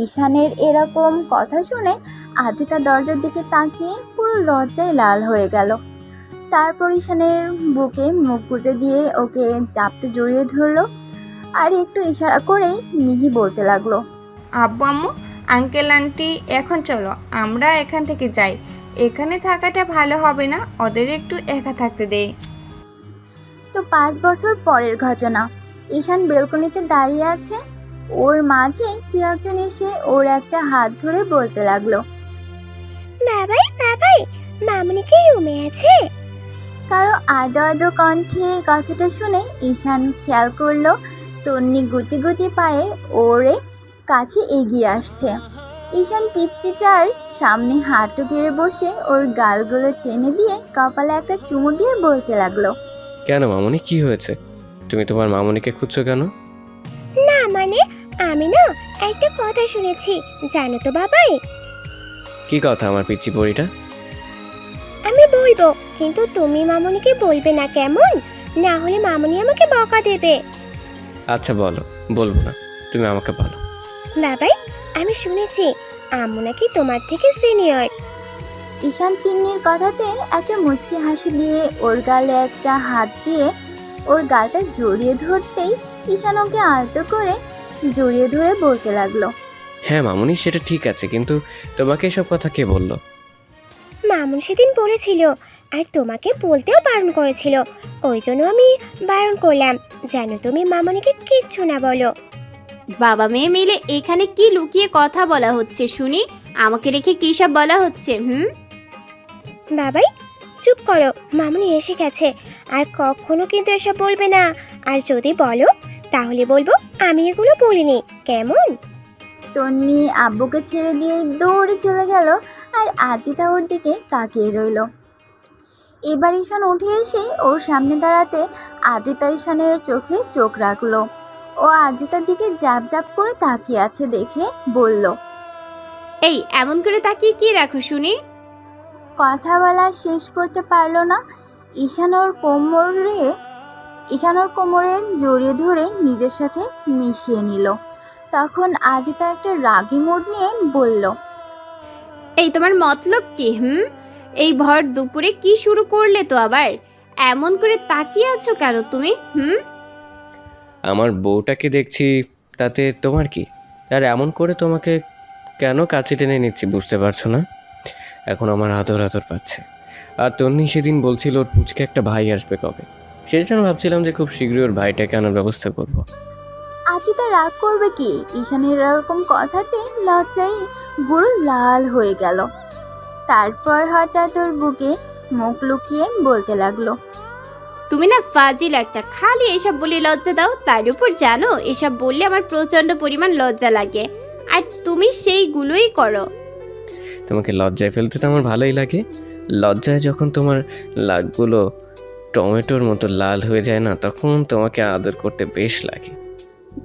ঈশানের এরকম কথা শুনে আদ্রিতা দরজার দিকে তাকিয়ে পুরো লজ্জায় লাল হয়ে গেল। তারপর ঈশানের বুকে মুখ গুজে দিয়ে ওকে জাপটে জড়িয়ে ধরলো আর একটু ইশারা করেই মিহি বলতে লাগলো, আব্বু আম্মু, আঙ্কেল আন্টি, এখন চলো আমরা এখান থেকে যাই। এখানে থাকাটা ভালো হবে না, ওদের একটু একা থাকতে দে। তো 5 বছর পরের ঘটনা। ঈশান বেলকনিতে দাঁড়িয়ে আছে। ওর মাঝে কেউ একজন এসে ওর একটা হাত ধরে বলতে লাগলো, বাবাই বাবাই, মামুনি কি রুমে আছে? কারো আদো আদো কণ্ঠে কথাটা শুনে ঈশান খেয়াল করলো তন্নি গুটি গুটি পায়ে ওরে কাছে এগিয়ে আসছে। ঈশান পিচ্চিটার সামনে হাঁটু গেড়ে বসে ওর গালগুলো টেনে দিয়ে কপালে একটা চুমু দিয়ে বলতে লাগলো, কেন মামুনি, কি হয়েছে? তুমি তোমার মামুনিকে খুঁজছো কেন? না মানে, আমি না একটা কথা শুনেছি, জানো তো বাবাই? কি কথা আমার পিচ্চি পরিটা? আমি বলবো, কিন্তু তুমি মামুনিকে বলবে না, কেমন? না হলে মামুনি আমাকে বকা দেবে। আচ্ছা বলো। বলবো না, তুমি আমাকে বলো। বাবাই, আমি শুনেছি আম্মু নাকি তোমার থেকে সিনিয়র। ঈশান তিন্নির কথাতে একটা মুচকি হাসি দিয়ে ওর গালে একটা হাত দিয়ে ওর গালটা জড়িয়ে ধরতেই ঈশান ওকে আলতো করে জড়িয়ে ধরে বলতে লাগলো, হ্যাঁ মামুনি, সেটা ঠিক আছে, কিন্তু তোমাকে এসব কথা কে বললো? মামুন সেদিন বলেছিল, আর তোমাকে বলতেও বারণ করেছিল। ওই জন্য আমি বারণ করলাম, জানো তুমি মামুনিকে কিচ্ছু না বলো। বাবা মেয়ে মিলে এখানে কি লুকিয়ে কথা বলা হচ্ছে শুনি? আমাকে রেখে কী সব বলা হচ্ছে? বাবাই চুপ করো, মামুনি এসে গেছে, আর কখনো কিন্তু এসব বলবে না। আর যদি বলো তাহলে বলবো আমি এগুলো বলিনি, কেমন? তন্নি আব্বুকে ছেড়ে দিয়ে দৌড়ে চলে গেল আর আদ্রিতা ওর দিকে তাকিয়ে রইল। এবার ঈশান উঠে এসে ওর সামনে দাঁড়াতে আদ্রিতা ঈশানের চোখে চোখ রাখলো। ও আদ্রিতার দিকে ডাব ডাব করে তাকিয়ে আছে দেখে বলল, এই এমন করে তাকিয়ে কি দেখো শুনি? কথা বলা শেষ করতে পারলো না। ঈশান ওর কোমরে জড়িয়ে ধরে নিজের সাথে মিশিয়ে নিল। তখন আদ্রিতা একটা রাগী মুড নিয়ে বলল, এই তোমার মতলব কি? এই ভর দুপুরে কি শুরু করলে তো আবার? এমন করে তাকিয়ে আছো কেন তুমি? আমার বউটাকে দেখছি, তাতে তোমার কি? আর এমন করে তোমাকে কেন কাছে টেনে নিচ্ছি বুঝতে পারছো না? এখন আমার আদর আদর পাচ্ছে। আর তন্নি সেদিন বলছিল ওর পুচকে একটা ভাই আসবে কবে, সেই জন্য ভাবছিলাম যে খুব শীঘ্রই ওর ভাইটাকে আনার ব্যবস্থা করব। আদ্রিতা রাগ করবে কি? ঈশানের এরকম কথাতে লজ্জায় পুরো লাল হয়ে গেল। তারপর হঠাৎ ওর বুকে মুখ লুকিয়ে বলতে লাগলো, তুমি না ফাজিল একটা, খালি এসব বলে লজ্জা দাও। তার উপর জানো, এসব বললে আমার প্রচন্ড পরিমাণ লজ্জা লাগে, আর তুমি সেইগুলোই করো। তোমাকে লজ্জায় ফেলতে তো আমার ভালোই লাগে। লজ্জায় যখন তোমার লাকগুলো টমেটোর মতো লাল হয়ে যায় না, তখন তোমাকে আদর করতে বেশ লাগে।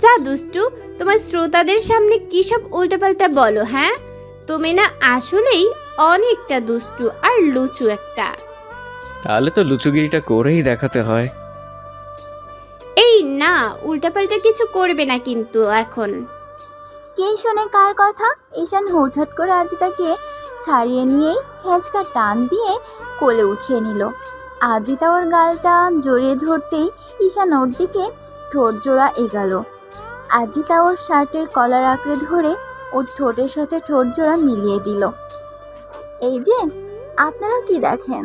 যা দুষ্টু, তোমার শ্রোতাদের সামনে কি সব উল্টাপাল্টা বলো? হ্যাঁ, তুমি না আসলেই অনেকটা দুষ্টু আর লুচু একটা। তাহলে তো লুচুগিরিটা করেই দেখাতে হয়। এই না, উল্টাপাল্টা কিছু করবে না কিন্তু এখন। কে শোনে কার কথা? ঈশান হুটহাট করে আদ্রিতাকে ছাড়িয়ে নিয়েই হেঁচকা টান দিয়ে কোলে উঠিয়ে নিল। আদ্রিতা ওর গালটা জড়িয়ে ধরতেই ঈশান ওর দিকে ঠোঁট জোড়া এগালো। আদ্রিতা ওর শার্টের কলার আঁকড়ে ধরে ওর ঠোঁটের সাথে ঠোঁট জোড়া মিলিয়ে দিল। এই যে, আপনারা কি দেখেন?